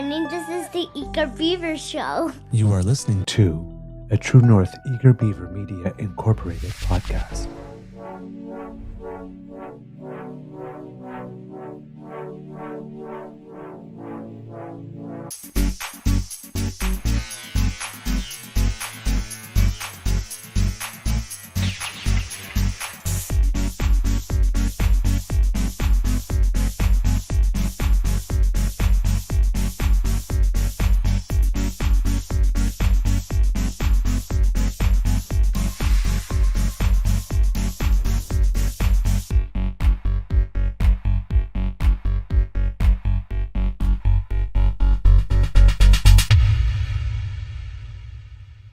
morning. This is the Eager Beaver Show. You are listening to a True North Eager Beaver Media Incorporated podcast.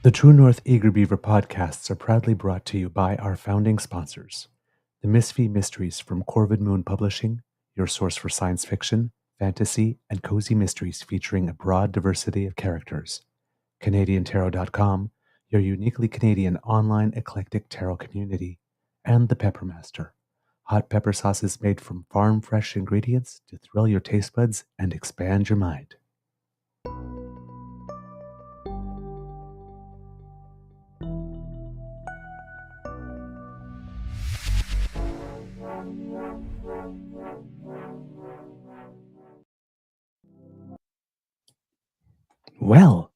The True North Eager Beaver podcasts are proudly brought to you by our founding sponsors, the Misfit Mysteries from Corvid Moon Publishing, your source for science fiction, fantasy, and cozy mysteries featuring a broad diversity of characters, CanadianTarot.com, your uniquely Canadian online eclectic tarot community, and the Peppermaster, hot pepper sauces made from farm-fresh ingredients to thrill your taste buds and expand your mind. Well,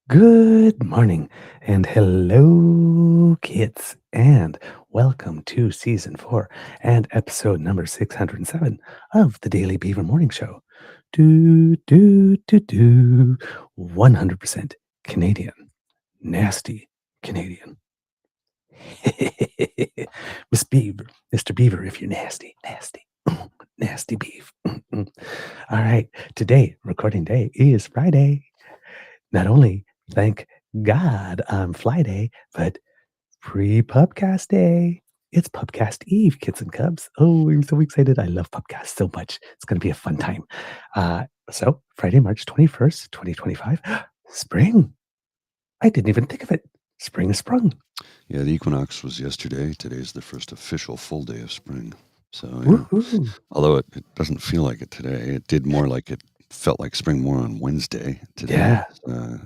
good morning and hello, kids, and welcome to season 4 and episode number 607 of the Daily Beaver Morning Show. 100% Canadian. Nasty Canadian. Miss Beaver, Mr. Beaver, if you're nasty. Nasty beef. All right, today, recording day, is Friday. Not only, thank God, I'm Friday, but pre-pubcast day. It's Pubcast Eve, kids and cubs. Oh, I'm so excited. I love Pubcast so much. It's going to be a fun time. So, Friday, March 21st, 2025, spring. I didn't even think of it. Spring is sprung. Yeah, the equinox was yesterday. Today's the first official full day of spring. So, yeah. Although it doesn't feel like it today, it did more like it felt like spring more on Wednesday. Today, Yeah.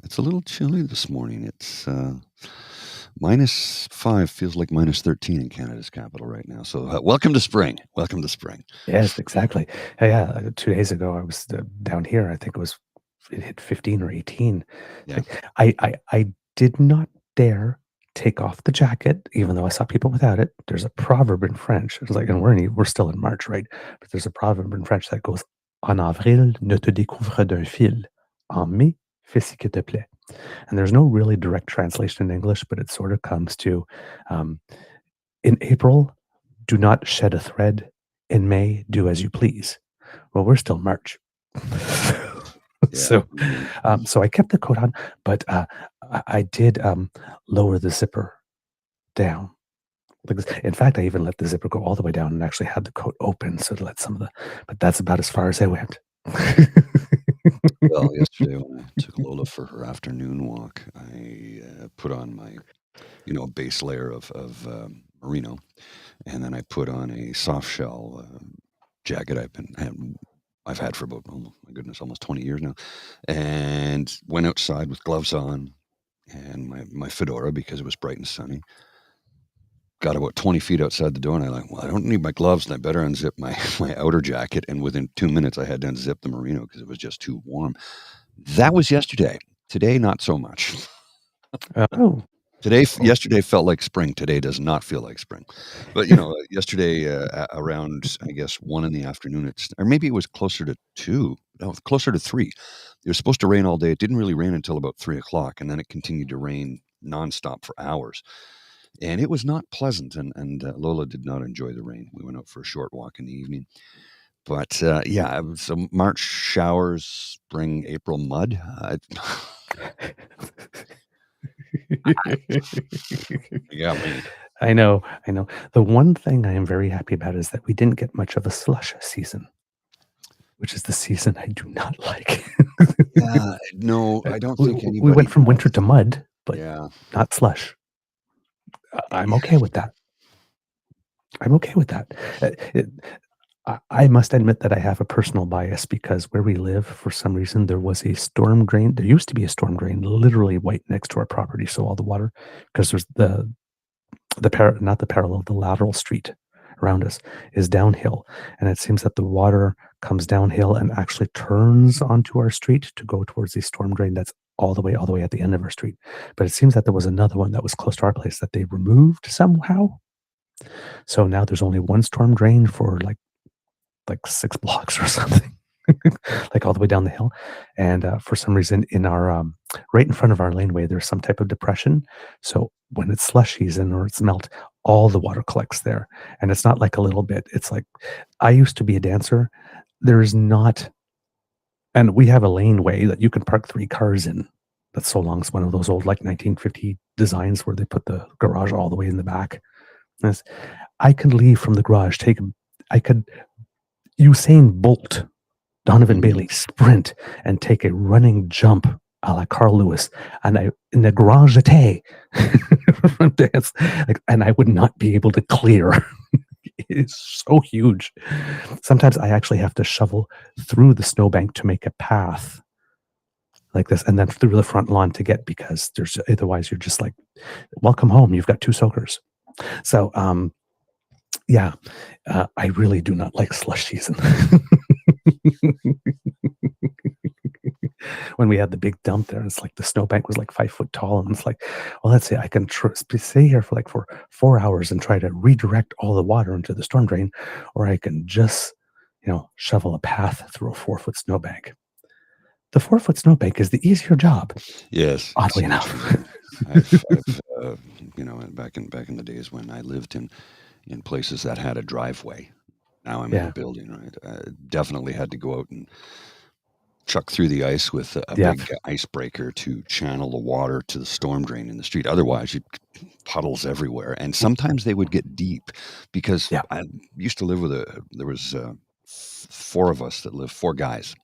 it's a little chilly this morning. It's -5, feels like -13 in Canada's capital right now. So, welcome to spring. Welcome to spring. Yes, exactly. Yeah, 2 days ago, I was down here. I think it hit 15 or 18. Yeah. I did not dare take off the jacket, even though I saw people without it. There's a proverb in French. It's like, and we're still in March, right? But there's a proverb in French that goes, "En avril, ne te découvre d'un fil. En mai, fais ce que te plaît." And there's no really direct translation in English, but it sort of comes to, in April, do not shed a thread. In May, do as you please. Well, we're still March. So I kept the coat on, but I did lower the zipper down. In fact, I even let the zipper go all the way down and actually had the coat open so to let some of the, but that's about as far as I went. Well, yesterday when I took Lola for her afternoon walk, I put on my, base layer of merino, and then I put on a soft shell jacket I've had for about, oh my goodness, almost 20 years now, and went outside with gloves on and my fedora because it was bright and sunny. Got about 20 feet outside the door, and I don't need my gloves, and I better unzip my outer jacket. And within 2 minutes, I had to unzip the merino because it was just too warm. That was yesterday. Today, not so much. Oh. Yesterday felt like spring. Today does not feel like spring. But, yesterday around, I guess, 1 in the afternoon, or maybe it was closer to 2. No, closer to 3. It was supposed to rain all day. It didn't really rain until about 3 o'clock, and then it continued to rain nonstop for hours. And it was not pleasant, and Lola did not enjoy the rain. We went out for a short walk in the evening. But, so March showers, spring, April mud. Yeah, man. I know. The one thing I am very happy about is that we didn't get much of a slush season, which is the season I do not like. Yeah, no, I don't think anybody. We went from winter to mud, but yeah, not slush. I'm okay with that. I must admit that I have a personal bias because where we live, for some reason, there was a storm drain. There used to be a storm drain literally right next to our property. So all the water, because there's not the parallel, the lateral street around us is downhill. And it seems that the water comes downhill and actually turns onto our street to go towards the storm drain that's all the way at the end of our street. But it seems that there was another one that was close to our place that they removed somehow. So now there's only one storm drain for like 6 blocks or something, like all the way down the hill. And for some reason, in our right in front of our laneway, there's some type of depression. So when it's slush season or it's melt, all the water collects there, and it's not like a little bit. It's like I used to be a dancer. There's not, and we have a laneway that you can park 3 cars in. That's so long. It's one of those old like 1950 designs where they put the garage all the way in the back. I could leave from the garage, I could Usain Bolt, Donovan Bailey sprint and take a running jump a la Carl Lewis, and I in the garage dance, and I would not be able to clear. It is so huge. Sometimes I actually have to shovel through the snowbank to make a path like this, and then through the front lawn to get, because there's otherwise you're just like, welcome home. You've got 2 soakers. So, yeah, I really do not like slush season. When we had the big dump there, it's like the snowbank was like 5 foot tall, and it's like, well, let's say I can stay here for 4 hours and try to redirect all the water into the storm drain, or I can just, shovel a path through a 4-foot snowbank. The 4-foot snowbank is the easier job. Yes, oddly enough. I've back in the days when I lived in places that had a driveway. Now I'm in a building, right? I definitely had to go out and chuck through the ice with a big icebreaker to channel the water to the storm drain in the street. Otherwise, you'd puddles everywhere, and sometimes they would get deep because I used to live with there was 4 of us that lived, 4 guys.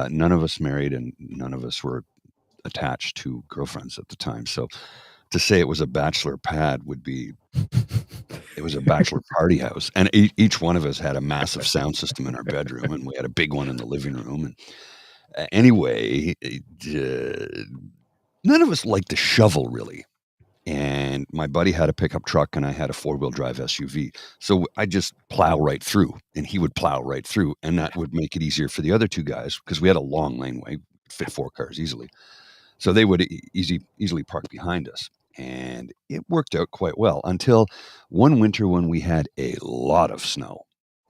None of us married, and none of us were attached to girlfriends at the time. So to say it was a bachelor pad would be, it was a bachelor party house. And each one of us had a massive sound system in our bedroom, and we had a big one in the living room. And anyway, none of us liked to shovel really. And my buddy had a pickup truck and I had a 4-wheel drive SUV. So I just plow right through, and he would plow right through. And that would make it easier for the other 2 guys because we had a long laneway, fit 4 cars easily. So they would easily park behind us. And it worked out quite well until one winter when we had a lot of snow,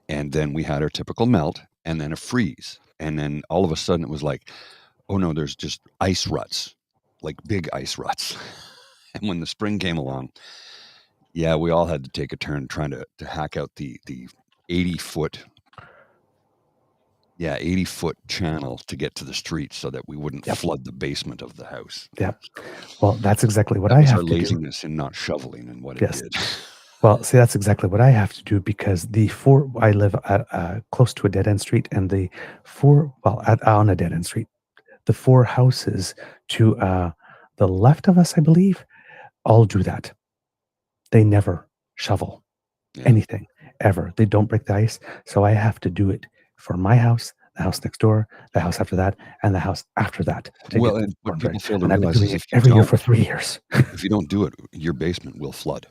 and then we had our typical melt and then a freeze. And then all of a sudden it was like, oh no, there's just ice ruts, like big ice ruts. And when the spring came along, we all had to take a turn trying to hack out the 80-foot channel to get to the street so that we wouldn't flood the basement of the house. Yeah. Well, that's exactly what that I was have our to do. laziness in not shoveling and what it did. Well, see, that's exactly what I have to do because I live at close to a dead end street, and on a dead end street, the 4 houses to the left of us, I believe, all do that. They never shovel anything ever. They don't break the ice. So I have to do it for my house, the house next door, the house after that, and the house after that. Well, and what people fail to and I've been realize doing is it every year for 3 years. if you don't do it, your basement will flood.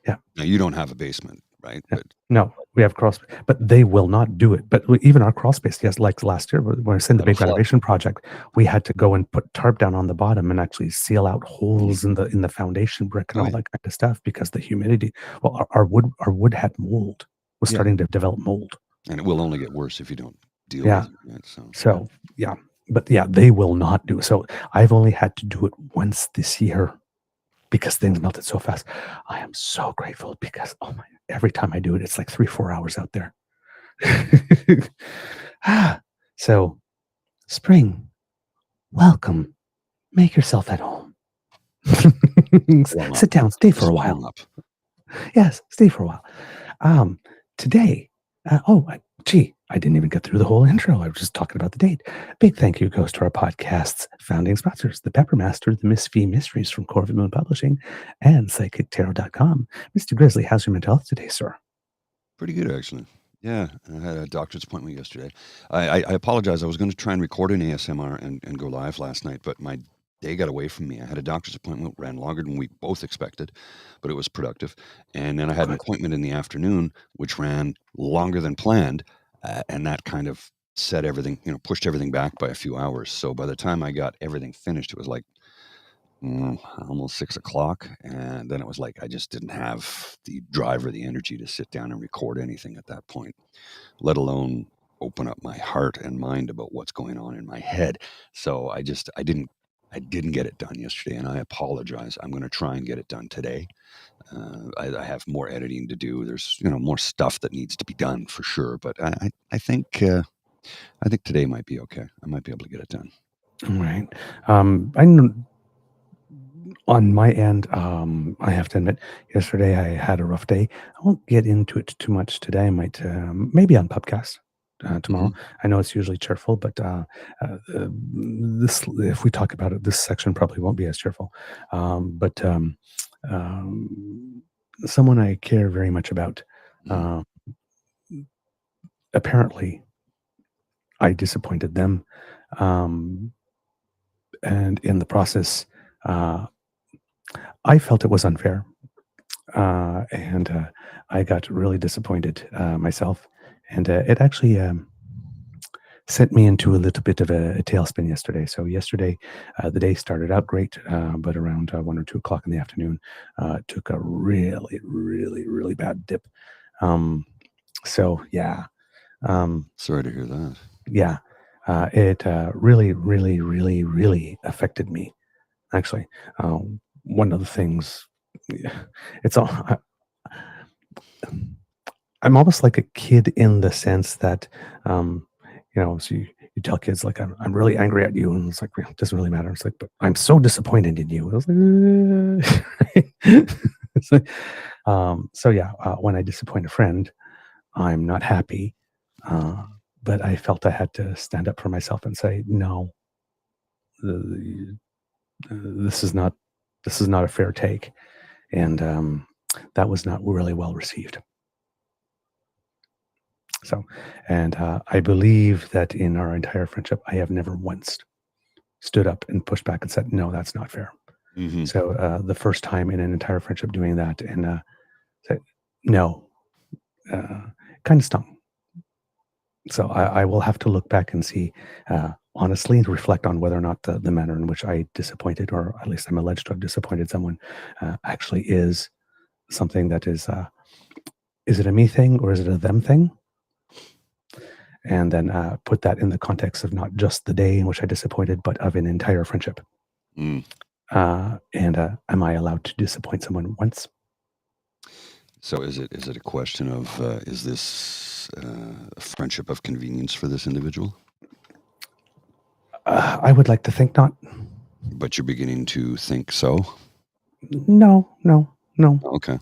Yeah. Now you don't have a basement, right? Yeah. No, we have crawl space, but they will not do it. But even our crawl space, like last year when I was in the big renovation project, we had to go and put tarp down on the bottom and actually seal out holes in the foundation brick and all that kind of stuff because the humidity. Well, our wood had mold, was starting to develop mold, and it will only get worse if you don't deal with it. Right? So but they will not do it. So I've only had to do it once this year because things melted so fast. I am so grateful because every time I do it, it's like 3-4 hours out there. So spring, welcome. Make yourself at home. Sit down, stay for a while. Yes, stay for a while. Today, I didn't even get through the whole intro. I was just talking about the date. Big thank you goes to our podcast's founding sponsors, the Peppermaster, the Miss Fee Mysteries from Corvette Moon Publishing, and PsychicTarot.com. Mr. Grizzly, how's your mental health today, sir? Pretty good, actually. Yeah, I had a doctor's appointment yesterday. I apologize. I was going to try and record an ASMR and go live last night, but my day got away from me. I had a doctor's appointment, ran longer than we both expected, but it was productive. And then I had an Good. appointment in the afternoon, which ran longer than planned, and that kind of set everything, pushed everything back by a few hours. So by the time I got everything finished, it was like almost 6 o'clock, and then it was like I just didn't have the drive or the energy to sit down and record anything at that point, let alone open up my heart and mind about what's going on in my head. So I didn't get it done yesterday, and I apologize. I'm going to try and get it done today. I have more editing to do. There's more stuff that needs to be done for sure, but I think today might be okay. I might be able to get it done. All right. I know on my end, I have to admit, yesterday I had a rough day. I won't get into it too much today. I might maybe on podcast tomorrow. I know it's usually cheerful, but this, if we talk about it, this section probably won't be as cheerful. But someone I care very much about, apparently, I disappointed them, and in the process, I felt it was unfair, and I got really disappointed myself, and it actually sent me into a little bit of a tailspin yesterday. So yesterday, the day started out great, but around 1 or 2 o'clock in the afternoon, it took a really, really, really bad dip. So yeah, Sorry to hear that. yeah, it really, really, really, really affected me. Actually, one of the things, it's all. I'm almost like a kid in the sense that, so you tell kids like I'm really angry at you, and it's like it doesn't really matter. It's like, but I'm so disappointed in you. I was like, it's like, so yeah, when I disappoint a friend, I'm not happy, but I felt I had to stand up for myself and say no. This is not a fair take, and that was not really well received. So, and I believe that in our entire friendship, I have never once stood up and pushed back and said, "No, that's not fair." So the first time in an entire friendship doing that, and said, "No," kind of stung. So I will have to look back and see, honestly, and reflect on whether or not the manner in which I disappointed, or at least I'm alleged to have disappointed someone, actually is something that is it a me thing or is it a them thing? And then put that in the context of not just the day in which I disappointed, but of an entire friendship. And am I allowed to disappoint someone once? So is it a question of is this a friendship of convenience for this individual? I would like to think not. But you're beginning to think so? No. Okay.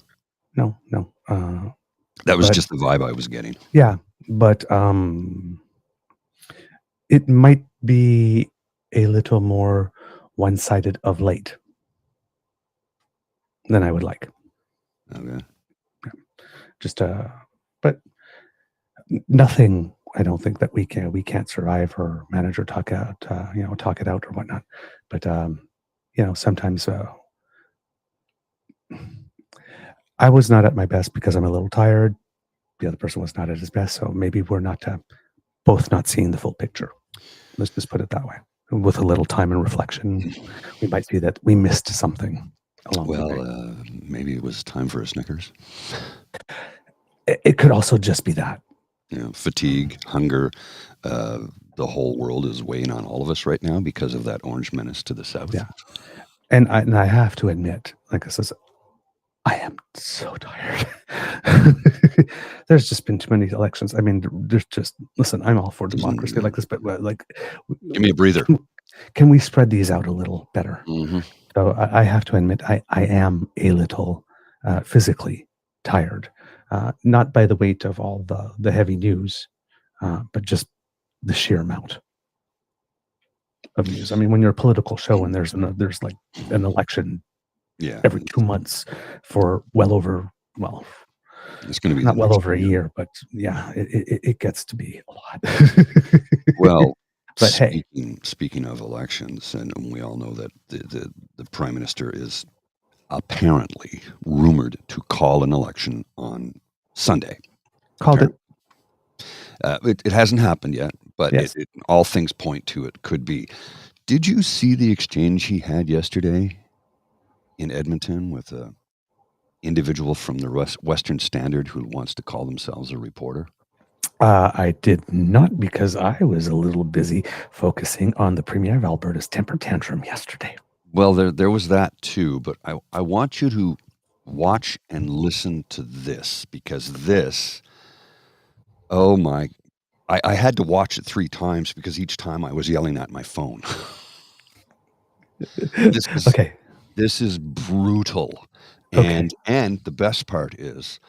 No. That was But just the vibe I was getting. yeah, but it might be a little more one-sided of late than I would like. Okay. Just but nothing. I don't think that we can't survive or manage or talk it out or whatnot. But sometimes I was not at my best because I'm a little tired. The other person was not at his best, so maybe we're not both not seeing the full picture. Let's just put it that way. With a little time and reflection, we might see that we missed something along the way. Well, maybe it was time for a Snickers. It could also just be that. Fatigue, hunger. The whole world is weighing on all of us right now because of that orange menace to the south. Yeah. And I have to admit, like I said, I am so tired. There's just been too many elections. I mean, listen, I'm all for democracy like this, but like, give me a breather. Can we spread these out a little better? Mm-hmm. So I have to admit, I am a little physically tired, not by the weight of all the heavy news, but just the sheer amount of news. I mean, when you're a political show and there's like an election every 2 months for It's going to be Not the well next over a year. year, but yeah, it gets to be a lot. Well, But hey, speaking of elections, and we all know that the prime minister is apparently rumored to call an election on Sunday. called it. It hasn't happened yet, but Yes. all things point to it could be. Did you see the exchange he had yesterday in Edmonton with a individual from the Western Standard who wants to call themselves a reporter? I did not, because I was a little busy focusing on the Premier of Alberta's temper tantrum yesterday. Well, there was that too, but I want you to watch and listen to this, because this, oh my, I had to watch it 3 times because each time I was yelling at my phone. Okay. This is brutal. Okay. And the best part is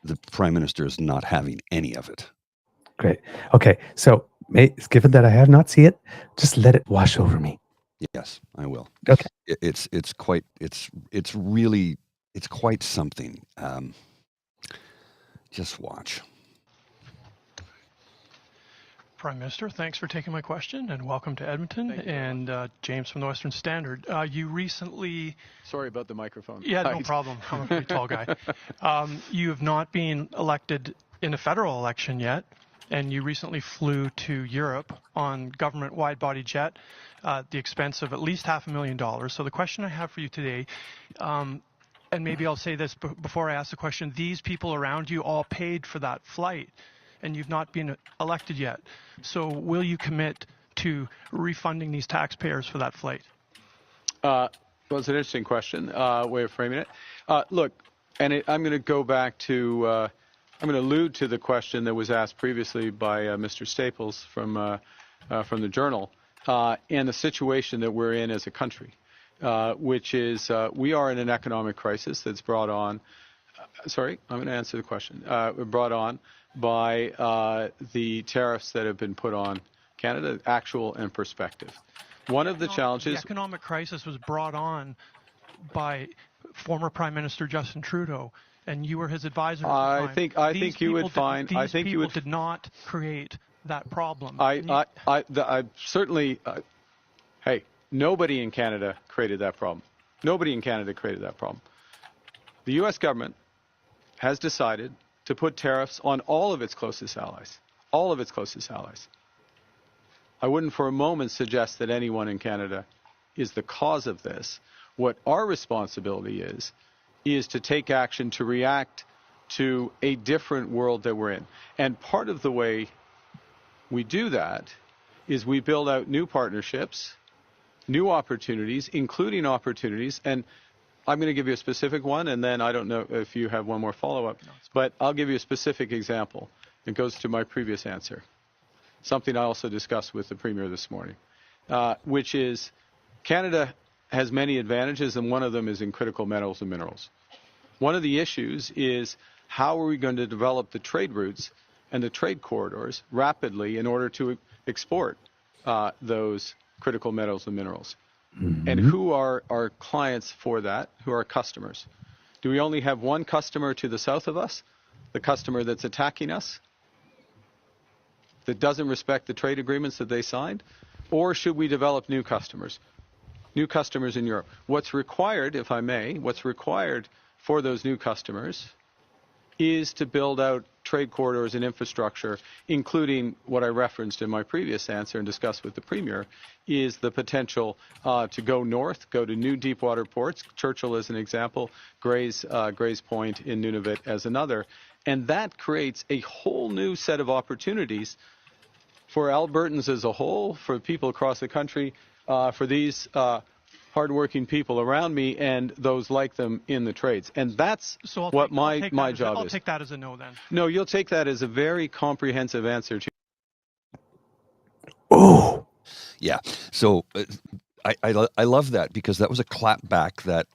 the prime minister is not having any of it. Great. Okay. So, given that I have not seen it, just let it wash over me. Yes, I will. Okay. It's quite something. Just watch. Prime Minister, thanks for taking my question, and welcome to Edmonton. And James from the Western Standard. You recently... Sorry about the microphone. Yeah, no problem. I'm a pretty tall guy. You have not been elected in a federal election yet, and you recently flew to Europe on government wide-body jet at the expense of at least $500,000. So the question I have for you today, and maybe I'll say this before I ask the question, these people around you all paid for that flight, and you've not been elected yet. So will you commit to refunding these taxpayers for that flight? Well, it's an interesting question, way of framing it. Look, and I'm going to go back to, I'm going to allude to the question that was asked previously by Mr. Staples from the Journal, and the situation that we're in as a country, which is we are in an economic crisis that's brought on, I'm going to answer the question, brought on by the tariffs that have been put on Canada, actual and prospective. One of the challenges... The economic crisis was brought on by former Prime Minister Justin Trudeau, and you were his advisor at the time. I think you would find... These people did not create that problem. I certainly... hey, nobody in Canada created that problem. Nobody in Canada created that problem. The U.S. government has decided to put tariffs on all of its closest allies. All of its closest allies. I wouldn't for a moment suggest that anyone in Canada is the cause of this. What our responsibility is to take action to react to a different world that we're in. And part of the way we do that is we build out new partnerships, new opportunities, including opportunities, and I'm going to give you a specific one, and then I don't know if you have one more follow-up, but I'll give you a specific example. It goes to my previous answer, something I also discussed with the Premier this morning, which is Canada has many advantages, and one of them is in critical metals and minerals. One of the issues is how are we going to develop the trade routes and the trade corridors rapidly in order to export those critical metals and minerals. Mm-hmm. And who are our clients for that? Who are our customers? Do we only have one customer to the south of us? The customer that's attacking us? That doesn't respect the trade agreements that they signed? Or should we develop new customers? New customers in Europe. What's required, if I may, what's required for those new customers is to build out trade corridors and infrastructure, including what I referenced in my previous answer and discussed with the Premier, is the potential to go north, go to new deep water ports, Churchill as an example, Gray's Point in Nunavut as another. And that creates a whole new set of opportunities for Albertans as a whole, for people across the country, for these hardworking people around me and those like them in the trades. And that's what my job is. I'll take that as a no then. No, you'll take that as a very comprehensive answer to... Oh! Yeah. So I love that, because that was a clapback that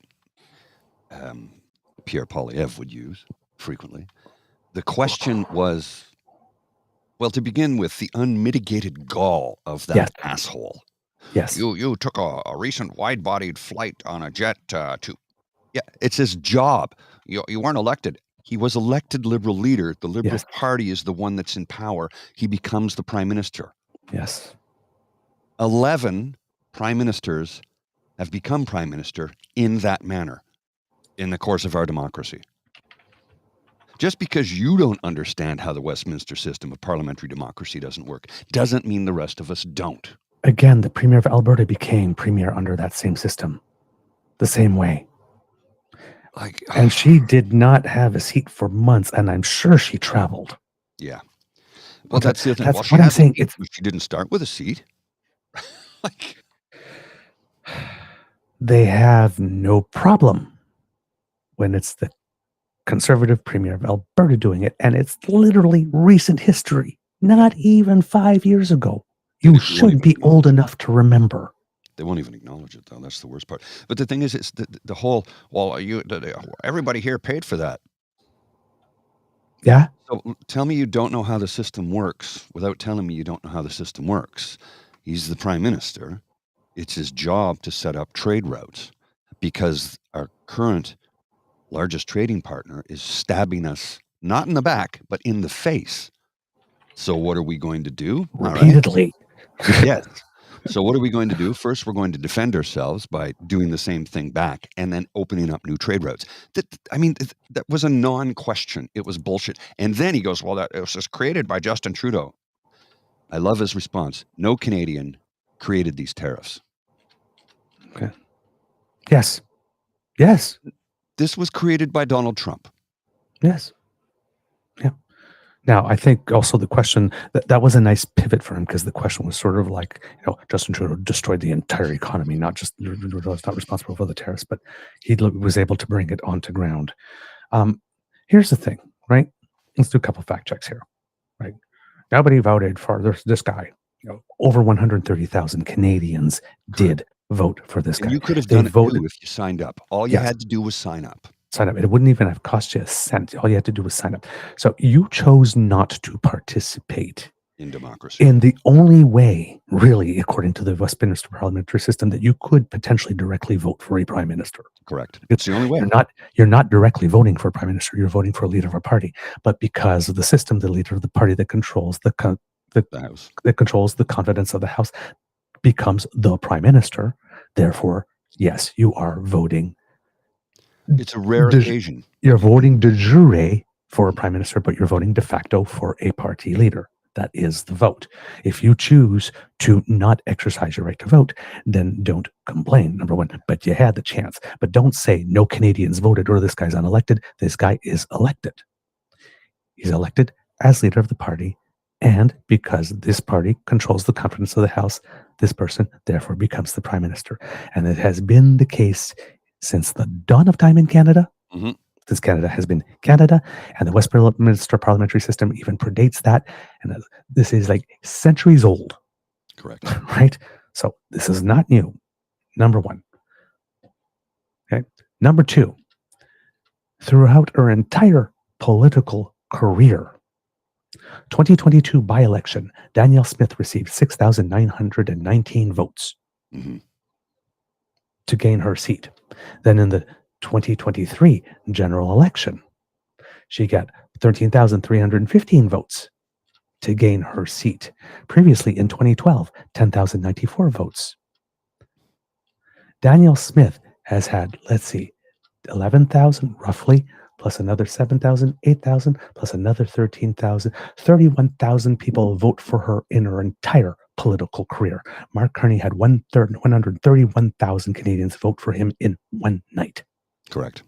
Pierre Poilievre would use frequently. The question was, well, to begin with, the unmitigated gall of that asshole. Yes. You took a recent wide-bodied flight on a jet to... Yeah, it's his job. You weren't elected. He was elected Liberal leader. The Liberal Yes. Party is the one that's in power. He becomes the Prime Minister. Yes. 11 Prime Ministers have become Prime Minister in that manner in the course of our democracy. Just because you don't understand how the Westminster system of parliamentary democracy doesn't work doesn't mean the rest of us don't. Again, the Premier of Alberta became Premier under that same system, the same way. And she did not have a seat for months, and I'm sure she traveled. Yeah. Well, that's the other thing. That's Well, what I'm saying. She didn't start with a seat. They have no problem when it's the Conservative Premier of Alberta doing it, and it's literally recent history, not even 5 years ago. You should be old enough to remember. They won't even acknowledge it, though. That's the worst part. But the thing is, it's the whole, everybody here paid for that. Yeah? So tell me you don't know how the system works without telling me you don't know how the system works. He's the Prime Minister. It's his job to set up trade routes because our current largest trading partner is stabbing us, not in the back, but in the face. So what are we going to do? Repeatedly. Right. Yes. So what are we going to do? First, we're going to defend ourselves by doing the same thing back and then opening up new trade routes. That was a non-question. It was bullshit. And then he goes, well, that it was just created by Justin Trudeau. I love his response. No Canadian created these tariffs. Okay. Yes. Yes. This was created by Donald Trump. Yes. Yeah. Now, I think also the question, that was a nice pivot for him because the question was sort of like, Justin Trudeau destroyed the entire economy, not just, was not responsible for the tariffs, but he was able to bring it onto ground. Here's the thing, right? Let's do a couple fact checks here, right? Nobody voted for this guy. Over 130,000 Canadians did vote for this guy. And you could have done it too if you signed up. All you had to do was sign up. Sign up. It wouldn't even have cost you a cent. All you had to do was sign up. So you chose not to participate in democracy. In the only way, really, according to the Westminster parliamentary system, that you could potentially directly vote for a prime minister. Correct. It's the only way. You're not directly voting for a prime minister. You're voting for a leader of a party. But because of the system, the leader of the party that controls the House, that controls the confidence of the House, becomes the prime minister. Therefore, yes, you are voting. It's a rare occasion. You're voting de jure for a prime minister, but you're voting de facto for a party leader. That is the vote. If you choose to not exercise your right to vote, then don't complain, number one. But you had the chance. But don't say no Canadians voted or this guy's unelected. This guy is elected. He's elected as leader of the party. And because this party controls the confidence of the House, this person therefore becomes the prime minister. And it has been the case since the dawn of time in Canada. Mm-hmm. Since Canada has been Canada, and the Westminster parliamentary system even predates that. And this is like centuries old. Correct. Right? So this is not new. Number one. Okay. Number two, throughout her entire political career, 2022 by-election, Danielle Smith received 6,919 votes to gain her seat. Then in the 2023 general election, she got 13,315 votes to gain her seat. Previously in 2012, 10,094 votes. Danielle Smith has had, 11,000 roughly, plus another 7,000, 8,000, plus another 13,000, 31,000 people vote for her in her entire political career. Marc Carney had 131,000 Canadians vote for him in one night. Correct.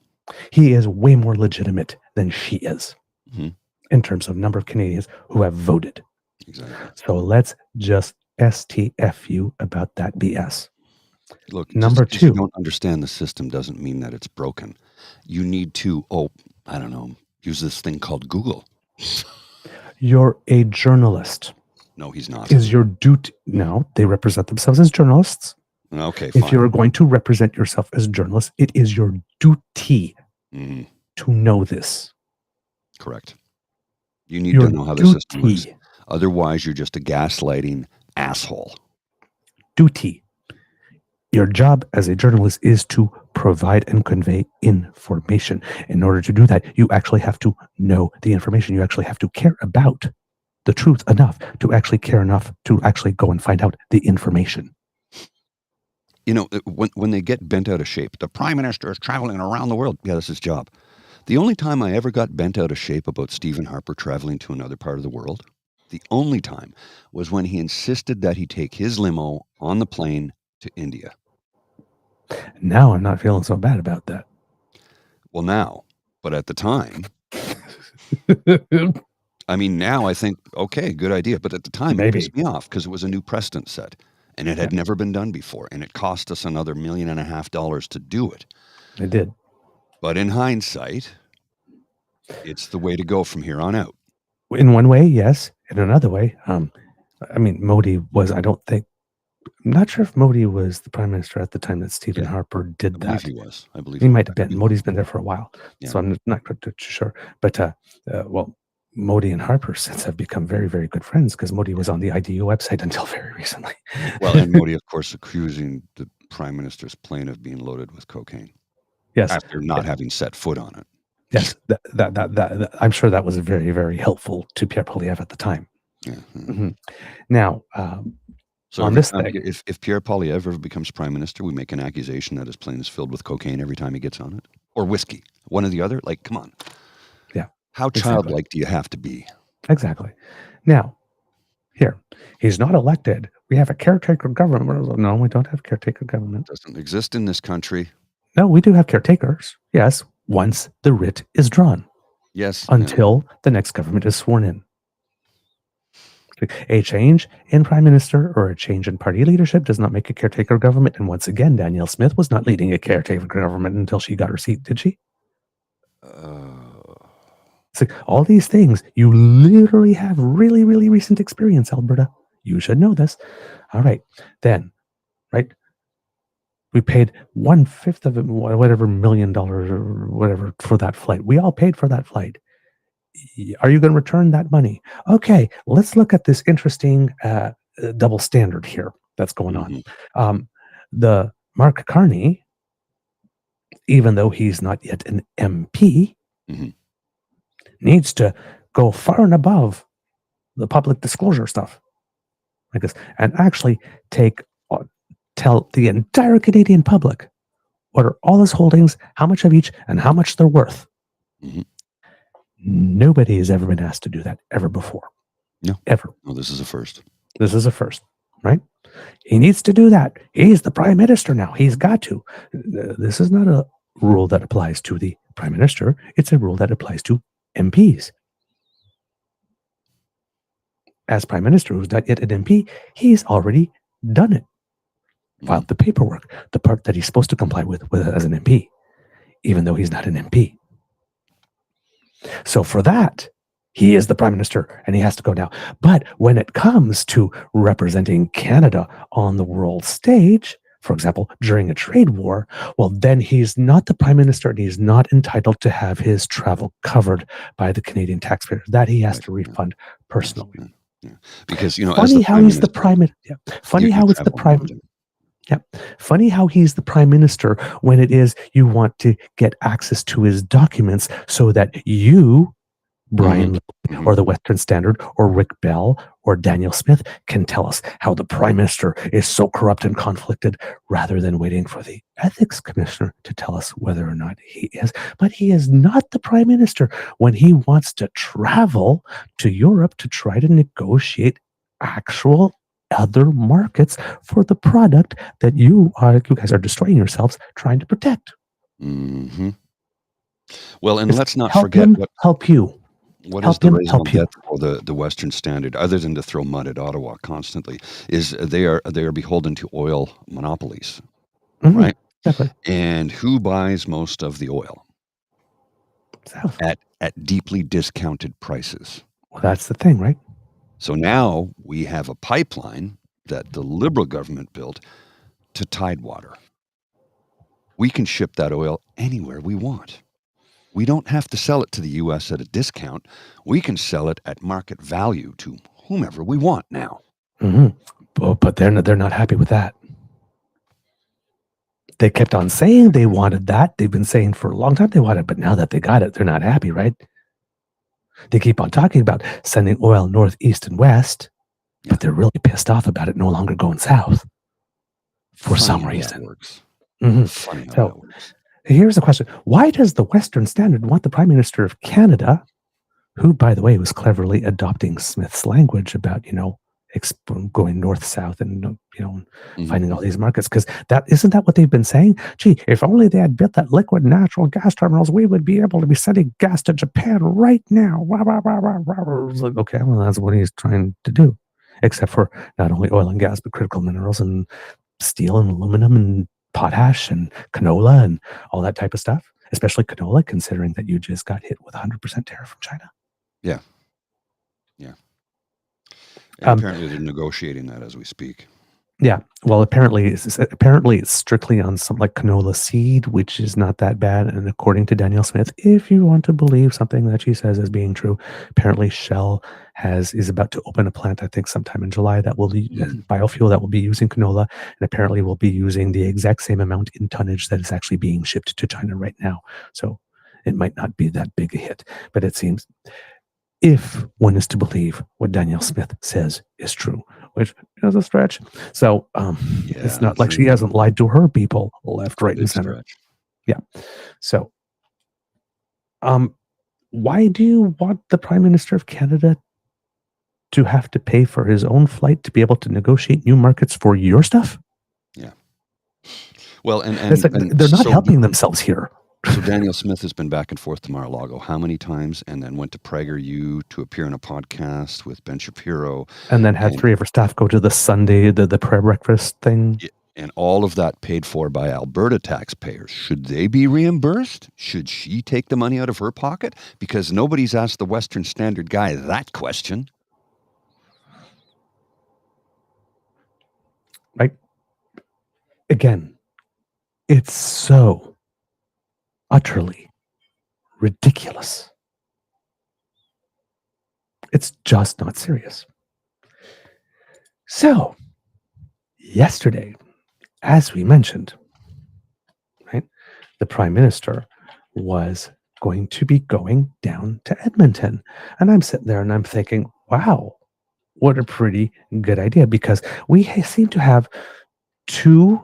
He is way more legitimate than she is in terms of number of Canadians who have voted. Exactly. So let's just STFU about that BS. Look, number just two, you don't understand the system doesn't mean that it's broken. You need to, use this thing called Google. You're a journalist. No, he's not. Is your duty? No, they represent themselves as journalists. Okay, fine. If you're going to represent yourself as a journalist, it is your duty to know this. Correct. You need to know how the system works. Otherwise, you're just a gaslighting asshole. Duty. Your job as a journalist is to provide and convey information. In order to do that, you actually have to know the information. You actually have to care about the truth enough to actually care enough to actually go and find out the information. You know, when they get bent out of shape, the Prime Minister is traveling around the world. Yeah, that's his job. The only time I ever got bent out of shape about Stephen Harper traveling to another part of the world, the only time was when he insisted that he take his limo on the plane to India. Now I'm not feeling so bad about that. Well, now, but at the time, I mean, now I think, okay, good idea. But at the time, it pissed me off because it was a new precedent set and it had never been done before. And it cost us another $1.5 million to do it. It did. But in hindsight, it's the way to go from here on out. In one way, yes. In another way, I mean, Modi was, I'm not sure if Modi was the prime minister at the time that Stephen Harper did that. He was. I believe he might have been. Modi's been there for a while, so I'm not too sure. But well, Modi and Harper since have become very, very good friends because Modi was on the IDU website until very recently. Well, and Modi, of course, accusing the prime minister's plane of being loaded with cocaine. Yes, after not having set foot on it. Yes, that I'm sure that was very, very helpful to Pierre Poilievre at the time. Yeah. Mm-hmm. Now. So on this thing, if Pierre Poilievre ever becomes prime minister, we make an accusation that his plane is filled with cocaine every time he gets on it, or whiskey, one or the other. Like, come on. Yeah. How childlike do you have to be? Exactly. Now, here, he's not elected. We have a caretaker government. No, we don't have caretaker government. It doesn't exist in this country. No, we do have caretakers. Yes, once the writ is drawn. Yes. Until the next government is sworn in. A change in prime minister or a change in party leadership does not make a caretaker government. And once again, Danielle Smith was not leading a caretaker government until she got her seat, did she? So all these things, you literally have really, really recent experience, Alberta. You should know this. All right. Then, right? We paid 1/5 of it, whatever $1 million or whatever for that flight. We all paid for that flight. Are you going to return that money? Okay, let's look at this interesting double standard here that's going on. The Marc Carney, even though he's not yet an MP, needs to go far and above the public disclosure stuff like this and actually tell the entire Canadian public what are all his holdings, how much of each, and how much they're worth. Nobody has ever been asked to do that ever before. No. Ever. No, this is a first. This is a first, right? He needs to do that. He's the prime minister now. He's got to. This is not a rule that applies to the prime minister. It's a rule that applies to MPs. As prime minister who's not yet an MP, he's already done it. Filed the paperwork, the part that he's supposed to comply with as an MP, even though he's not an MP. So for that, he is the prime minister and he has to go now. But when it comes to representing Canada on the world stage, for example, during a trade war, well, then he's not the prime minister and he's not entitled to have his travel covered by the Canadian taxpayers. That he has to refund personally. Yeah. Because, you know, funny how he's the prime minister. Yeah. Funny how it's the prime. Yeah. Funny how he's the prime minister when it is you want to get access to his documents so that you, Brian, or the Western Standard, or Rick Bell, or Danielle Smith can tell us how the prime minister is so corrupt and conflicted rather than waiting for the ethics commissioner to tell us whether or not he is. But he is not the prime minister when he wants to travel to Europe to try to negotiate actual other markets for the product that you guys are destroying yourselves trying to protect. Well, and let's not help forget him, help you. What is the raison d'etre for the Western Standard, other than to throw mud at Ottawa constantly, is they are beholden to oil monopolies, right? Exactly. And who buys most of the oil? South. At deeply discounted prices. Well, that's the thing, right? So now we have a pipeline that the Liberal government built to Tidewater. We can ship that oil anywhere we want. We don't have to sell it to the U.S. at a discount. We can sell it at market value to whomever we want now. But they're not happy with that. They kept on saying they wanted that. They've been saying for a long time they wanted it, but now that they got it, they're not happy, right? They keep on talking about sending oil north, east, and west, but they're really pissed off about it no longer going south for some reason. Works. Mm-hmm. Funny how So that works. here's the question. Why does the Western Standard want the Prime Minister of Canada, who, by the way, was cleverly adopting Smith's language about, going north, south, and, finding all these markets? Because isn't that what they've been saying? Gee, if only they had built that liquid natural gas terminals, we would be able to be sending gas to Japan right now. It's like, okay, well, that's what he's trying to do. Except for not only oil and gas, but critical minerals and steel and aluminum and potash and canola and all that type of stuff, especially canola, considering that you just got hit with 100% tariff from China. Yeah. And apparently they're negotiating that as we speak. Yeah. Well, apparently it's strictly on some like canola seed, which is not that bad. And according to Danielle Smith, if you want to believe something that she says as being true, apparently Shell is about to open a plant, I think sometime in July, that will be biofuel that will be using canola, and apparently will be using the exact same amount in tonnage that is actually being shipped to China right now. So it might not be that big a hit, but it seems, if one is to believe what Danielle Smith says is true, which is a stretch. So it's not like she hasn't lied to her people left, right, and center. Stretch. Yeah. So why do you want the Prime Minister of Canada to have to pay for his own flight to be able to negotiate new markets for your stuff? Yeah. Well, and they're not helping themselves here. So Danielle Smith has been back and forth to Mar-a-Lago how many times, and then went to PragerU to appear in a podcast with Ben Shapiro. And then had 3 of her staff go to the Sunday, the prayer breakfast thing. And all of that paid for by Alberta taxpayers. Should they be reimbursed? Should she take the money out of her pocket? Because nobody's asked the Western Standard guy that question. Right? Again, it's so utterly ridiculous. It's just not serious. So, yesterday, as we mentioned, right, the Prime Minister was going to be going down to Edmonton. And I'm sitting there and I'm thinking, wow, what a pretty good idea, because we seem to have 2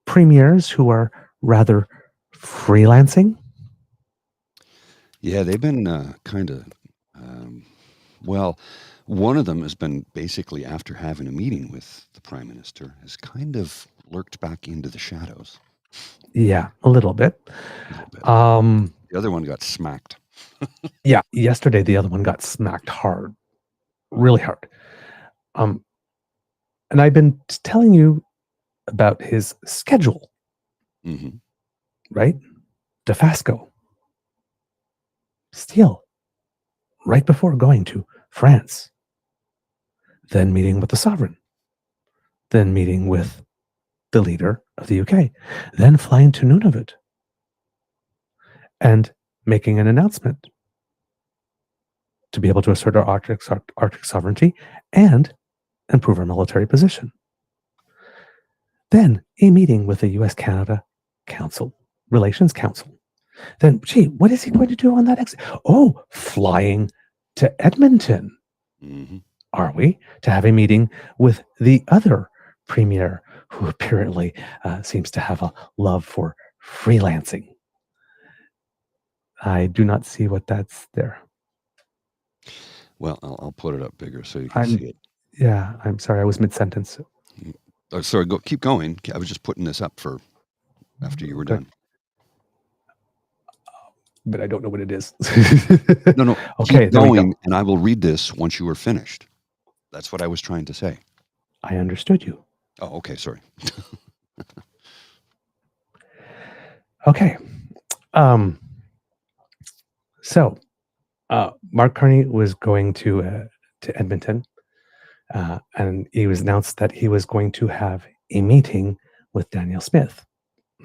premiers who are rather freelancing. Yeah, they've been kind of, well, one of them has been basically, after having a meeting with the Prime Minister, has kind of lurked back into the shadows. Yeah, a little bit. The other one got smacked. Yeah, yesterday the other one got smacked hard, really hard. And I've been telling you about his schedule. Mm-hmm. Right? Dofasco. Steele. Right before going to France. Then meeting with the sovereign. Then meeting with the leader of the UK. Then flying to Nunavut. And making an announcement to be able to assert our Arctic sovereignty and improve our military position. Then a meeting with the US-Canada Relations Council. Then, gee, what is he going to do on that exit? Oh, flying to Edmonton. Mm-hmm. Are we? To have a meeting with the other premier who apparently seems to have a love for freelancing. I do not see what that's there. Well, I'll put it up bigger so you can see it. Yeah, I'm sorry. I was mid-sentence. Oh, sorry, keep going. I was just putting this up for after you were done. But I don't know what it is. No. Okay, keep going, and I will read this once you are finished. That's what I was trying to say. I understood you. Oh, okay. Sorry. Okay. So, Marc Carney was going to Edmonton, and it was announced that he was going to have a meeting with Danielle Smith,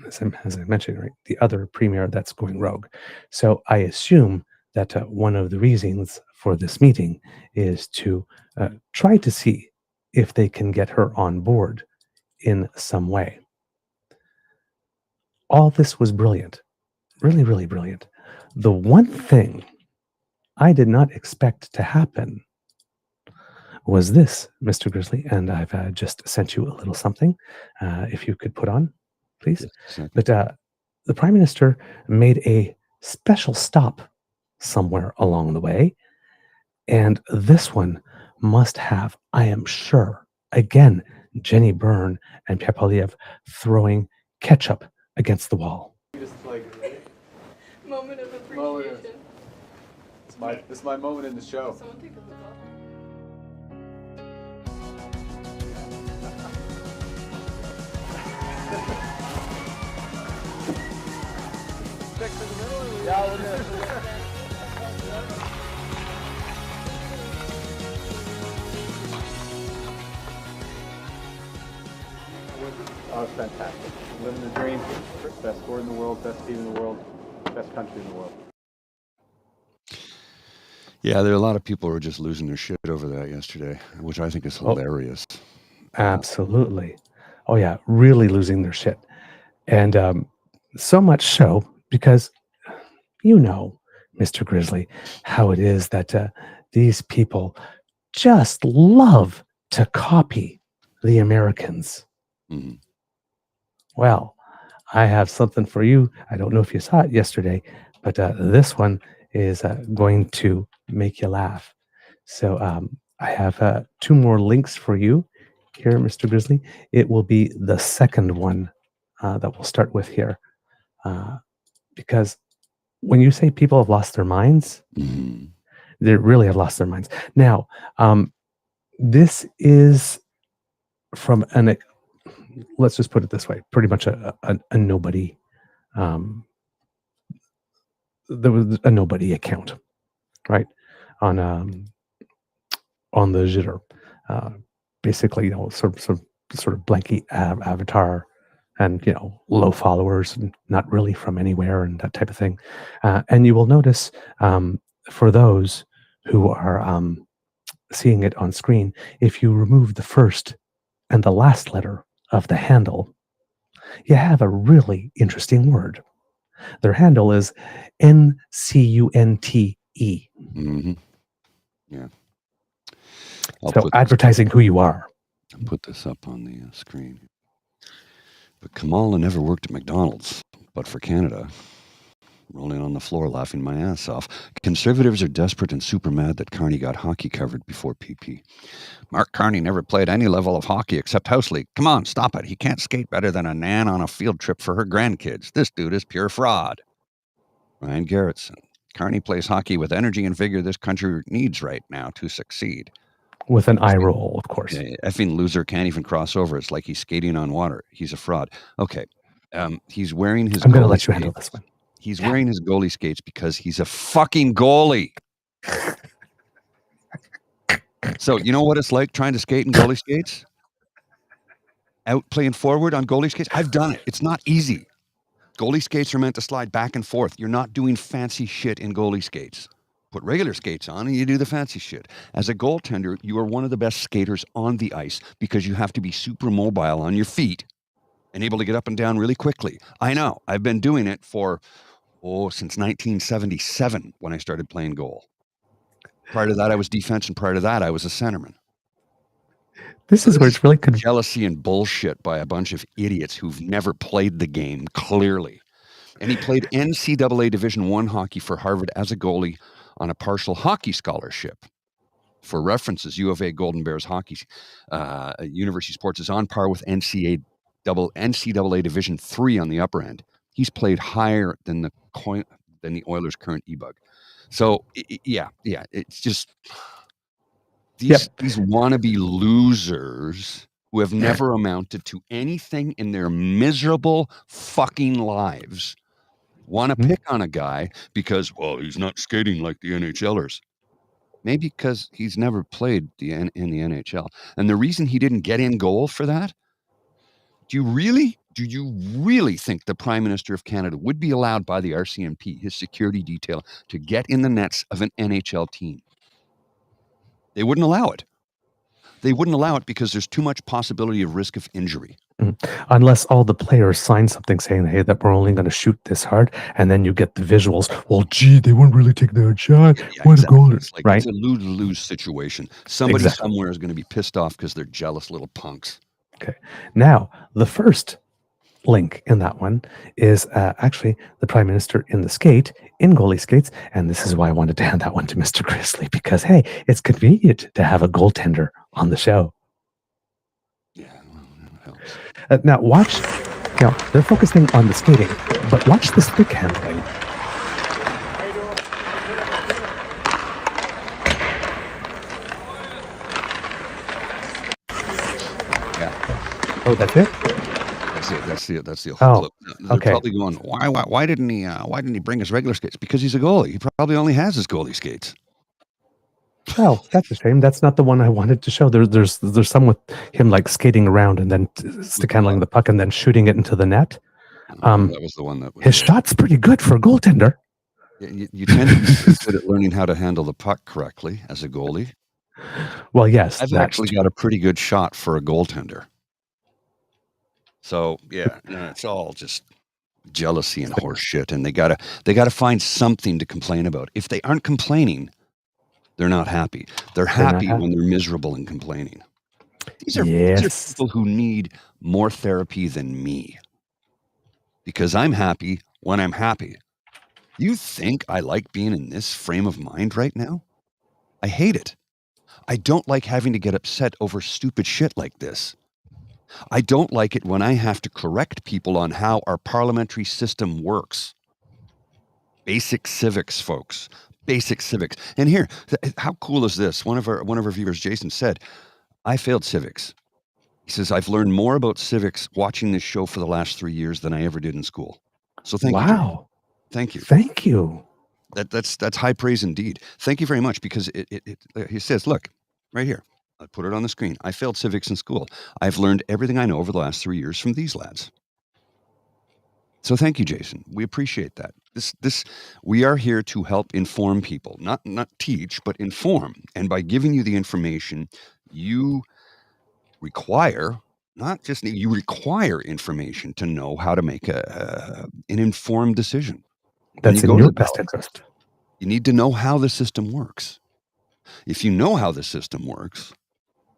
as I mentioned, right, the other premier that's going rogue. So I assume that one of the reasons for this meeting is to try to see if they can get her on board in some way. all this was brilliant, really, really brilliant. The one thing I did not expect to happen was this, Mr. Grizzly, and I've just sent you a little something. If you could put on, please. Just a second. But the Prime Minister made a special stop somewhere along the way, and this one must have, I am sure, again, Jenny Byrne and Pierre Poilievre throwing ketchup against the wall. Just like Moment of appreciation. it's my moment in the show. Someone take a look off. Oh, it's fantastic. Living the dream. Best sport in the world, best team in the world, best country in the world. Yeah, there are a lot of people who are just losing their shit over that yesterday, which I think is hilarious. Absolutely. Oh, yeah, really losing their shit. And so much so because, you know, Mr. Grizzly, how it is that these people just love to copy the Americans. Mm-hmm. Well, I have something for you. I don't know if you saw it yesterday, but this one is going to make you laugh. So I have 2 more links for you here, Mr. Grizzly. It will be the second one that we'll start with here. Because when you say people have lost their minds, Mm-hmm. they really have lost their minds. Now, this is from let's just put it this way, pretty much a nobody. There was a nobody account, right, on the jitter. Basically, you know, sort of blanky avatar, and you know, low followers, and not really from anywhere, and that type of thing. And you will notice, for those who are seeing it on screen, if you remove the first and the last letter of the handle, you have a really interesting word. Their handle is NCUNTE. Mm-hmm. Yeah. So advertising who you are. I'll put this up on the screen. But Kamala never worked at McDonald's, but for Canada. Rolling on the floor, laughing my ass off. Conservatives are desperate and super mad that Carney got hockey covered before PP. Marc Carney never played any level of hockey except house league. Come on, stop it. He can't skate better than a nan on a field trip for her grandkids. This dude is pure fraud. Ryan Garrettson. Carney plays hockey with energy and vigor this country needs right now to succeed. With an eye roll, of course. Effing loser can't even cross over. It's like he's skating on water. He's a fraud. Okay. He's wearing his I'm going to let you handle this one. He's wearing his goalie skates because he's a fucking goalie. So you know what it's like trying to skate in goalie skates? Out playing forward on goalie skates? I've done it. It's not easy. Goalie skates are meant to slide back and forth. You're not doing fancy shit in goalie skates. Put regular skates on and you do the fancy shit. As a goaltender, you are one of the best skaters on the ice because you have to be super mobile on your feet and able to get up and down really quickly. I know. I've been doing it since 1977 when I started playing goal. Prior to that, I was defense, and prior to that, I was a centerman. This is where it's really jealousy and bullshit by a bunch of idiots who've never played the game, clearly. And he played NCAA Division I hockey for Harvard as a goalie on a partial hockey scholarship. For references, U of A Golden Bears hockey university sports is on par with NCAA Division III on the upper end. He's played higher than the Oilers' current e-bug. So yeah, it's just these wannabe losers who have never amounted to anything in their miserable fucking lives want to pick on a guy because, well, he's not skating like the NHLers. Maybe because he's never played in the NHL. And the reason he didn't get in goal for that, do you really think the Prime Minister of Canada would be allowed by the RCMP, his security detail, to get in the nets of an NHL team? They wouldn't allow it. They wouldn't allow it because there's too much possibility of risk of injury. Unless all the players sign something saying, hey, that we're only going to shoot this hard, and then you get the visuals. Well, gee, they weren't really taking their shot. Yeah, What exactly. a goal, It's like right? it's a lose-lose situation. Somebody Exactly. somewhere is going to be pissed off because they're jealous little punks. Okay. Now, the first link in that one is actually the Prime Minister in the skate, in goalie skates. And this is why I wanted to hand that one to Mr. Grizzly, because, hey, it's convenient to have a goaltender on the show. Yeah, well, that helps. Now, watch. Now, they're focusing on the skating, but watch the stick handling. Yeah. Oh, that's it? That's the whole clip. They're okay. probably going, why didn't he bring his regular skates? Because he's a goalie. He probably only has his goalie skates. Oh, that's a shame. That's not the one I wanted to show. There's some with him like skating around and then stick handling the puck and then shooting it into the net. That was the one that was his shot's pretty good for a goaltender. You tend to be good at learning how to handle the puck correctly as a goalie. Well, yes, I've actually got a pretty good shot for a goaltender. So yeah, it's all just jealousy and horse shit, and they gotta find something to complain about. If they aren't complaining, they're not happy. They're happy when they're miserable and complaining. These are people who need more therapy than me. Because I'm happy when I'm happy. You think I like being in this frame of mind right now? I hate it. I don't like having to get upset over stupid shit like this. I don't like it when I have to correct people on how our parliamentary system works. Basic civics, folks. Basic civics. And here, how cool is this? One of our viewers, Jason, said, I failed civics. He says, I've learned more about civics watching this show for the last 3 years than I ever did in school. So thank you. Wow. Thank you. Thank you. That's high praise indeed. Thank you very much, because he says, look, right here. I put it on the screen. I failed civics in school. I've learned everything I know over the last 3 years from these lads. So thank you, Jason. We appreciate that. We are here to help inform people, not teach, but inform. And by giving you the information, you require information to know how to make an informed decision. That's in your best interest. You need to know how the system works. If you know how the system works,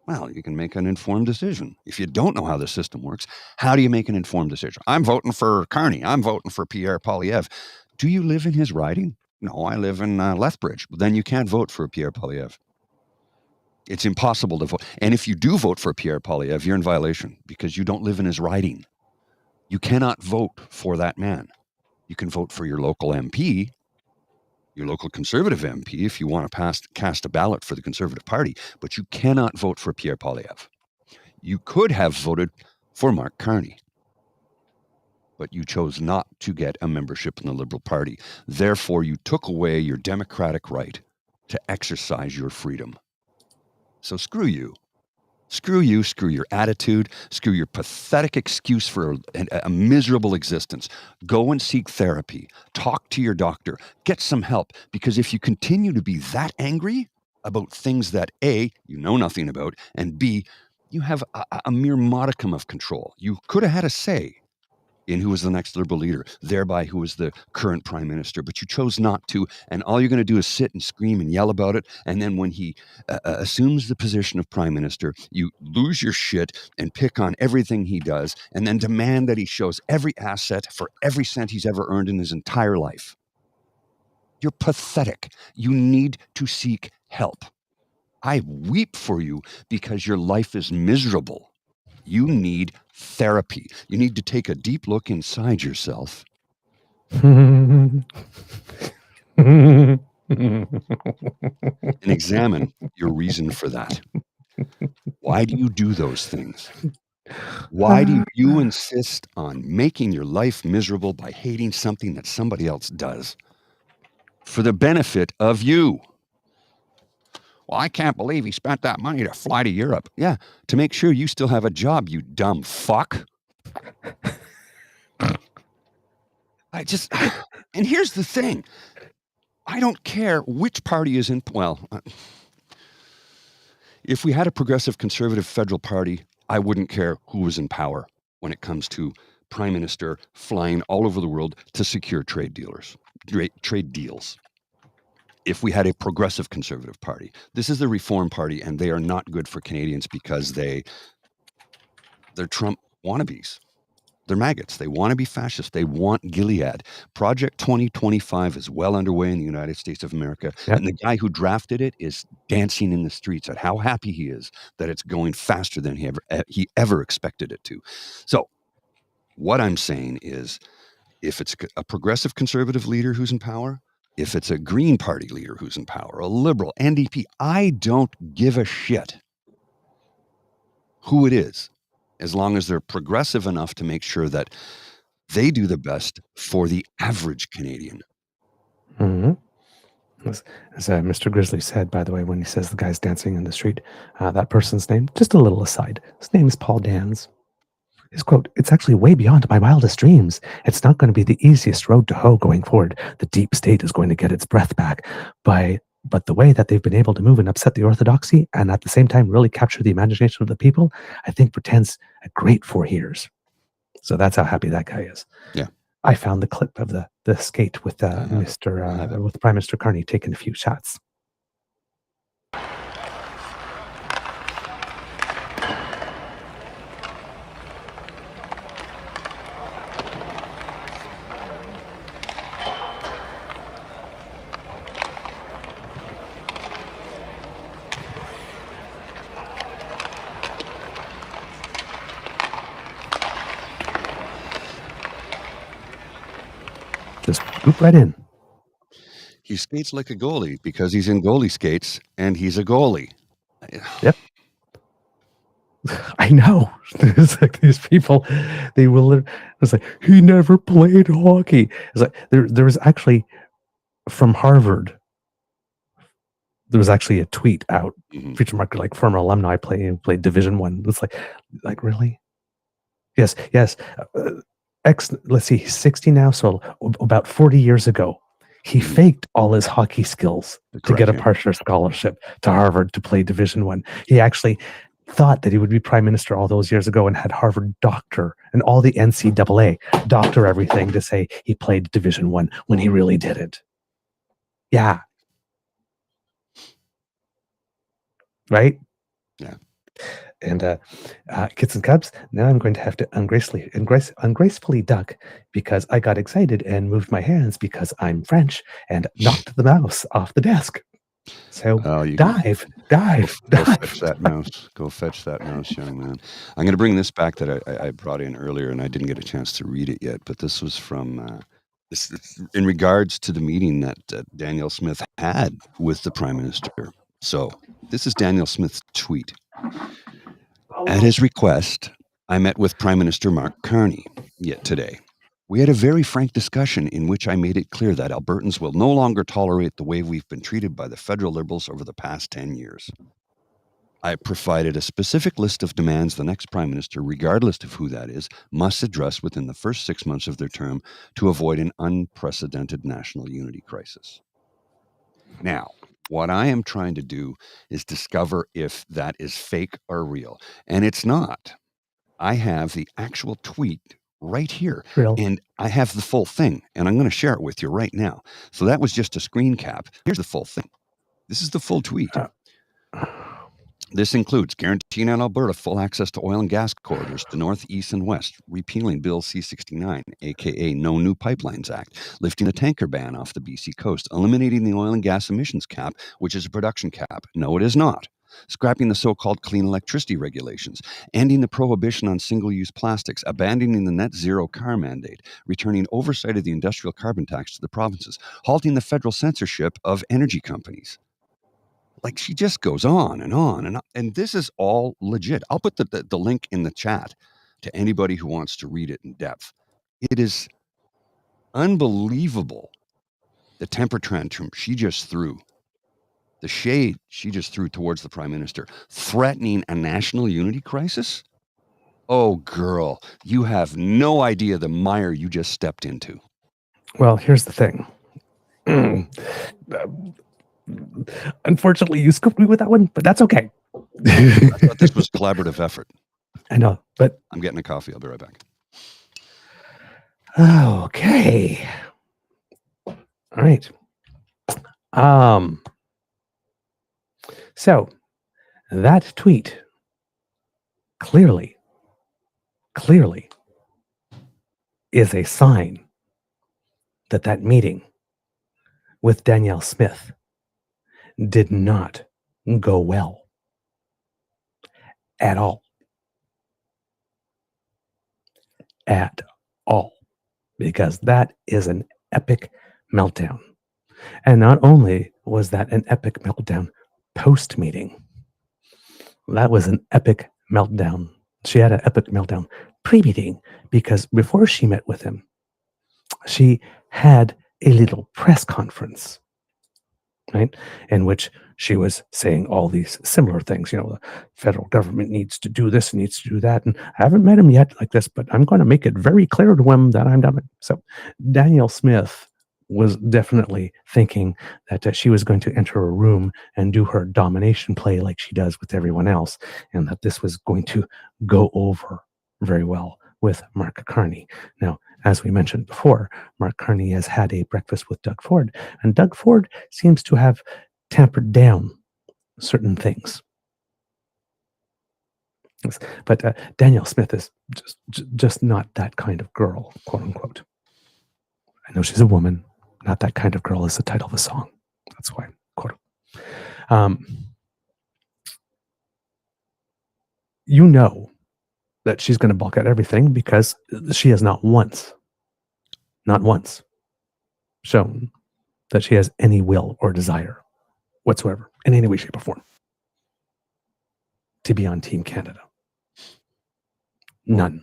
well, you can make an informed decision. If you don't know how the system works, how do you make an informed decision? I'm voting for Carney. I'm voting for Pierre Poilievre. Do you live in his riding? No, I live in Lethbridge. Then you can't vote for Pierre Poilievre. It's impossible to vote. And if you do vote for Pierre Poilievre, you're in violation because you don't live in his riding. You cannot vote for that man. You can vote for your local MP, your local Conservative MP, if you want to cast a ballot for the Conservative Party, but you cannot vote for Pierre Poilievre. You could have voted for Marc Carney, but you chose not to get a membership in the Liberal Party. Therefore, you took away your democratic right to exercise your freedom. So screw you. Screw you, screw your attitude, screw your pathetic excuse for a miserable existence. Go and seek therapy. Talk to your doctor. Get some help. Because if you continue to be that angry about things that A, you know nothing about, and B, you have a mere modicum of control. You could have had a say in who was the next Liberal leader, thereby who was the current Prime Minister, but you chose not to, and all you're going to do is sit and scream and yell about it, and then when he assumes the position of Prime Minister, you lose your shit and pick on everything he does, and then demand that he shows every asset for every cent he's ever earned in his entire life. You're pathetic. You need to seek help. I weep for you because your life is miserable. You need therapy. You need to take a deep look inside yourself. And examine your reason for that. Why do you do those things? Why do you insist on making your life miserable by hating something that somebody else does for the benefit of you? Well, I can't believe he spent that money to fly to Europe. Yeah, to make sure you still have a job, you dumb fuck. And here's the thing. I don't care which party is in, well, If we had a progressive conservative federal party, I wouldn't care who was in power when it comes to prime minister flying all over the world to secure trade deals. If we had a progressive conservative party, this is the Reform Party, and they are not good for Canadians because they're Trump wannabes. They're maggots. They want to be fascist. They want Gilead. Project 2025 is well underway in the United States of America. Yep. And the guy who drafted it is dancing in the streets at how happy he is that it's going faster than he ever expected it to. So what I'm saying is, if it's a progressive conservative leader who's in power, if it's a Green Party leader who's in power, a liberal, NDP, I don't give a shit who it is, as long as they're progressive enough to make sure that they do the best for the average Canadian. Mm-hmm. As Mr. Grizzly said, by the way, when he says the guy's dancing in the street, that person's name, just a little aside, his name is Paul Dans. His quote, "It's actually way beyond my wildest dreams. It's not going to be the easiest road to hoe going forward. The deep state is going to get its breath back. But the way that they've been able to move and upset the orthodoxy and at the same time really capture the imagination of the people, I think portends a great 4 years." So that's how happy that guy is. Yeah. I found the clip of the skate with with Prime Minister Carney taking a few shots. Just scoop right in. He skates like a goalie because he's in goalie skates and he's a goalie. Yep. I know. It's like these people, they will. It's like, he never played hockey. It's like there was actually from Harvard. There was actually a tweet out. Feature Mark, like former alumni played Division I. It's like really? Yes. Let's see, he's 60 now, so about 40 years ago, he faked all his hockey skills to get a partial scholarship to Harvard to play Division I. He actually thought that he would be prime minister all those years ago and had Harvard doctor and all the NCAA doctor everything to say he played Division I when he really didn't. Yeah. Right? Yeah. And kids and cubs, now I'm going to have to ungracefully duck because I got excited and moved my hands because I'm French and knocked the mouse off the desk. So dive. Go fetch that mouse. Go fetch that mouse, young man. I'm going to bring this back that I brought in earlier, and I didn't get a chance to read it yet. But this was from this in regards to the meeting that Danielle Smith had with the Prime Minister. So this is Danielle Smith's tweet. At his request, I met with Prime Minister Marc Carney yet today. We had a very frank discussion in which I made it clear that Albertans will no longer tolerate the way we've been treated by the federal Liberals over the past 10 years. I provided a specific list of demands the next Prime Minister, regardless of who that is, must address within the first 6 months of their term to avoid an unprecedented national unity crisis. Now, what I am trying to do is discover if that is fake or real. And it's not. I have the actual tweet right here. Real. And I have the full thing. And I'm going to share it with you right now. So that was just a screen cap. Here's the full thing. This is the full tweet. This includes guaranteeing on Alberta full access to oil and gas corridors to north, east, and west, repealing Bill C-69, aka No New Pipelines Act, lifting the tanker ban off the BC coast, eliminating the oil and gas emissions cap, which is a production cap. No, it is not. Scrapping the so-called clean electricity regulations, ending the prohibition on single-use plastics, abandoning the net zero car mandate, returning oversight of the industrial carbon tax to the provinces, halting the federal censorship of energy companies. Like, she just goes on and on and on. And this is all legit. I'll put the link in the chat to anybody who wants to read it in depth. It is unbelievable the temper tantrum she just threw, the shade she just threw towards the Prime Minister, threatening a national unity crisis. Oh, girl, you have no idea the mire you just stepped into. Well, here's the thing. Unfortunately, you scooped me with that one, but that's okay. I thought this was a collaborative effort. I know, but I'm getting a coffee. I'll be right back. okay. All right. So that tweet clearly is a sign that that meeting with Danielle Smith did not go well at all. At all. Because that is an epic meltdown. And not only was that an epic meltdown post-meeting, that was an epic meltdown. She had an epic meltdown pre-meeting because before she met with him, she had a little press conference, right, in which she was saying all these similar things. You know, the federal government needs to do this, needs to do that. And I haven't met him yet like this, but I'm going to make it very clear to him that I'm done. So Danielle Smith was definitely thinking that she was going to enter a room and do her domination play like she does with everyone else, and that this was going to go over very well with Marc Carney. Now, as we mentioned before, Marc Carney has had a breakfast with Doug Ford, and Doug Ford seems to have tampered down certain things. But Danielle Smith is just not that kind of girl, quote unquote. I know she's a woman. Not that kind of girl is the title of a song. That's why, quote. You know that she's going to balk at everything because she has not once shown that she has any will or desire whatsoever in any way, shape, or form to be on Team Canada. None.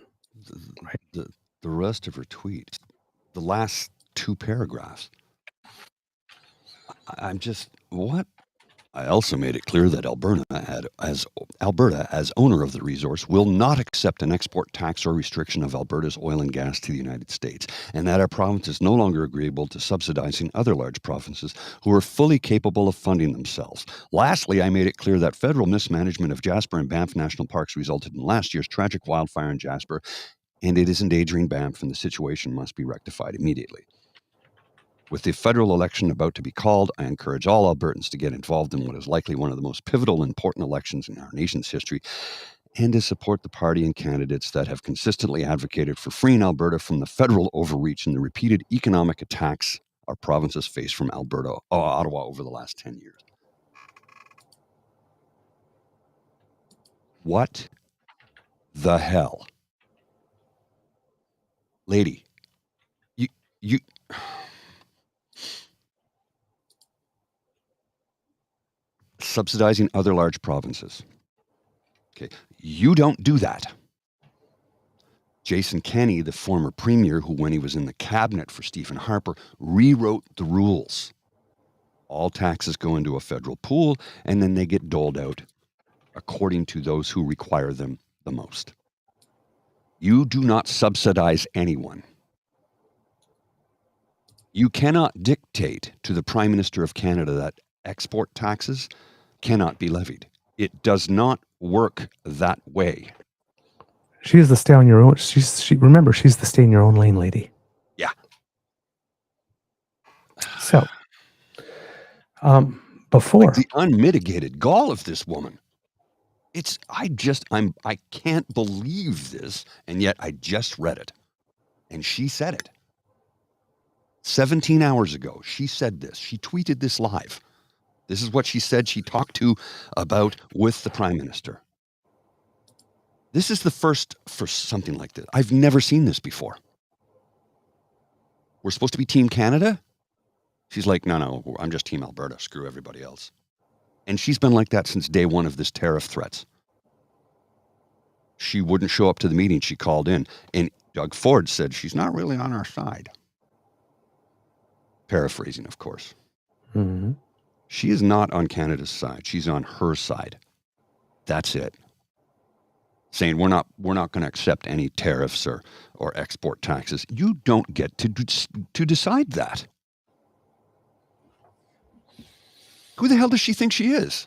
Right. The rest of her tweets, the last two paragraphs, I'm just, what? I also made it clear that Alberta, as owner of the resource, will not accept an export tax or restriction of Alberta's oil and gas to the United States, and that our province is no longer agreeable to subsidizing other large provinces who are fully capable of funding themselves. Lastly, I made it clear that federal mismanagement of Jasper and Banff National Parks resulted in last year's tragic wildfire in Jasper, and it is endangering Banff, and the situation must be rectified immediately. With the federal election about to be called, I encourage all Albertans to get involved in what is likely one of the most pivotal and important elections in our nation's history, and to support the party and candidates that have consistently advocated for freeing Alberta from the federal overreach and the repeated economic attacks our province has faced from Ottawa over the last 10 years. What the hell? Lady, you subsidizing other large provinces. Okay, you don't do that. Jason Kenney, the former premier, who when he was in the cabinet for Stephen Harper, rewrote the rules. All taxes go into a federal pool, and then they get doled out according to those who require them the most. You do not subsidize anyone. You cannot dictate to the Prime Minister of Canada that export taxes cannot be levied. It does not work that way. She's the stay on your own. Remember, she's the stay in your own lane lady. Yeah. So, before the unmitigated gall of this woman. I can't believe this, and yet I just read it, and she said it. 17 hours ago, she said this. She tweeted this live. This is what she said she talked about with the Prime Minister. This is the first for something like this. I've never seen this before. We're supposed to be Team Canada? She's like, no, I'm just Team Alberta. Screw everybody else. And she's been like that since day one of this tariff threats. She wouldn't show up to the meeting. She called in. And Doug Ford said she's not really on our side. Paraphrasing, of course. Mm-hmm. She is not on Canada's side. She's on her side. That's it. Saying we're not going to accept any tariffs or export taxes. You don't get to decide that. Who the hell does she think she is?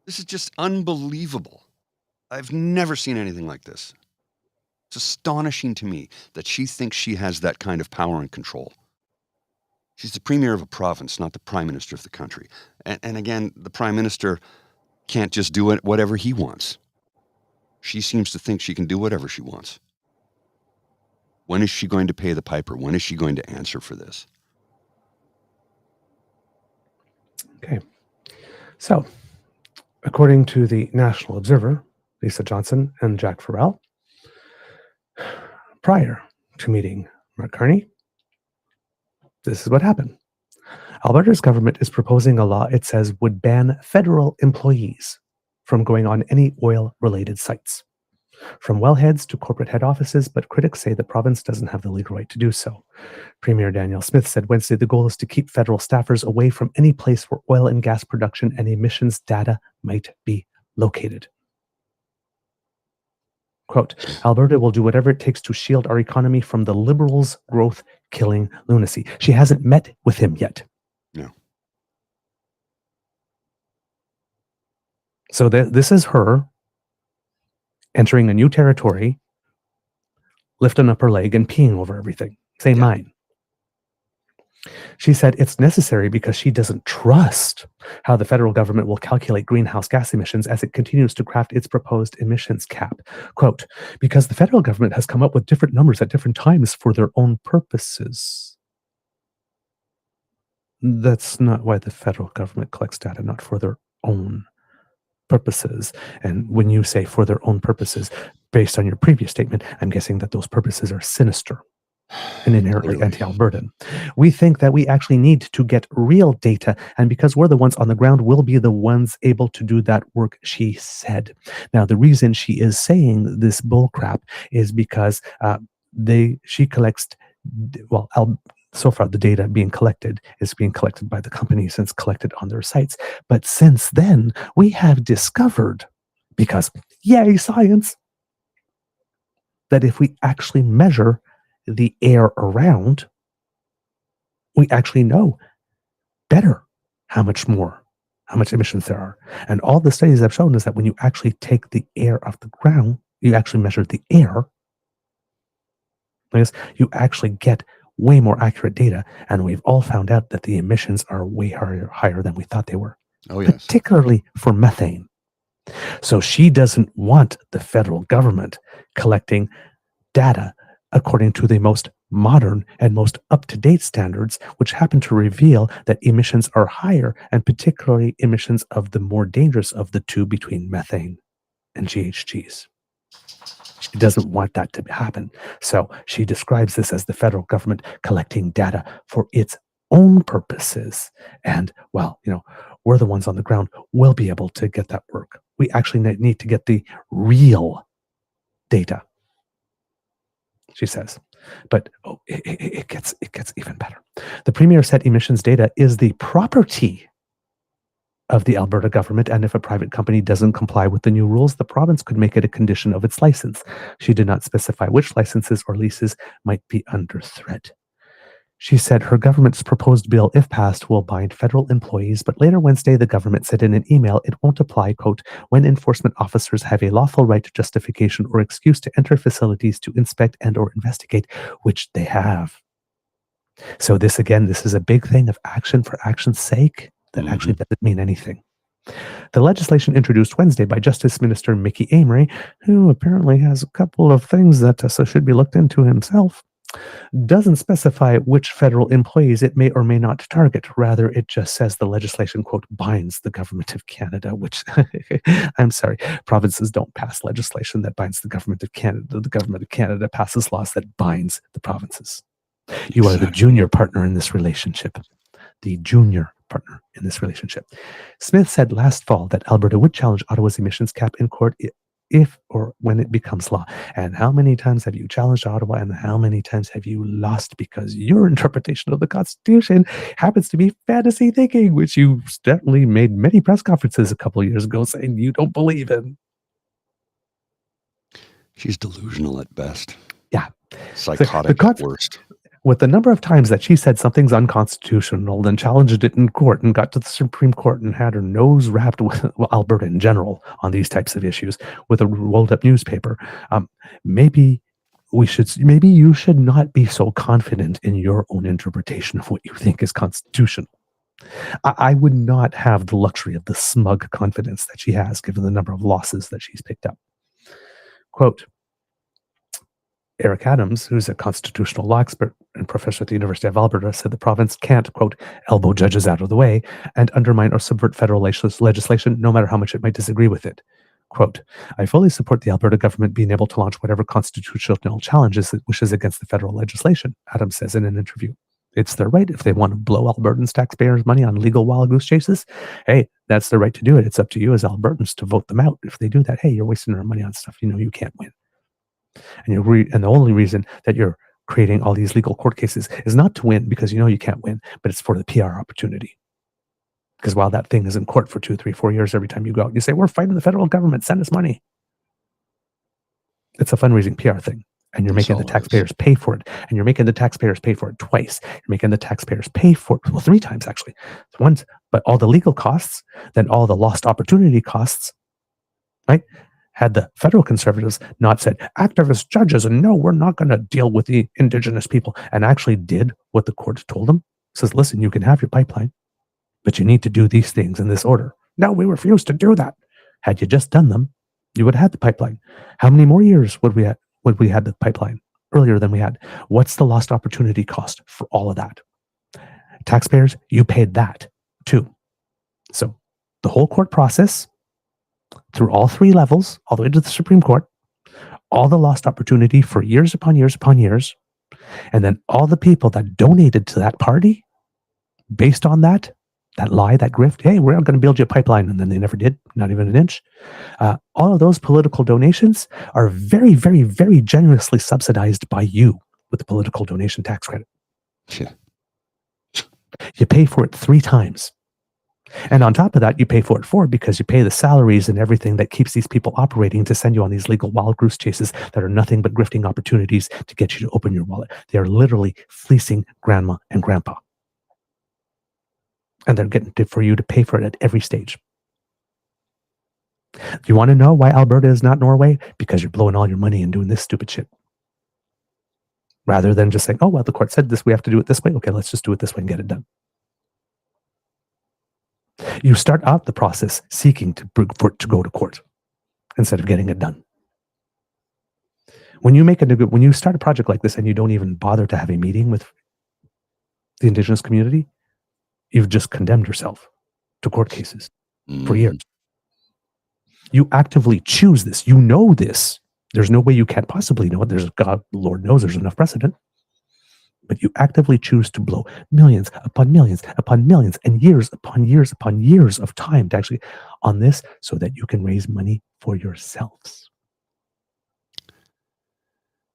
This is just unbelievable. I've never seen anything like this. It's astonishing to me that she thinks she has that kind of power and control. She's the premier of a province, not the prime minister of the country. And again, the prime minister can't just do it whatever he wants. She seems to think she can do whatever she wants. When is she going to pay the piper? When is she going to answer for this? Okay. So, according to the National Observer, Lisa Johnson and Jack Farrell, prior to meeting Marc Carney, this is what happened. Alberta's government is proposing a law it says would ban federal employees from going on any oil-related sites, from wellheads to corporate head offices, but critics say the province doesn't have the legal right to do so. Premier Danielle Smith said Wednesday the goal is to keep federal staffers away from any place where oil and gas production and emissions data might be located. Quote, Alberta will do whatever it takes to shield our economy from the Liberals' growth-killing lunacy. She hasn't met with him yet. No. So this is her entering a new territory, lifting up her leg and peeing over everything. Say mine. She said it's necessary because she doesn't trust how the federal government will calculate greenhouse gas emissions as it continues to craft its proposed emissions cap. Quote, because the federal government has come up with different numbers at different times for their own purposes. That's not why the federal government collects data, not for their own purposes. And when you say for their own purposes, based on your previous statement, I'm guessing that those purposes are sinister and inherently anti-Albertan. We think that we actually need to get real data, and because we're the ones on the ground, we'll be the ones able to do that work, she said. Now, the reason she is saying this bullcrap is because she collects, so far the data being collected is being collected by the companies and it's collected on their sites. But since then, we have discovered, because yay, science, that if we actually measure the air around, we actually know better how much emissions there are. And all the studies have shown is that when you actually take the air off the ground, you actually measure the air, you actually get way more accurate data. And we've all found out that the emissions are way higher than we thought they were. Oh, yes. Particularly for methane. So she doesn't want the federal government collecting data according to the most modern and most up-to-date standards, which happen to reveal that emissions are higher, and particularly emissions of the more dangerous of the two between methane and GHGs. She doesn't want that to happen. So she describes this as the federal government collecting data for its own purposes. And, we're the ones on the ground. We'll be able to get that work. We actually need to get the real data, she says. But it gets even better. The premier said emissions data is the property of the Alberta government, and if a private company doesn't comply with the new rules, the province could make it a condition of its license. She did not specify which licenses or leases might be under threat. She said her government's proposed bill, if passed, will bind federal employees, but later Wednesday, the government said in an email it won't apply, quote, when enforcement officers have a lawful right, justification, or excuse to enter facilities to inspect and or investigate, which they have. So this is a big thing of action for action's sake that actually doesn't mean anything. The legislation introduced Wednesday by Justice Minister Mickey Amery, who apparently has a couple of things that should be looked into himself, doesn't specify which federal employees it may or may not target. Rather, it just says the legislation, quote, binds the government of Canada, which, I'm sorry, provinces don't pass legislation that binds the government of Canada. The government of Canada passes laws that binds the provinces. You are the junior partner in this relationship. The junior partner in this relationship. Smith said last fall that Alberta would challenge Ottawa's emissions cap in court if or when it becomes law. And how many times have you challenged Ottawa, and how many times have you lost because your interpretation of the Constitution happens to be fantasy thinking, which you certainly made many press conferences a couple of years ago saying you don't believe in? She's delusional at best. Yeah. Psychotic at worst. with the number of times that she said something's unconstitutional, then challenged it in court and got to the Supreme Court and had her nose wrapped with Alberta in general on these types of issues with a rolled up newspaper, maybe you should not be so confident in your own interpretation of what you think is constitutional. I would not have the luxury of the smug confidence that she has, given the number of losses that she's picked up. Quote, Eric Adams, who's a constitutional law expert and professor at the University of Alberta, said the province can't, quote, elbow judges out of the way and undermine or subvert federal legislation, no matter how much it might disagree with it. Quote, I fully support the Alberta government being able to launch whatever constitutional challenges it wishes against the federal legislation, Adams says in an interview. It's their right. If they want to blow Albertans' taxpayers' money on legal wild goose chases, hey, that's their right to do it. It's up to you as Albertans to vote them out. If they do that, hey, you're wasting our money on stuff you know you can't win. And the only reason that you're creating all these legal court cases is not to win because you know you can't win, but it's for the PR opportunity. Because while that thing is in court for 2, 3, 4 years, every time you go out, you say, we're fighting the federal government, send us money. It's a fundraising PR thing. And you're making the taxpayers pay for it. And you're making the taxpayers pay for it twice. You're making the taxpayers pay for it, well, 3 times actually. Once, but all the legal costs, then all the lost opportunity costs, right? Had the federal conservatives not said, activist judges, and no, we're not going to deal with the Indigenous people, and actually did what the court told them, says, listen, you can have your pipeline, but you need to do these things in this order. No, we refuse to do that. Had you just done them, you would have had the pipeline. How many more years would we had the pipeline earlier than we had? What's the lost opportunity cost for all of that? Taxpayers, you paid that too. So the whole court process, through all 3 levels, all the way to the Supreme Court, all the lost opportunity for years upon years upon years, and then all the people that donated to that party based on that lie, that grift, hey, we're going to build you a pipeline, and then they never did, not even an inch. All of those political donations are very, very, very generously subsidized by you with the political donation tax credit. Yeah. You pay for it 3 times. And on top of that, you pay for it 4 because you pay the salaries and everything that keeps these people operating to send you on these legal wild goose chases that are nothing but grifting opportunities to get you to open your wallet. They are literally fleecing grandma and grandpa. And they're getting for you to pay for it at every stage. You want to know why Alberta is not Norway? Because you're blowing all your money and doing this stupid shit. Rather than just saying, oh, well, the court said this, we have to do it this way. Okay, let's just do it this way and get it done. You start out the process seeking for it to go to court instead of getting it done. When you start a project like this and you don't even bother to have a meeting with the Indigenous community, you've just condemned yourself to court cases for years. You actively choose this. You know this. There's no way you can't possibly know it. There's God, Lord knows there's enough precedent. But you actively choose to blow millions upon millions upon millions and years upon years upon years of time to actually on this so that you can raise money for yourselves.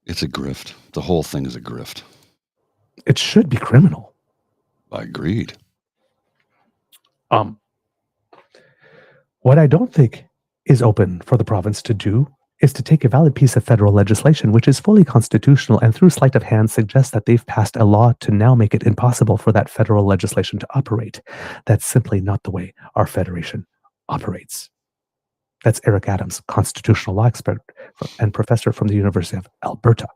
It's a grift. The whole thing is a grift. It should be criminal. I agreed. What I don't think is open for the province to do is to take a valid piece of federal legislation, which is fully constitutional, and through sleight of hand suggest that they've passed a law to now make it impossible for that federal legislation to operate. That's simply not the way our federation operates. That's Eric Adams, constitutional law expert and professor from the University of Alberta.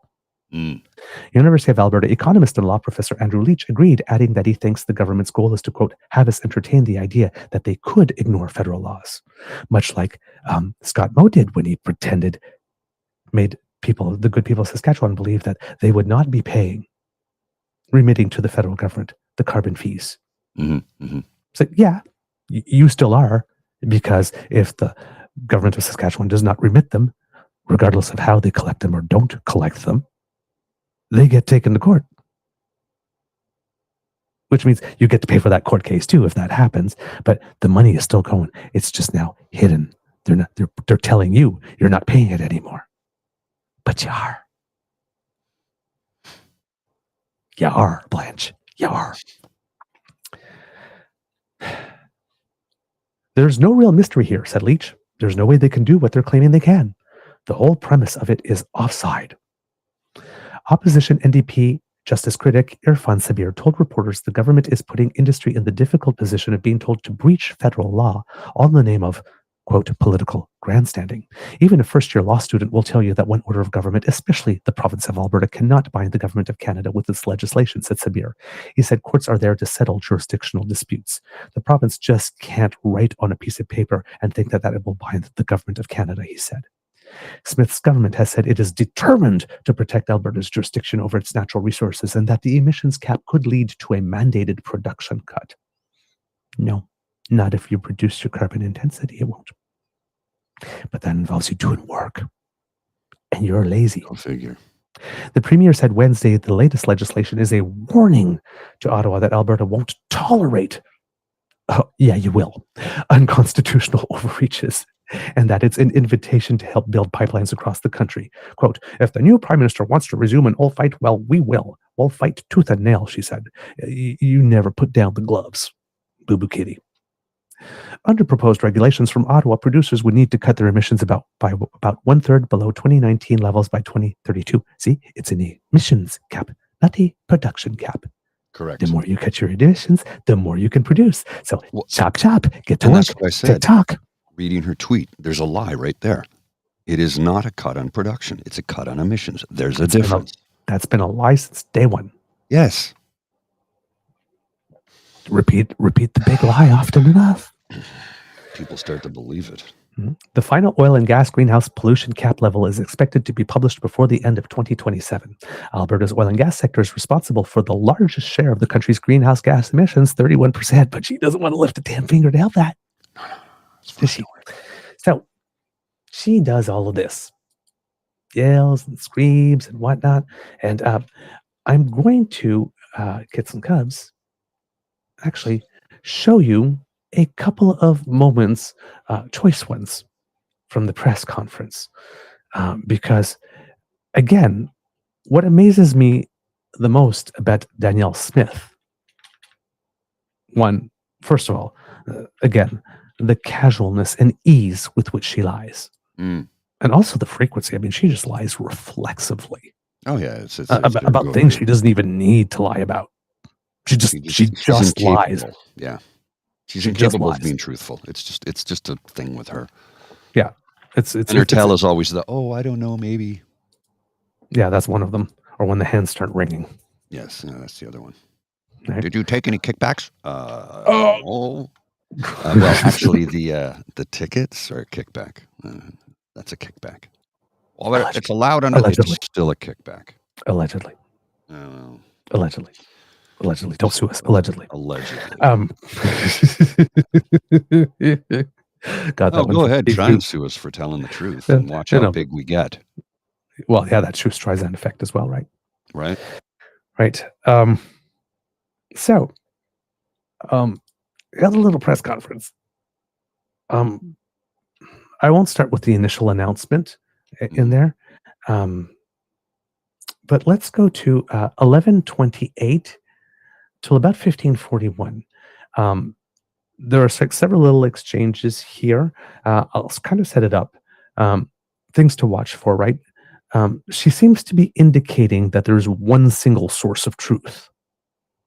University of Alberta economist and law professor Andrew Leach agreed, adding that he thinks the government's goal is to, quote, have us entertain the idea that they could ignore federal laws, much like Scott Moe did when he made the good people of Saskatchewan believe that they would not be remitting to the federal government the carbon fees. So yeah, you still are, because if the government of Saskatchewan does not remit them, regardless of how they collect them or don't collect them, they get taken to court. Which means you get to pay for that court case too if that happens, but the money is still going. It's just now hidden. They're telling you you're not paying it anymore. But you are. You are, Blanche. You are. There's no real mystery here, said Leach. There's no way they can do what they're claiming they can. The whole premise of it is offside. Opposition NDP Justice critic Irfan Sabir told reporters the government is putting industry in the difficult position of being told to breach federal law, all in the name of, quote, political grandstanding. Even a first-year law student will tell you that one order of government, especially the province of Alberta, cannot bind the government of Canada with its legislation, said Sabir. He said courts are there to settle jurisdictional disputes. The province just can't write on a piece of paper and think that it will bind the government of Canada, he said. Smith's government has said it is determined to protect Alberta's jurisdiction over its natural resources and that the emissions cap could lead to a mandated production cut. No, not if you reduce your carbon intensity, it won't. But that involves you doing work. And you're lazy. Go figure. The Premier said Wednesday the latest legislation is a warning to Ottawa that Alberta won't tolerate, yeah, you will, unconstitutional overreaches, and that it's an invitation to help build pipelines across the country. Quote, if the new Prime Minister wants to resume an old fight, well, we will. We'll fight tooth and nail, she said. You never put down the gloves, boo-boo kitty. Under proposed regulations from Ottawa, producers would need to cut their emissions by about one-third below 2019 levels by 2032. See, it's an emissions cap, not a production cap. Correct. The more you cut your emissions, the more you can produce. So chop, chop, get to work. That's what I said. Talk. Reading her tweet, there's a lie right there. It is not a cut on production. It's a cut on emissions. There's a difference. That's been a lie since day one. Yes. Repeat the big lie often enough. People start to believe it. The final oil and gas greenhouse pollution cap level is expected to be published before the end of 2027. Alberta's oil and gas sector is responsible for the largest share of the country's greenhouse gas emissions, 31%, but she doesn't want to lift a damn finger to help that. Does she? So she does all of this. Yells and screams and whatnot. And I'm going to get some cubs, actually show you a couple of moments, choice ones, from the press conference. Because, again, what amazes me the most about Danielle Smith, first of all, again, the casualness and ease with which she lies. And also the frequency. I mean, she just lies reflexively. Oh, yeah. It's about things she doesn't even need to lie about. She just lies. Yeah. She's incapable of being truthful. It's just a thing with her. Yeah. And her tell is always I don't know, maybe. Yeah, that's one of them. Or when the hands start ringing. Yes, that's the other one. Right. Did you take any kickbacks? Well, actually, the tickets are a kickback. That's a kickback. Well, it's allowed under. It's still a kickback. Allegedly. Allegedly. Don't sue us. Allegedly. Go ahead. Try and sue us for telling the truth and watch how big we get. Well, yeah, that true Streisand effect as well, right? Right. So, we got a little press conference. I won't start with the initial announcement in there. But let's go to 11:28 till about 15:41. There are several little exchanges here. I'll kind of set it up. Things to watch for, right? She seems to be indicating that there's one single source of truth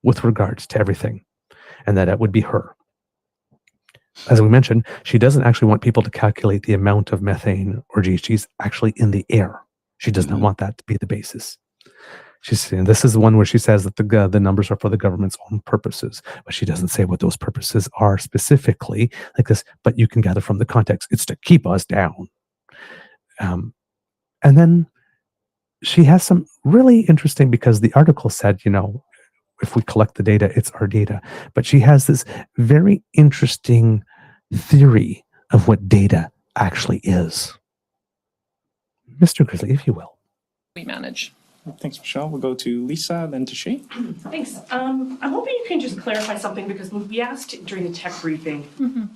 with regards to everything, and that it would be her. As we mentioned, she doesn't actually want people to calculate the amount of methane or GHGs actually in the air. She does not want that to be the basis. She's saying this is the one where she says that the numbers are for the government's own purposes, but she doesn't say what those purposes are specifically like this, but you can gather from the context. It's to keep us down. And then she has some really interesting, because the article said, if we collect the data, it's our data. But she has this very interesting theory of what data actually is. Mr. Grizzly, if you will. We manage. Thanks, Michelle. We'll go to Lisa, then to Shay. Thanks. I'm hoping you can just clarify something, because when we asked during the tech briefing,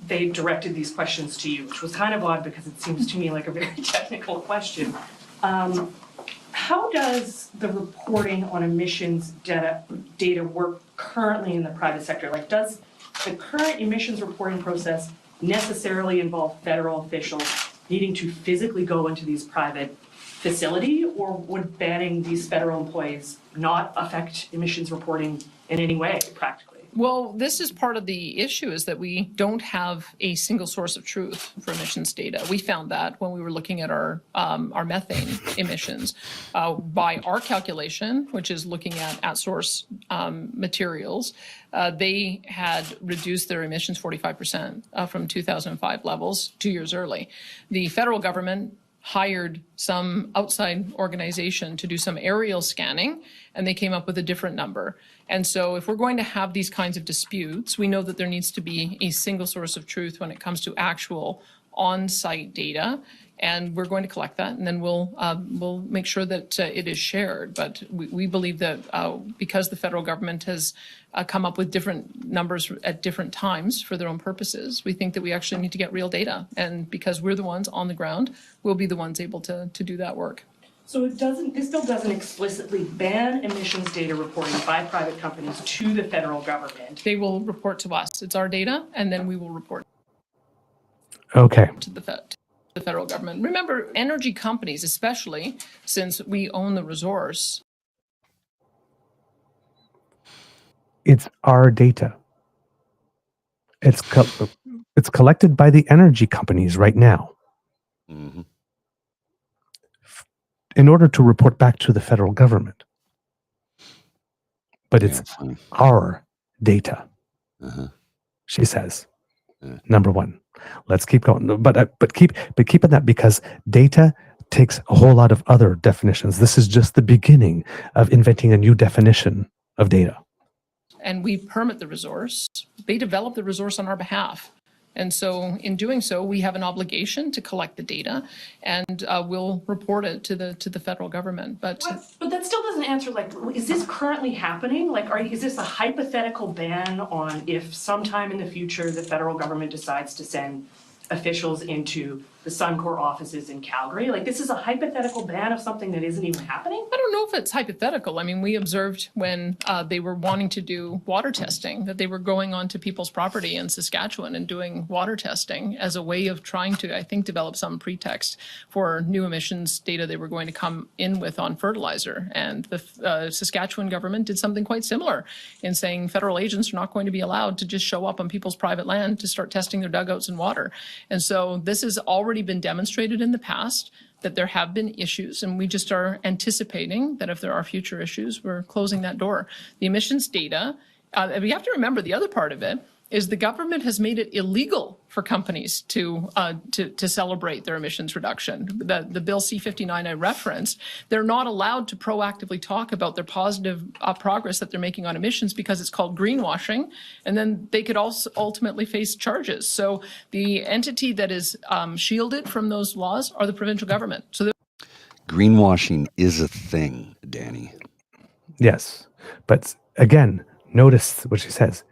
they directed these questions to you, which was kind of odd because it seems to me like a very technical question. How does the reporting on emissions data work currently in the private sector? Like, does the current emissions reporting process necessarily involve federal officials needing to physically go into these private facility, or would banning these federal employees not affect emissions reporting in any way, practically? Well, this is part of the issue, is that we don't have a single source of truth for emissions data. We found that when we were looking at our methane emissions. By our calculation, which is looking at source materials, they had reduced their emissions 45% from 2005 levels 2 years early. The federal government hired some outside organization to do some aerial scanning, and they came up with a different number. And so if we're going to have these kinds of disputes, we know that there needs to be a single source of truth when it comes to actual on-site data. And we're going to collect that, and then we'll make sure that it is shared. But we believe that because the federal government has come up with different numbers at different times for their own purposes, we think that we actually need to get real data. And because we're the ones on the ground, we'll be the ones able to do that work. So this bill doesn't explicitly ban emissions data reporting by private companies to the federal government. They will report to us. It's our data, and then we will report Okay. to the federal government. Remember, energy companies, especially since we own the resource. It's our data. It's collected by the energy companies right now. Mm-hmm. In order to report back to the federal government. But it's our data, she says. Number one. Let's keep going. But keep on that, because data takes a whole lot of other definitions. This is just the beginning of inventing a new definition of data. And we permit the resource. They develop the resource on our behalf. And so in doing so, we have an obligation to collect the data, and we'll report it to the federal government. But that still doesn't answer, like, is this currently happening? Like, is this a hypothetical ban on if sometime in the future the federal government decides to send officials into the Suncor offices in Calgary? Like, this is a hypothetical ban of something that isn't even happening? I don't know if it's hypothetical. I mean, we observed when they were wanting to do water testing, that they were going onto people's property in Saskatchewan and doing water testing as a way of trying to, I think, develop some pretext for new emissions data they were going to come in with on fertilizer. And the Saskatchewan government did something quite similar in saying federal agents are not going to be allowed to just show up on people's private land to start testing their dugouts and water. And so this has already been demonstrated in the past that there have been issues, and we just are anticipating that if there are future issues, we're closing that door. The emissions data, we have to remember the other part of it is the government has made it illegal for companies to celebrate their emissions reduction. The Bill C-59 I referenced, they're not allowed to proactively talk about their positive progress that they're making on emissions because it's called greenwashing, and then they could also ultimately face charges. So the entity that is shielded from those laws are the provincial government. So greenwashing is a thing, Danny. Yes, but again, notice what she says.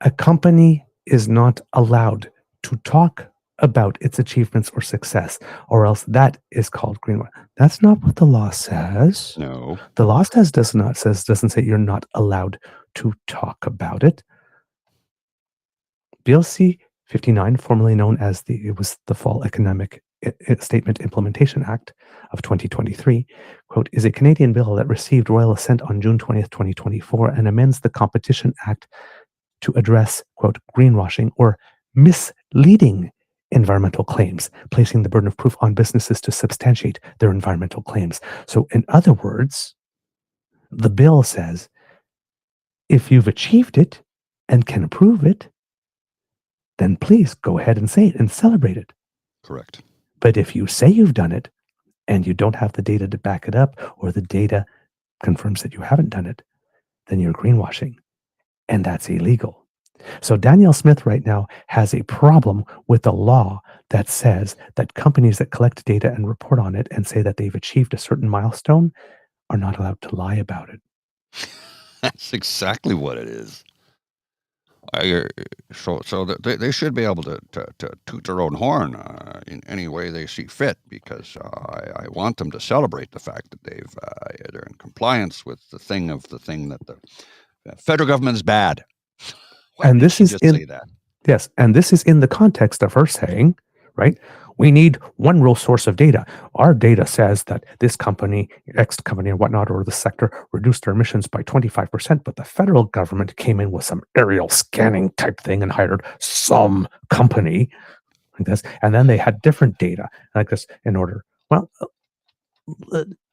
A company is not allowed to talk about its achievements or success, or else that is called greenwashing. That's not what the law says. No. The law doesn't say you're not allowed to talk about it. Bill C-59, formerly known as the Fall Economic Statement Implementation Act of 2023, quote, is a Canadian bill that received royal assent on June 20th, 2024, and amends the Competition Act to address, quote, greenwashing or misleading environmental claims, placing the burden of proof on businesses to substantiate their environmental claims. So in other words, the bill says, if you've achieved it and can prove it, then please go ahead and say it and celebrate it. Correct. But if you say you've done it and you don't have the data to back it up, or the data confirms that you haven't done it, then you're greenwashing. And that's illegal. So Danielle Smith right now has a problem with the law that says that companies that collect data and report on it and say that they've achieved a certain milestone are not allowed to lie about it. That's exactly what it is. So they should be able to toot their own horn in any way they see fit, because I want them to celebrate the fact that they're in compliance with the thing that the federal government is bad. And this is say that. Yes, and this is in the context of her saying, right, we need one real source of data. Our data says that this company, X company or whatnot, or the sector reduced their emissions by 25%, but the federal government came in with some aerial scanning type thing and hired some company like this. And then they had different data like this in order. Well,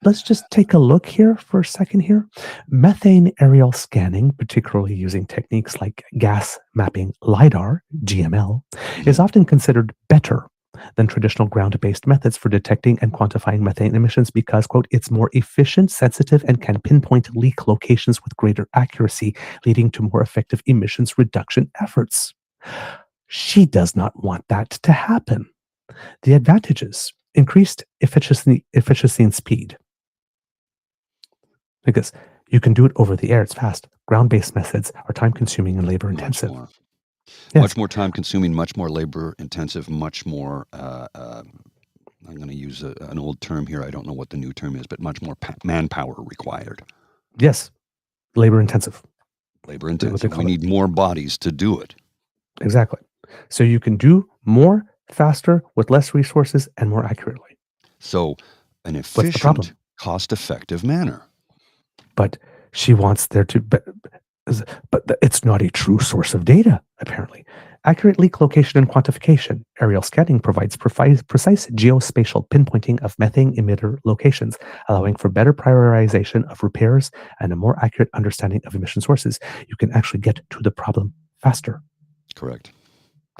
let's just take a look here for a second here. Methane aerial scanning, particularly using techniques like gas mapping LiDAR, GML, is often considered better than traditional ground-based methods for detecting and quantifying methane emissions because, quote, it's more efficient, sensitive, and can pinpoint leak locations with greater accuracy, leading to more effective emissions reduction efforts. She does not want that to happen. The advantages: increased efficiency and speed. Because you can do it over the air, it's fast. Ground-based methods are time-consuming and labor-intensive. Much more time-consuming, much more labor-intensive, much more, I'm going to use an old term here, I don't know what the new term is, but much more manpower required. Yes, labor-intensive. Labor-intensive. We need more bodies to do it. Exactly. So you can do more faster with less resources and more accurately. So an efficient, cost-effective manner. But she wants there to, but it's not a true source of data, apparently. Accurate leak location and quantification. Aerial scanning provides precise geospatial pinpointing of methane emitter locations, allowing for better prioritization of repairs and a more accurate understanding of emission sources. You can actually get to the problem faster. Correct.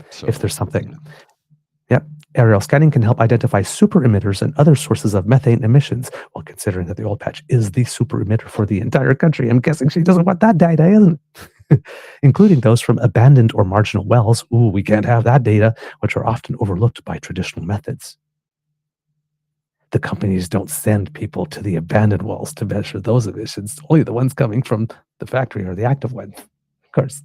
So, if there's something. Yep. Aerial scanning can help identify super emitters and other sources of methane emissions. Well, considering that the oil patch is the super emitter for the entire country, I'm guessing she doesn't want that data, isn't it? Including those from abandoned or marginal wells. Ooh, we can't have that data, which are often overlooked by traditional methods. The companies don't send people to the abandoned wells to measure those emissions, only the ones coming from the factory or the active ones, of course.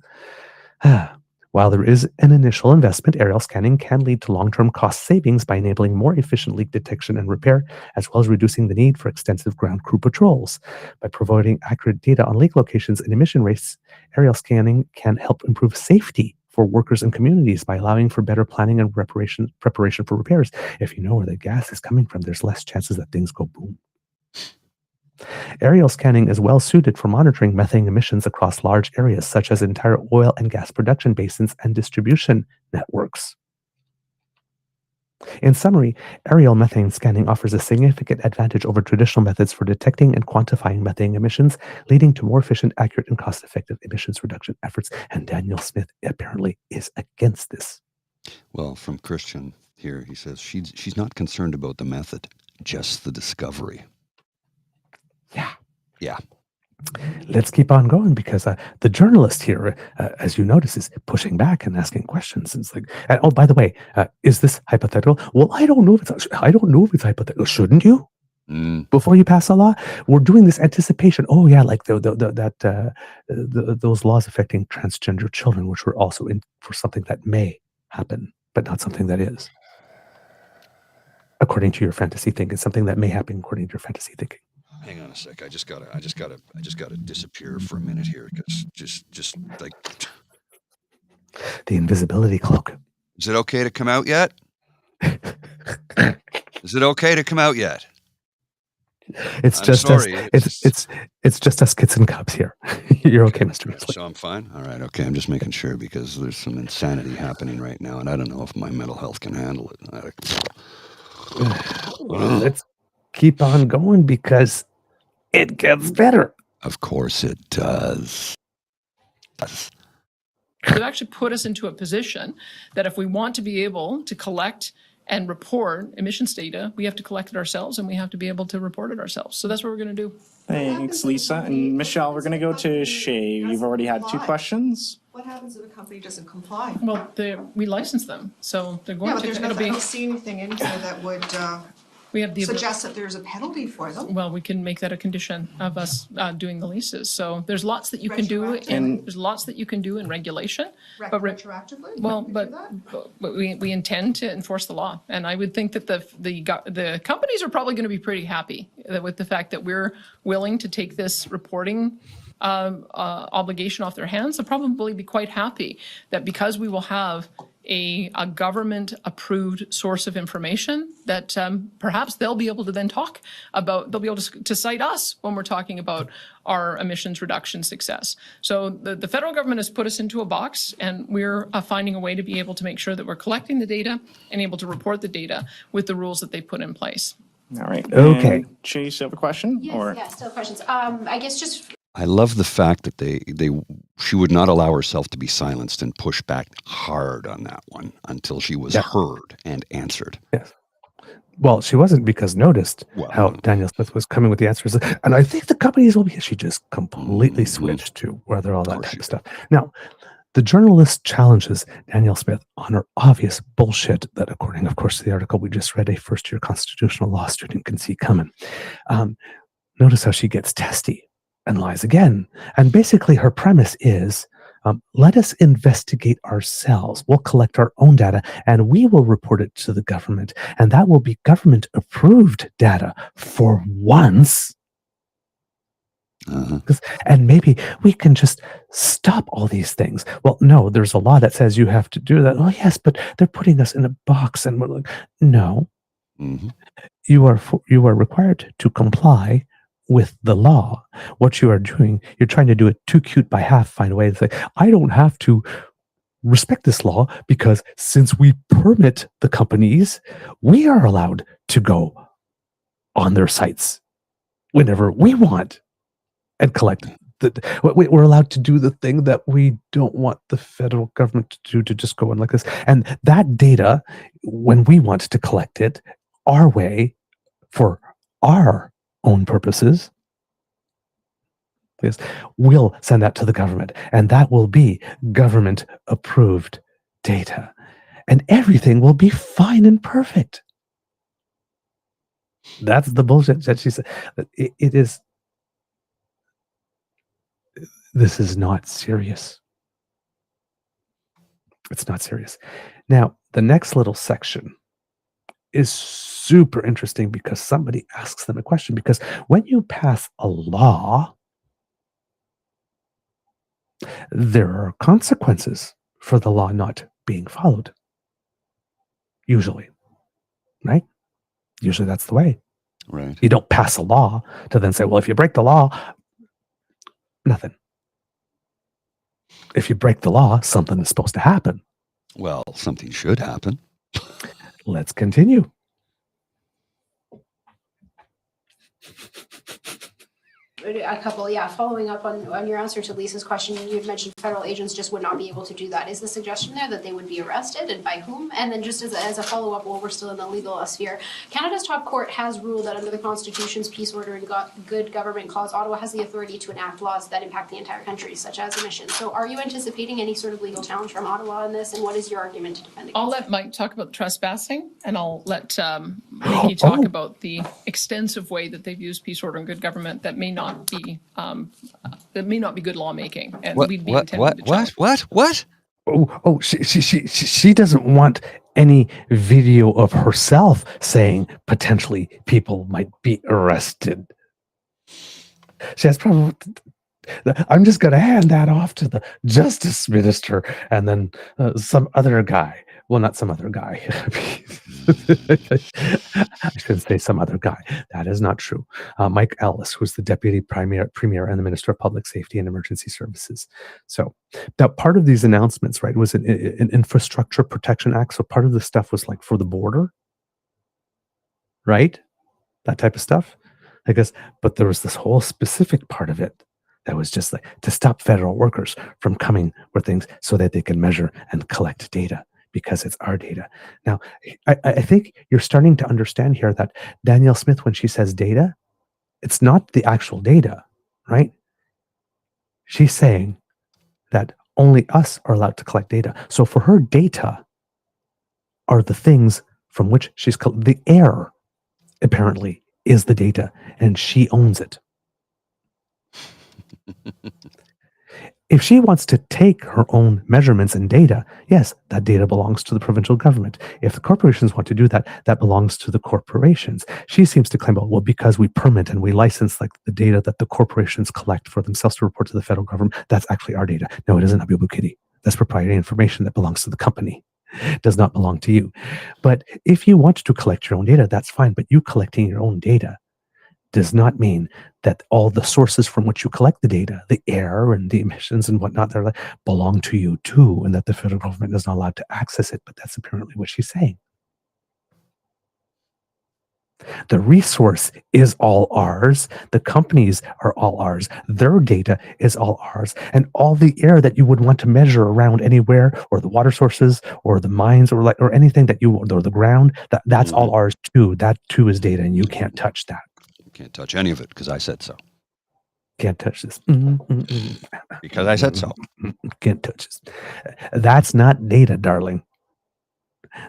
While there is an initial investment, aerial scanning can lead to long-term cost savings by enabling more efficient leak detection and repair, as well as reducing the need for extensive ground crew patrols. By providing accurate data on leak locations and emission rates, aerial scanning can help improve safety for workers and communities by allowing for better planning and preparation for repairs. If you know where the gas is coming from, there's less chances that things go boom. Aerial scanning is well suited for monitoring methane emissions across large areas, such as entire oil and gas production basins and distribution networks. In summary, aerial methane scanning offers a significant advantage over traditional methods for detecting and quantifying methane emissions, leading to more efficient, accurate, and cost-effective emissions reduction efforts. And Danielle Smith apparently is against this. Well, from Christian here, he says she's not concerned about the method, just the discovery. Yeah. Let's keep on going because the journalist here, as you notice, is pushing back and asking questions. It's like, oh, by the way, is this hypothetical? Well, I don't know if it's hypothetical. Shouldn't you? Before you pass a law, we're doing this anticipation. Oh yeah, like those laws affecting transgender children, which were also in for something that may happen, but not something that is. According to your fantasy thinking, something that may happen according to your fantasy thinking. Hang on a sec. I just gotta disappear for a minute here because just like the invisibility cloak. Is it okay to come out yet? Is it okay to come out yet? It's just us kids and cubs here. You're okay, Mr. Muesli. So I'm fine. All right. Okay. I'm just making sure because there's some insanity happening right now, and I don't know if my mental health can handle it. Well, let's keep on going because it gets better. Of course it does. It actually put us into a position that if we want to be able to collect and report emissions data, we have to collect it ourselves and we have to be able to report it ourselves. So that's what we're going to do. Thanks, Lisa. And Michelle, we're going to go to Shay. You've already had 2 questions. What happens if a company doesn't comply? Well, we license them, so they're going Yeah, but to. there's nothing, I don't see anything in here that would we have the suggest that there's a penalty for them. Well, we can make that a condition of us doing the leases. So there's lots that you can do, and there's lots that you can do in regulation. But retroactively? Well, but we intend to enforce the law, and I would think that the companies are probably going to be pretty happy with the fact that we're willing to take this reporting obligation off their hands. They'll probably be quite happy that because we will have a government-approved source of information that perhaps they'll be able to then talk about, they'll be able to cite us when we're talking about our emissions reduction success. So the federal government has put us into a box, and we're finding a way to be able to make sure that we're collecting the data and able to report the data with the rules that they put in place. All right. Okay. And Chase, you have a question? Yes, still questions. I guess just I love the fact that she would not allow herself to be silenced and push back hard on that one until she was heard and answered. Yes. Well, she wasn't, because noticed how Danielle Smith was coming with the answers. And I think the companies will be, she just completely switched to whether all that type of stuff. Now, the journalist challenges Danielle Smith on her obvious bullshit that, according, of course, to the article we just read, a first-year constitutional law student can see coming. Notice how she gets testy and lies again. And basically her premise is, let us investigate ourselves. We'll collect our own data and we will report it to the government. And that will be government-approved data for once. And maybe we can just stop all these things. Well, no, there's a law that says you have to do that. Oh, yes, but they're putting us in a box. And we're like, no. You are required to comply with the law. What you are doing, you're trying to do it too cute by half, find a way to say, I don't have to respect this law because since we permit the companies, we are allowed to go on their sites whenever we want and collect. We're allowed to do the thing that we don't want the federal government to do, to just go on like this. And that data, when we want to collect it our way for our own purposes, yes, we'll send that to the government, and that will be government approved data, and everything will be fine and perfect. That's the bullshit that she said. It is. This is not serious. It's not serious. Now, the next little section is super interesting because somebody asks them a question. Because when you pass a law, there are consequences for the law not being followed. Usually, right? Usually that's the way. Right. You don't pass a law to then say, well, if you break the law, nothing. If you break the law, something is supposed to happen. Well, something should happen. Let's continue. a couple, following up on your answer to Lisa's question, you had mentioned federal agents just would not be able to do that. Is the suggestion there that they would be arrested, and by whom? And then just as a follow-up, while we're still in the legal sphere, Canada's top court has ruled that under the Constitution's peace, order, and good government clause, Ottawa has the authority to enact laws that impact the entire country, such as emissions. So are you anticipating any sort of legal challenge from Ottawa in this, and what is your argument to defend against I'll let Mike talk about trespassing, and I'll let Mickey talk about the extensive way that they've used peace, order, and good government that may not be good lawmaking. And we'd be intending to challenge. What? Oh, she doesn't want any video of herself saying potentially people might be arrested. She has probably. I'm just going to hand that off to the justice minister and then some other guy. Well, not some other guy. I shouldn't say some other guy. That is not true. Mike Ellis, who's the deputy premier and the minister of public safety and emergency services. So now part of these announcements, right, was an infrastructure protection act. So part of the stuff was like for the border, right? That type of stuff, I guess. But there was this whole specific part of it that was just like to stop federal workers from coming with things so that they can measure and collect data, because it's our data. Now, I think you're starting to understand here that Danielle Smith, when she says data, it's not the actual data, right? She's saying that only us are allowed to collect data. So for her, data are the things from which she's the air, apparently, is the data, and she owns it. If she wants to take her own measurements and data, yes, that data belongs to the provincial government. If the corporations want to do that, that belongs to the corporations. She seems to claim, well, because we permit and we license like the data that the corporations collect for themselves to report to the federal government, that's actually our data. No, it isn't, Abu Kitty. That's proprietary information that belongs to the company does not belong to you. But if you want to collect your own data, that's fine. But you collecting your own data does not mean that all the sources from which you collect the data, the air and the emissions and whatnot, belong to you too, and that the federal government is not allowed to access it. But that's apparently what she's saying. The resource is all ours. The companies are all ours. Their data is all ours. And all the air that you would want to measure around anywhere, or the water sources, or the mines, or anything that you, or the ground, that's all ours too. That too is data, and you can't touch that. You can't touch any of it because I said so. Can't touch this. Because I said so. Can't touch this. That's not data, darling.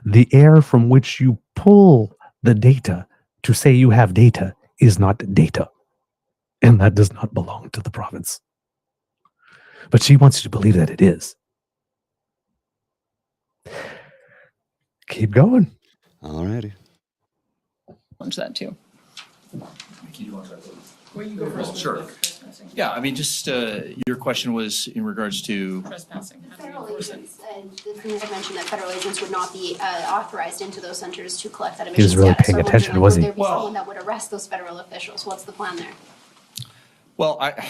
The air from which you pull the data to say you have data is not data. And that does not belong to the province. But she wants you to believe that it is. Keep going. Alrighty. Launch that too. Well, you go first. Sure. Yeah, I mean, just your question was in regards to Trespassing. Federal agents, and the thing had mentioned that federal agents would not be authorized into those centers to collect that emissions He was really data. paying So I'm attention, wondering, was would he? there be someone that would arrest those federal officials? What's the plan there? Well, I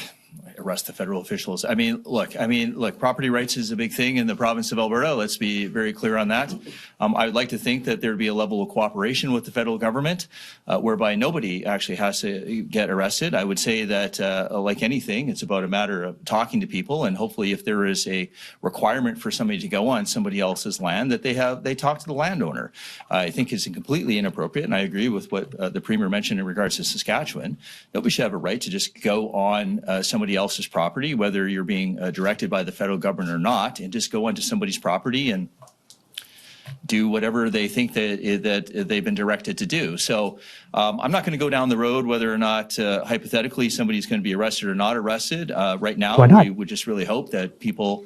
arrest the federal officials. I mean, look, property rights is a big thing in the province of Alberta. Let's be very clear on that. I would like to think that there'd be a level of cooperation with the federal government whereby nobody actually has to get arrested. I would say that like anything, it's about a matter of talking to people, and hopefully if there is a requirement for somebody to go on somebody else's land, that they talk to the landowner. I think it's completely inappropriate, and I agree with what the Premier mentioned in regards to Saskatchewan. Nobody should have a right to just go on somebody else's property, whether you're being directed by the federal government or not, and just go onto somebody's property and do whatever they think that they've been directed to do. So I'm not going to go down the road whether or not hypothetically somebody's going to be arrested or not arrested. Right now, we would just really hope that people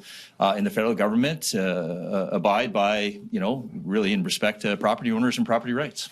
in the federal government abide by, really in respect to property owners and property rights.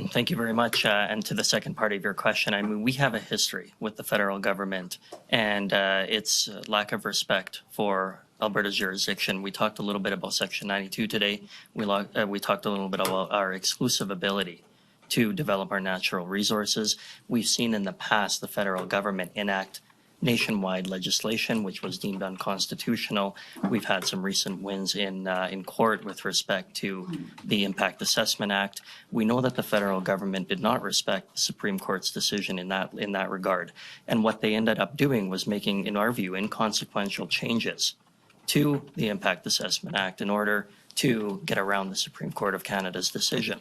Thank you very much. And to the second part of your question, I mean, we have a history with the federal government and its lack of respect for Alberta's jurisdiction. We talked a little bit about Section 92 today. We talked a little bit about our exclusive ability to develop our natural resources. We've seen in the past the federal government enact nationwide legislation, which was deemed unconstitutional. We've had some recent wins in court with respect to the Impact Assessment Act. We know that the federal government did not respect the Supreme Court's decision in that regard. And what they ended up doing was making, in our view, inconsequential changes to the Impact Assessment Act in order to get around the Supreme Court of Canada's decision.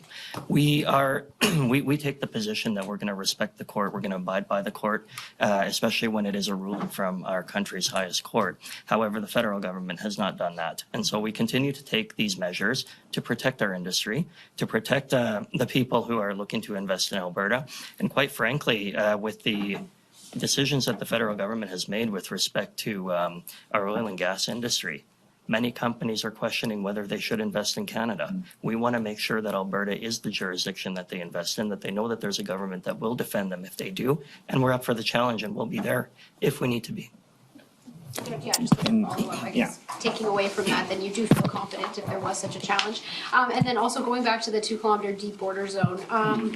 We take the position that we're going to respect the court, we're going to abide by the court, especially when it is a ruling from our country's highest court. However, the federal government has not done that. And so we continue to take these measures to protect our industry, to protect the people who are looking to invest in Alberta. And quite frankly, with the decisions that the federal government has made with respect to our oil and gas industry, many companies are questioning whether they should invest in Canada. We want to make sure that Alberta is the jurisdiction that they invest in, that they know that there's a government that will defend them if they do, and we're up for the challenge and we'll be there if we need to be. Yeah, just a follow-up, I guess, taking away from that, then you do feel confident if there was such a challenge. And then also going back to the 2-kilometer deep border zone,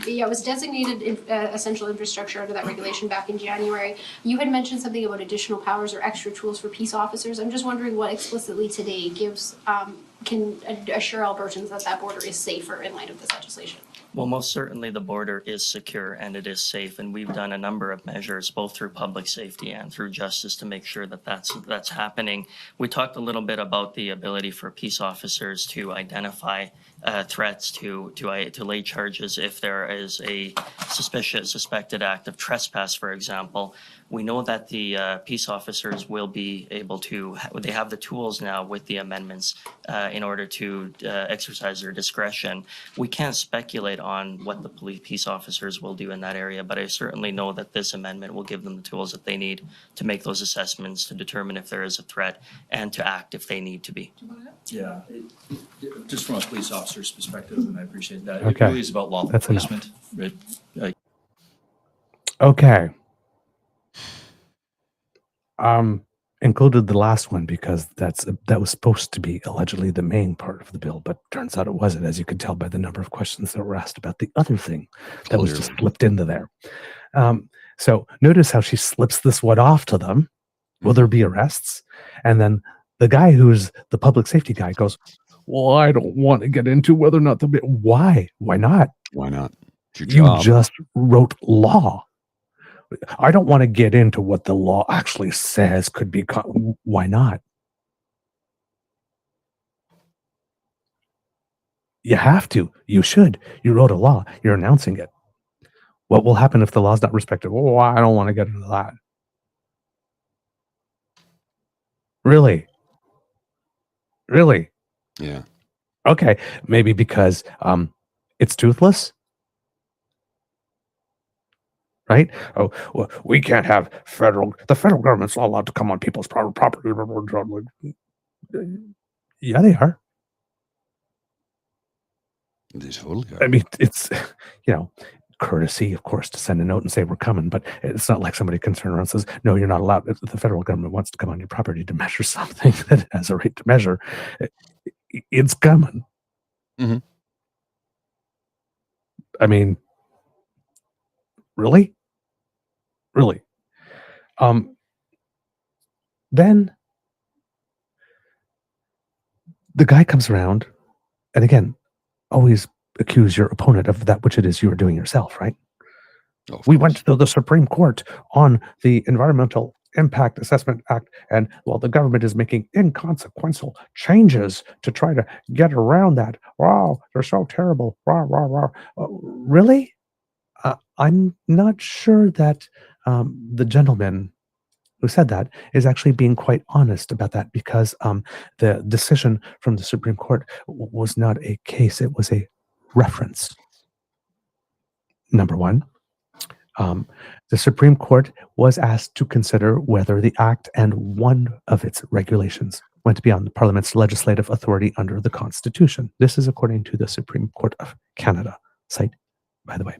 it was designated essential infrastructure under that regulation back in January. You had mentioned something about additional powers or extra tools for peace officers. I'm just wondering what explicitly today gives, can assure Albertans that that border is safer in light of this legislation. Well, most certainly the border is secure and it is safe, and we've done a number of measures both through public safety and through justice to make sure that that's happening. We talked a little bit about the ability for peace officers to identify threats, to lay charges if there is a suspected act of trespass, for example. We know that the peace officers will be able to, they have the tools now with the amendments in order to exercise their discretion. We can't speculate on what the peace officers will do in that area, but I certainly know that this amendment will give them the tools that they need to make those assessments, to determine if there is a threat, and to act if they need to be. Yeah, just from a police officer's perspective, and I appreciate that. Okay. It really is about law enforcement. Right? Okay. included the last one because that was supposed to be allegedly the main part of the bill, but turns out it wasn't, as you could tell by the number of questions that were asked about the other thing that was just slipped into there. So notice how she slips this one off to them. Will there be arrests? And then the guy who's the public safety guy goes, well, I don't want to get into whether or not there'll be. Why? Why not? Why not? It's your You job. just wrote law. I don't want to get into what the law actually says could be. Why not? You have to. You should. You wrote a law. You're announcing it. What will happen if the law is not respected? Oh, I don't want to get into that. Really? Really? Yeah. Okay. Maybe because it's toothless? Right? Oh, well, we can't have the federal government's not allowed to come on people's property. Yeah, they are. They totally are. I mean, it's, courtesy, of course, to send a note and say we're coming, but it's not like somebody can turn around and says, no, you're not allowed. If the federal government wants to come on your property to measure something that it has a right to measure, it's coming. Mm-hmm. I mean, really? Really? Then the guy comes around, and again, always accuse your opponent of that which it is you are doing yourself, right? We went to the Supreme Court on the Environmental Impact Assessment Act, and the government is making inconsequential changes to try to get around that. Wow, they're so terrible. Rah, rah, rah. Really? I'm not sure that the gentleman who said that is actually being quite honest about that, because the decision from the Supreme Court was not a case, it was a reference. Number one, the Supreme Court was asked to consider whether the Act and one of its regulations went beyond the Parliament's legislative authority under the Constitution. This is according to the Supreme Court of Canada site. By the way,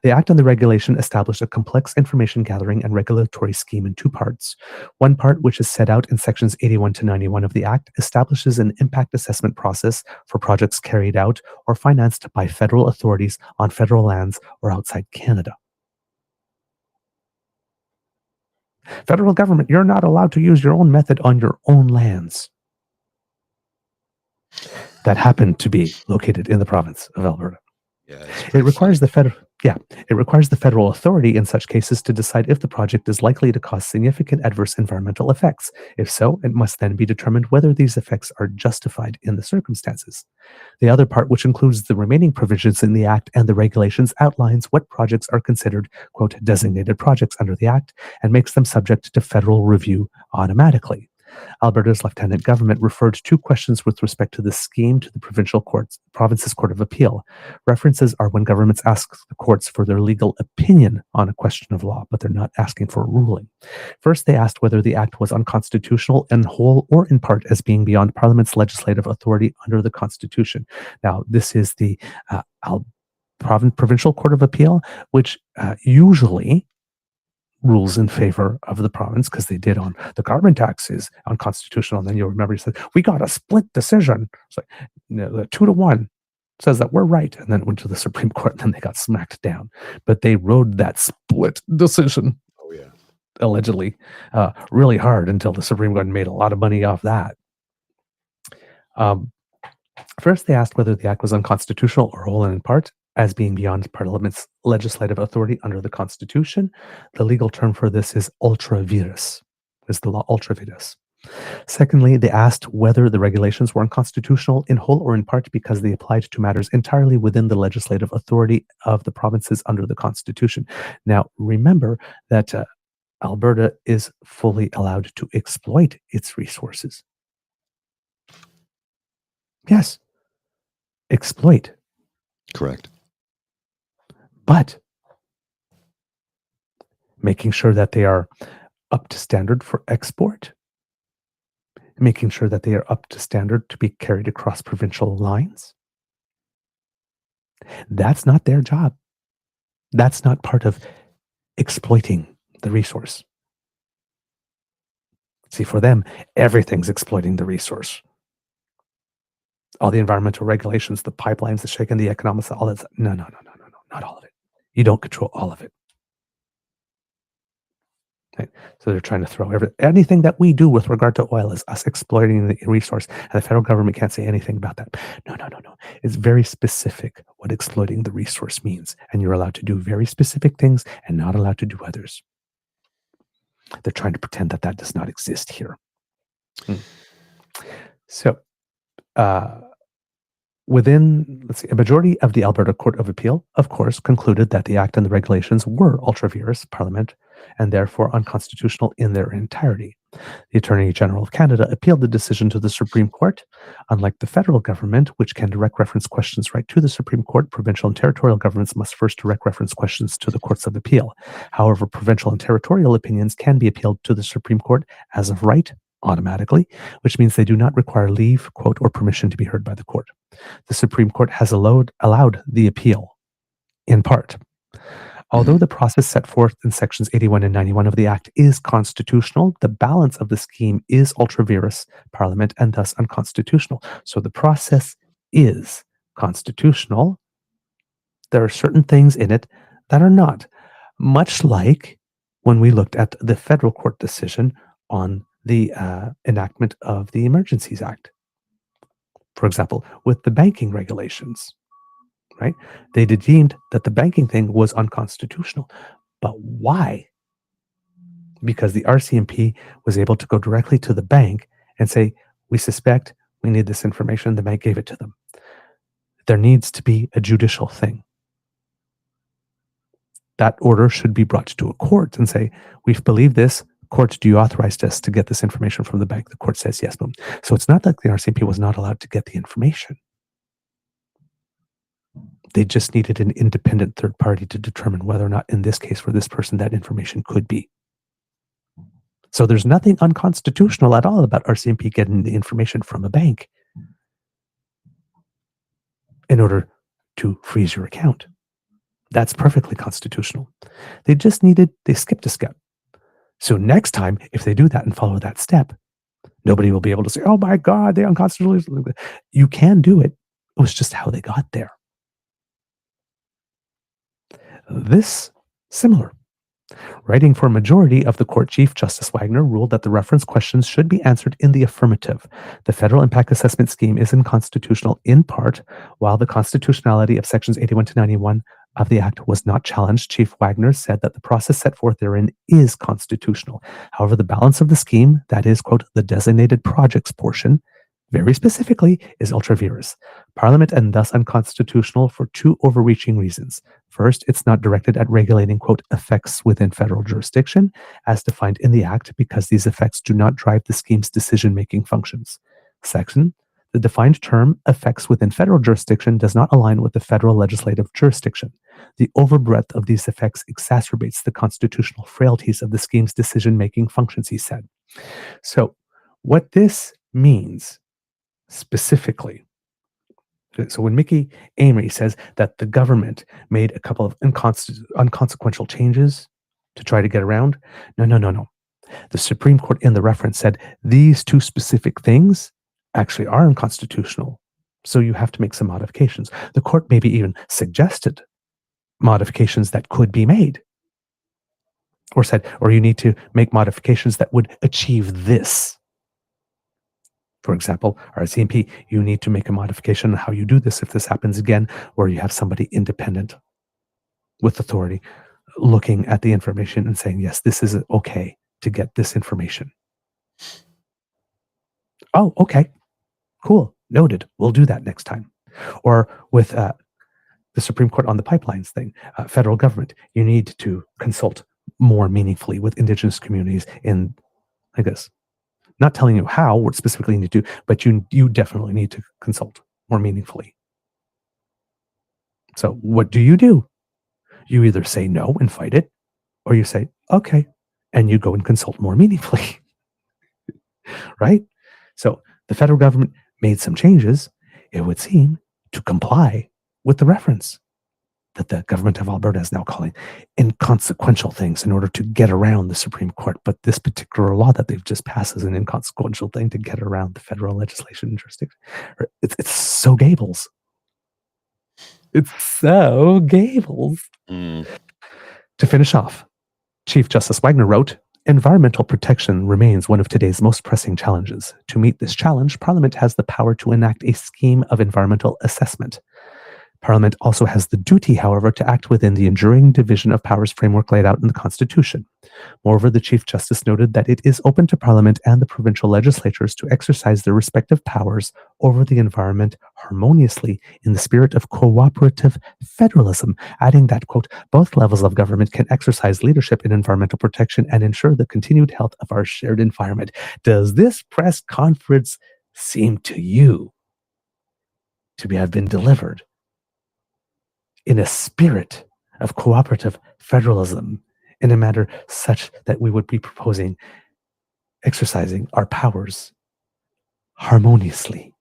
the Act and the regulation established a complex information gathering and regulatory scheme in two parts. One part, which is set out in sections 81 to 91 of the Act, establishes an impact assessment process for projects carried out or financed by federal authorities on federal lands or outside Canada. Federal government, you're not allowed to use your own method on your own lands. That happened to be located in the province of Alberta. Yeah, it requires the federal authority in such cases to decide if the project is likely to cause significant adverse environmental effects. If so, it must then be determined whether these effects are justified in the circumstances. The other part, which includes the remaining provisions in the Act and the regulations, outlines what projects are considered, quote, designated projects under the Act, and makes them subject to federal review automatically. Alberta's lieutenant government referred two questions with respect to this scheme to the province's Court of Appeal. References are when governments ask the courts for their legal opinion on a question of law, but they're not asking for a ruling. First, they asked whether the Act was unconstitutional in whole or in part as being beyond Parliament's legislative authority under the Constitution. Now, this is the Provincial Court of Appeal, which usually rules in favor of the province, because they did on the carbon tax is unconstitutional. And then you'll remember he said, we got a split decision. It's like, the 2-1 says that we're right. And then it went to the Supreme Court, and then they got smacked down. But they rode that split decision, allegedly, really hard until the Supreme Court made a lot of money off that. First, they asked whether the Act was unconstitutional or whole and in part as being beyond Parliament's legislative authority under the Constitution. The legal term for this is ultra vires, is the law ultra vires. Secondly, they asked whether the regulations were unconstitutional in whole or in part because they applied to matters entirely within the legislative authority of the provinces under the Constitution. Now, remember that Alberta is fully allowed to exploit its resources. Yes, exploit. Correct. But making sure that they are up to standard for export, making sure that they are up to standard to be carried across provincial lines, that's not their job. That's not part of exploiting the resource. See, for them, everything's exploiting the resource. All the environmental regulations, the pipelines, the shaking, the economics, all that. No, not all of it. You don't control all of it. Okay? So they're trying to throw anything that we do with regard to oil is us exploiting the resource, and the federal government can't say anything about that. No. It's very specific what exploiting the resource means, and you're allowed to do very specific things and not allowed to do others. They're trying to pretend that that does not exist here. So, a majority of the Alberta Court of Appeal, of course, concluded that the Act and the regulations were ultra vires Parliament and therefore unconstitutional in their entirety. The Attorney General of Canada appealed the decision to the Supreme Court. Unlike the federal government, which can direct reference questions right to the Supreme Court, provincial and territorial governments must first direct reference questions to the courts of appeal. However, provincial and territorial opinions can be appealed to the Supreme Court as of right automatically, which means they do not require leave, quote, or permission to be heard by the court. The Supreme Court has allowed the appeal, in part. Although the process set forth in sections 81 and 91 of the Act is constitutional, the balance of the scheme is ultra vires Parliament and thus unconstitutional. So the process is constitutional. There are certain things in it that are not, much like when we looked at the federal court decision on the enactment of the Emergencies Act. For example, with the banking regulations, right? They deemed that the banking thing was unconstitutional. But why? Because the RCMP was able to go directly to the bank and say, we suspect we need this information. The bank gave it to them. There needs to be a judicial thing. That order should be brought to a court and say, we've believed this. Court, do you authorize us to get this information from the bank? The court says yes, boom. So it's not like the RCMP was not allowed to get the information. They just needed an independent third party to determine whether or not, in this case, for this person, that information could be. So there's nothing unconstitutional at all about RCMP getting the information from a bank in order to freeze your account. That's perfectly constitutional. They skipped a step. So next time, if they do that and follow that step, nobody will be able to say, oh my God, they unconstitutional. You can do it. It was just how they got there. This, similar. Writing for a majority of the court, Chief Justice Wagner ruled that the reference questions should be answered in the affirmative. The federal impact assessment scheme is unconstitutional in part, while the constitutionality of sections 81 to 91 of the Act was not challenged. Chief Wagner said that the process set forth therein is constitutional. However, the balance of the scheme, that is, quote, the designated projects portion, very specifically, is ultra vires Parliament and thus unconstitutional for two overreaching reasons. First, it's not directed at regulating, quote, effects within federal jurisdiction, as defined in the Act, because these effects do not drive the scheme's decision-making functions. Second, the defined term effects within federal jurisdiction does not align with the federal legislative jurisdiction. The overbreadth of these effects exacerbates the constitutional frailties of the scheme's decision-making functions, he said. So what this means specifically, so when Mickey Amory says that the government made a couple of unconsequential changes to try to get around, no. The Supreme Court in the reference said these two specific things actually are unconstitutional. So you have to make some modifications. The court maybe even suggested modifications that could be made. Or said, or you need to make modifications that would achieve this. For example, RCMP, you need to make a modification on how you do this if this happens again, where you have somebody independent with authority looking at the information and saying, yes, this is okay to get this information. Oh, okay. Cool. Noted. We'll do that next time. Or with the Supreme Court on the pipelines thing, federal government, you need to consult more meaningfully with Indigenous communities in, I guess, not telling you how, what specifically you need to do, but you definitely need to consult more meaningfully. So what do? You either say no and fight it, or you say, okay, and you go and consult more meaningfully. Right? So the federal government made some changes, it would seem, to comply with the reference. that the government of Alberta is now calling inconsequential things in order to get around the Supreme Court. But this particular law that they've just passed is an inconsequential thing to get around the federal legislation and jurisdiction. It's so Gables. It's so Gables. Mm. To finish off, Chief Justice Wagner wrote, environmental protection remains one of today's most pressing challenges. To meet this challenge, Parliament has the power to enact a scheme of environmental assessment. Parliament also has the duty, however, to act within the enduring division of powers framework laid out in the Constitution. Moreover, the Chief Justice noted that it is open to Parliament and the provincial legislatures to exercise their respective powers over the environment harmoniously in the spirit of cooperative federalism, adding that, quote, both levels of government can exercise leadership in environmental protection and ensure the continued health of our shared environment. Does this press conference seem to you to have been delivered in a spirit of cooperative federalism, in a manner such that we would be proposing exercising our powers harmoniously?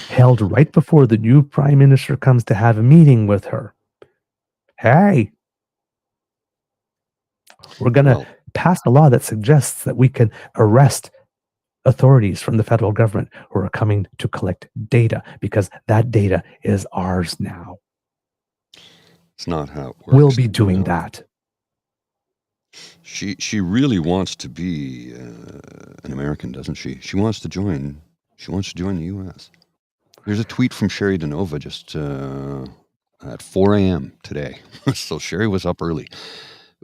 Held right before the new Prime Minister comes to have a meeting with her. Hey, we're going to pass a law that suggests that we can arrest authorities from the federal government who are coming to collect data, because that data is ours now. It's not how it works. We'll be doing that. She really wants to be an American, doesn't she? She wants to join. She wants to join the U.S. There's a tweet from Sherry DeNova just at 4 a.m. today. So Sherry was up early.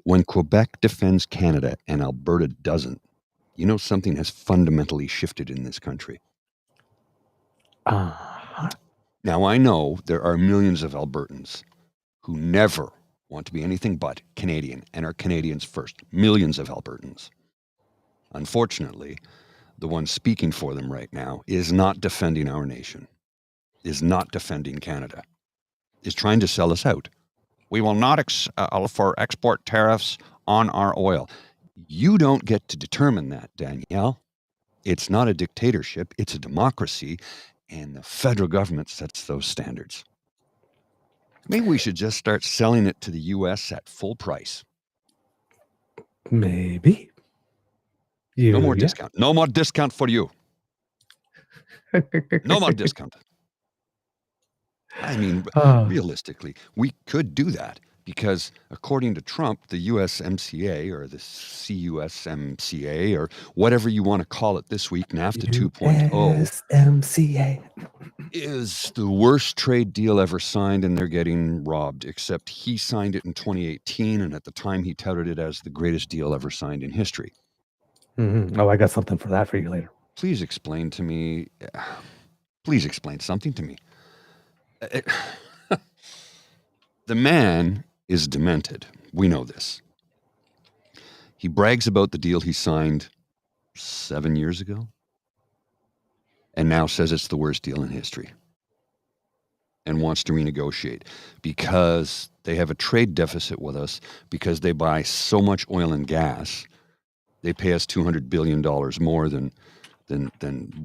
When Quebec defends Canada and Alberta doesn't, you know something has fundamentally shifted in this country. Now, I know there are millions of Albertans who never want to be anything but Canadian and are Canadians first. Millions of Albertans. Unfortunately, the one speaking for them right now is not defending our nation, is not defending Canada, is trying to sell us out. We will not for export tariffs on our oil. You don't get to determine that, Danielle. It's not a dictatorship, it's a democracy, and the federal government sets those standards. Maybe we should just start selling it to the U.S. at full price. Maybe. No more discount. No more discount for you. No more discount. I mean, realistically, we could do that because according to Trump, the USMCA or the CUSMCA or whatever you want to call it this week, NAFTA 2.0, USMCA is the worst trade deal ever signed, and they're getting robbed, except he signed it in 2018, and at the time he touted it as the greatest deal ever signed in history. Mm-hmm. Oh, I got something for that for you later. Please explain to me. Please explain something to me. The man is demented. We know this. He brags about the deal he signed 7 years ago and now says it's the worst deal in history and wants to renegotiate because they have a trade deficit with us because they buy so much oil and gas. They pay us $200 billion more than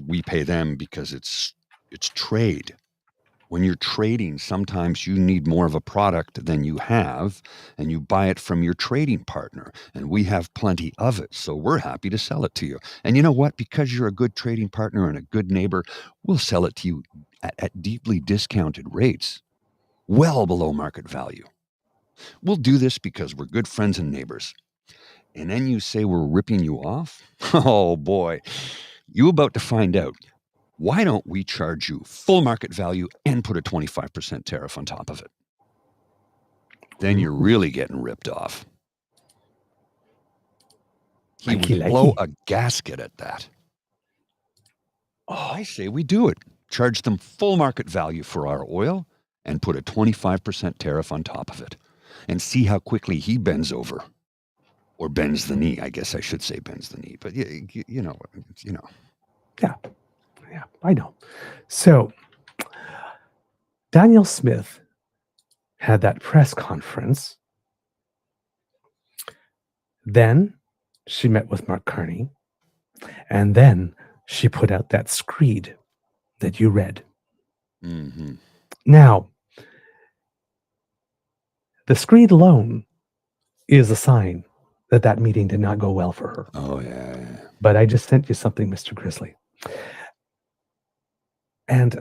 we pay them because it's trade. When you're trading, sometimes you need more of a product than you have, and you buy it from your trading partner, and we have plenty of it, so we're happy to sell it to you. And you know what? Because you're a good trading partner and a good neighbor, we'll sell it to you at deeply discounted rates, well below market value. We'll do this because we're good friends and neighbors. And then you say we're ripping you off? Oh boy, you about to find out. Why don't we charge you full market value and put a 25% tariff on top of it? Then you're really getting ripped off. He would blow a gasket at that. Oh, I say we do it. Charge them full market value for our oil and put a 25% tariff on top of it and see how quickly he bends over. Or bends the knee. I guess I should say bends the knee. But, you know. Yeah, I know. So, Danielle Smith had that press conference. Then she met with Marc Carney. And then she put out that screed that you read. Mm-hmm. Now, the screed alone is a sign that that meeting did not go well for her. Oh, yeah. But I just sent you something, Mr. Grizzly. And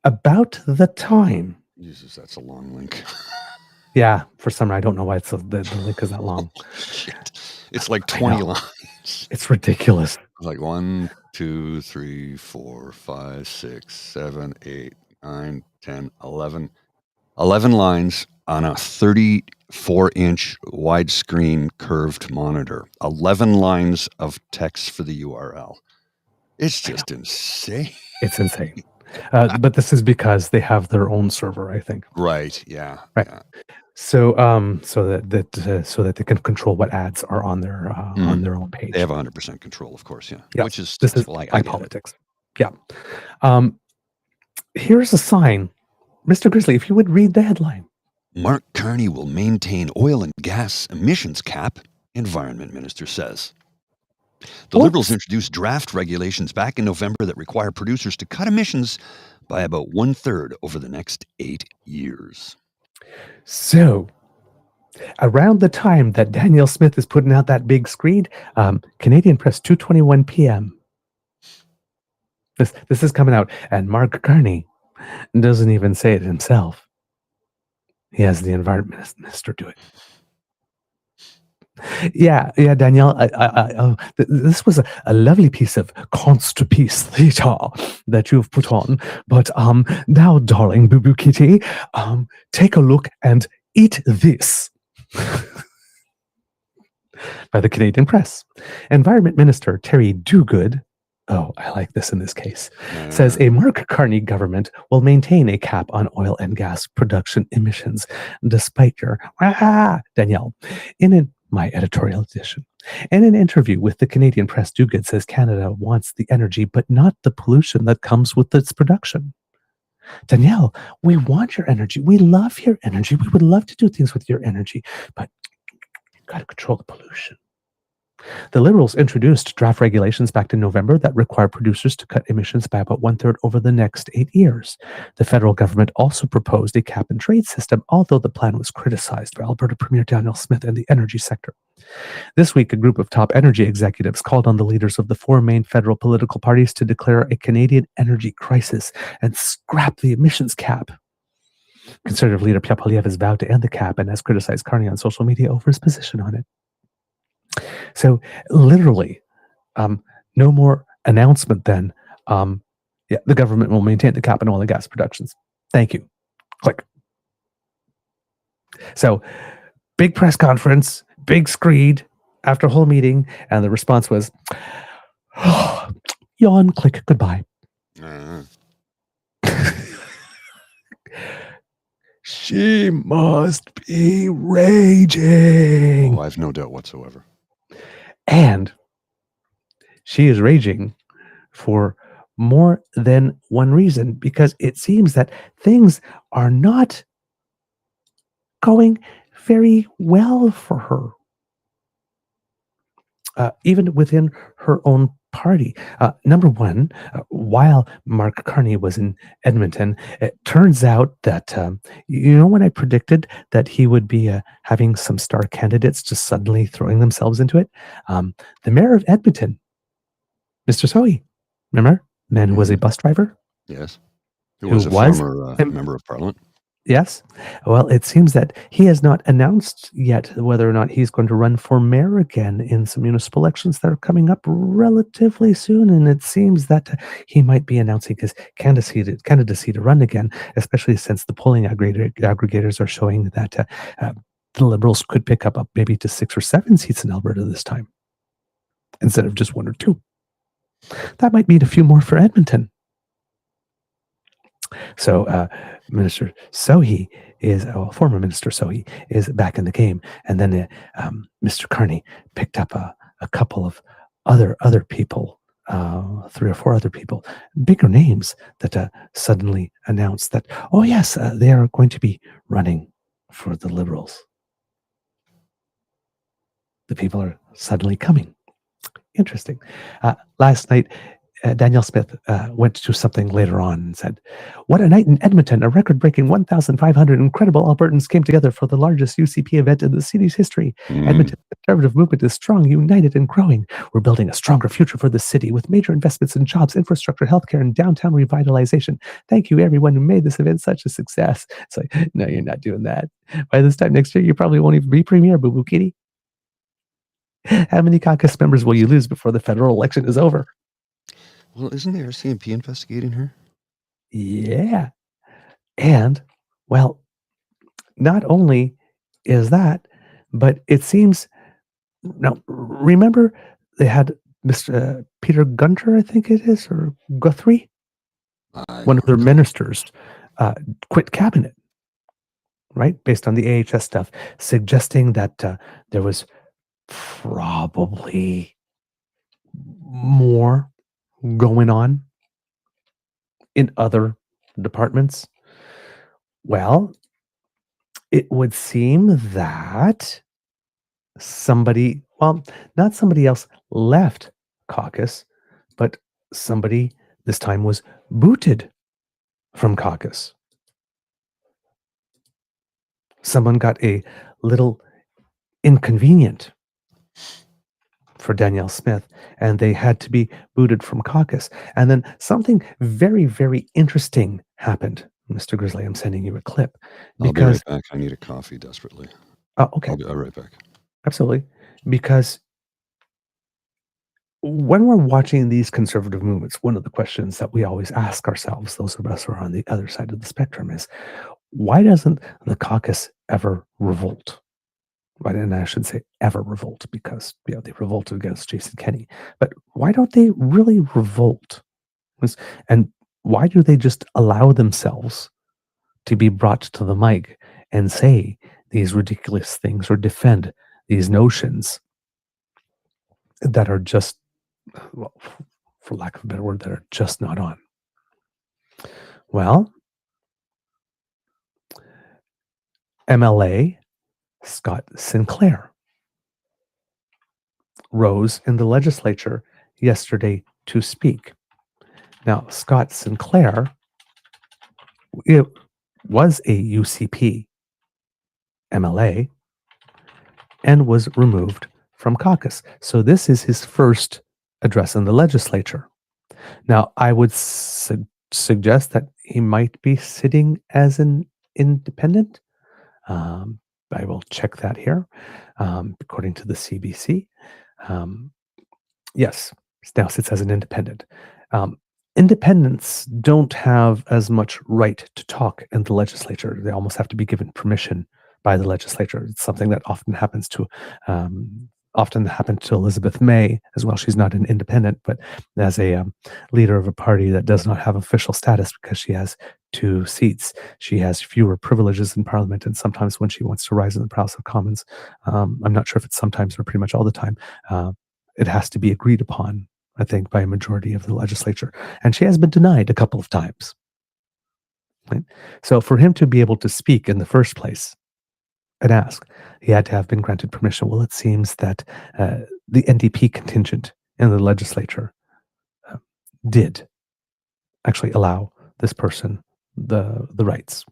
about the time. Jesus, that's a long link. Yeah, for some reason, I don't know why the link is that long. Shit. It's like 20 lines. It's ridiculous. Like 1, 2, 3, 4, 5, 6, 7, 8, 9, 10, 11. 11 lines on a 34-inch widescreen curved monitor. 11 lines of text for the URL. It's just insane. It's insane. But this is because they have their own server, I think. Right. Yeah. Right. Yeah. So, so that they can control what ads are on their own page. They have 100% control, of course. Yeah. Yes. Which is this is like high politics. Yeah. Here's a sign, Mr. Grizzly. If you would read the headline. Marc Carney will maintain oil and gas emissions cap, Environment Minister says. The Liberals introduced draft regulations back in November that require producers to cut emissions by about 1/3 over the next 8 years. So, around the time that Danielle Smith is putting out that big screed, Canadian Press, 2:21 p.m. This is coming out, and Marc Carney doesn't even say it himself. He has the Environment Minister do it. Yeah, Danielle. This was a lovely piece of constapiece theatre that you've put on. But now, darling Boo Boo Kitty, take a look and eat this. By the Canadian Press. Environment Minister Terry Dogood, oh, I like this in this case, says a Marc Carney government will maintain a cap on oil and gas production emissions, despite your Danielle. In my editorial edition. In an interview with the Canadian Press, Dogood says Canada wants the energy, but not the pollution that comes with its production. Danielle, we want your energy. We love your energy. We would love to do things with your energy, but you've got to control the pollution. The Liberals introduced draft regulations back in November that require producers to cut emissions by about 1/3 over the next 8 years. The federal government also proposed a cap and trade system, although the plan was criticized by Alberta Premier Danielle Smith and the energy sector. This week, a group of top energy executives called on the leaders of the 4 main federal political parties to declare a Canadian energy crisis and scrap the emissions cap. Conservative leader Pierre Poilievre has vowed to end the cap and has criticized Carney on social media over his position on it. So literally, no more announcement then. The government will maintain the cap on oil and gas productions. Thank you. Click. So big press conference, big screed after a whole meeting, and the response was, yawn, click, goodbye. She must be raging. Oh, I've no doubt whatsoever. And she is raging for more than one reason, because it seems that things are not going very well for her. Even within her own party. Number one, while Marc Carney was in Edmonton, it turns out that, when I predicted that he would be having some star candidates just suddenly throwing themselves into it, the mayor of Edmonton, Mr. Sohi, remember? The man who was a bus driver? Yes. Who was a former member of parliament. Yes. Well, it seems that he has not announced yet whether or not he's going to run for mayor again in some municipal elections that are coming up relatively soon. And it seems that he might be announcing his candidacy to run again, especially since the polling aggregators are showing that the Liberals could pick up maybe to 6 or 7 seats in Alberta this time, instead of just 1 or 2. That might mean a few more for Edmonton. So Minister Sohi former Minister Sohi is back in the game. And then Mr. Carney picked up a couple of other people, 3 or 4 other people, bigger names that suddenly announced that, oh yes, they are going to be running for the Liberals. The people are suddenly coming. Interesting. Last night, Danielle Smith went to something later on and said, "What a night in Edmonton! A record-breaking 1,500 incredible Albertans came together for the largest UCP event in the city's history. Edmonton's conservative movement is strong, united, and growing. We're building a stronger future for the city with major investments in jobs, infrastructure, healthcare, and downtown revitalization. Thank you, everyone who made this event such a success." It's like, no, you're not doing that. By this time next year, you probably won't even be premier, boo-boo kitty. How many caucus members will you lose before the federal election is over? Well, isn't the RCMP investigating her? Yeah. And, well, not only is that, but it seems, now, remember they had Mr. Peter Gunter, I think it is, or Guthrie, one of their ministers, quit cabinet, right? Based on the AHS stuff, suggesting that there was probably more going on in other departments. Well, it would seem that somebody, well, not somebody else left caucus, but somebody this time was booted from caucus. Someone got a little inconvenient for Danielle Smith, and they had to be booted from caucus. And then something very, very interesting happened. Mr. Grizzly, I'm sending you a clip. I'll be right back. I need a coffee desperately. Oh, okay. I'll be right back. Absolutely. Because when we're watching these conservative movements, one of the questions that we always ask ourselves, those of us who are on the other side of the spectrum, is why doesn't the caucus ever revolt? Right, and I should say ever revolt, because they revolted against Jason Kenney. But why don't they really revolt? And why do they just allow themselves to be brought to the mic and say these ridiculous things or defend these notions that are just, well, for lack of a better word, that are just not on? Well, MLA Scott Sinclair rose in the legislature yesterday to speak. Now, Scott Sinclair was a UCP MLA and was removed from caucus. So this is his first address in the legislature. Now, I would suggest that he might be sitting as an independent. I will check that here. According to the CBC, yes, now sits as an independent. Independents don't have as much right to talk in the legislature. They almost have to be given permission by the legislature. It's something that often happened to Elizabeth May as well. She's not an independent, but as a leader of a party that does not have official status because she has 2 seats, she has fewer privileges in Parliament, and sometimes when she wants to rise in the House of Commons, I'm not sure if it's sometimes or pretty much all the time, it has to be agreed upon, I think, by a majority of the legislature. And she has been denied a couple of times. Right? So for him to be able to speak in the first place and ask, he had to have been granted permission. Well, it seems that the NDP contingent in the legislature did actually allow this person the rights.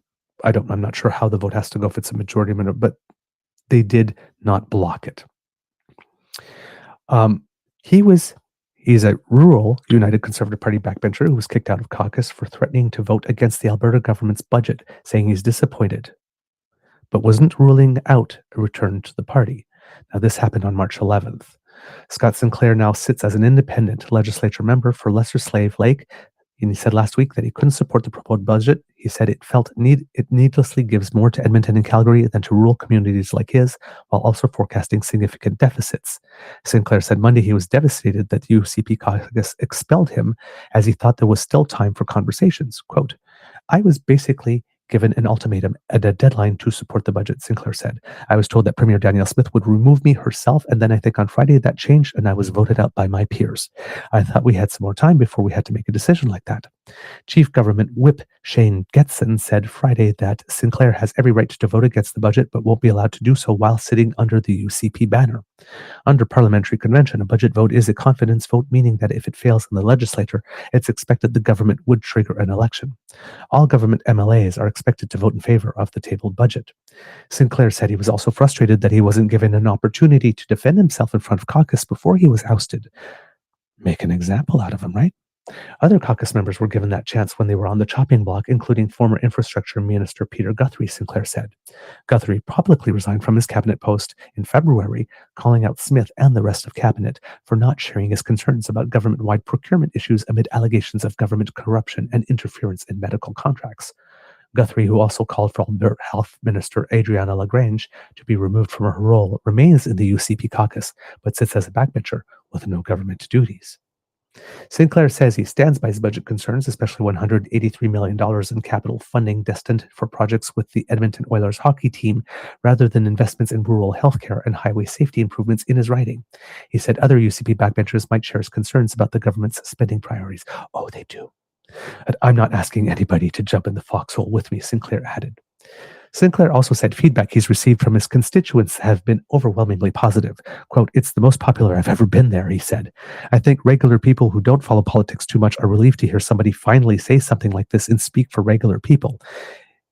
I'm not sure how the vote has to go if it's a majority, but they did not block it. He's a rural United Conservative Party backbencher who was kicked out of caucus for threatening to vote against the Alberta government's budget, saying he's disappointed, but wasn't ruling out a return to the party. Now, this happened on March 11th. Scott Sinclair now sits as an independent legislature member for Lesser Slave Lake, and he said last week that he couldn't support the proposed budget. He said it felt it needlessly gives more to Edmonton and Calgary than to rural communities like his, while also forecasting significant deficits. Sinclair said Monday he was devastated that the UCP caucus expelled him, as he thought there was still time for conversations. Quote, "I was basically given an ultimatum and a deadline to support the budget," Sinclair said. "I was told that Premier Danielle Smith would remove me herself, and then I think on Friday that changed and I was voted out by my peers. I thought we had some more time before we had to make a decision like that. Chief Government Whip Shane Getson said Friday that Sinclair has every right to vote against the budget, but won't be allowed to do so while sitting under the UCP banner. Under parliamentary convention, a budget vote is a confidence vote, meaning that if it fails in the legislature, it's expected the government would trigger an election. All government MLAs are expected to vote in favor of the tabled budget. Sinclair said he was also frustrated that he wasn't given an opportunity to defend himself in front of caucus before he was ousted. Make an example out of him, right? Other caucus members were given that chance when they were on the chopping block, including former Infrastructure Minister Peter Guthrie, Sinclair said. Guthrie publicly resigned from his cabinet post in February, calling out Smith and the rest of cabinet for not sharing his concerns about government-wide procurement issues amid allegations of government corruption and interference in medical contracts. Guthrie, who also called for Alberta Health Minister Adriana Lagrange to be removed from her role, remains in the UCP caucus, but sits as a backbencher with no government duties. Sinclair says he stands by his budget concerns, especially $183 million in capital funding destined for projects with the Edmonton Oilers hockey team, rather than investments in rural healthcare and highway safety improvements in his writing. He said other UCP backbenchers might share his concerns about the government's spending priorities. Oh, they do. And I'm not asking anybody to jump in the foxhole with me, Sinclair added. Sinclair also said feedback he's received from his constituents have been overwhelmingly positive. Quote, "It's the most popular I've ever been there," he said. "I think regular people who don't follow politics too much are relieved to hear somebody finally say something like this and speak for regular people.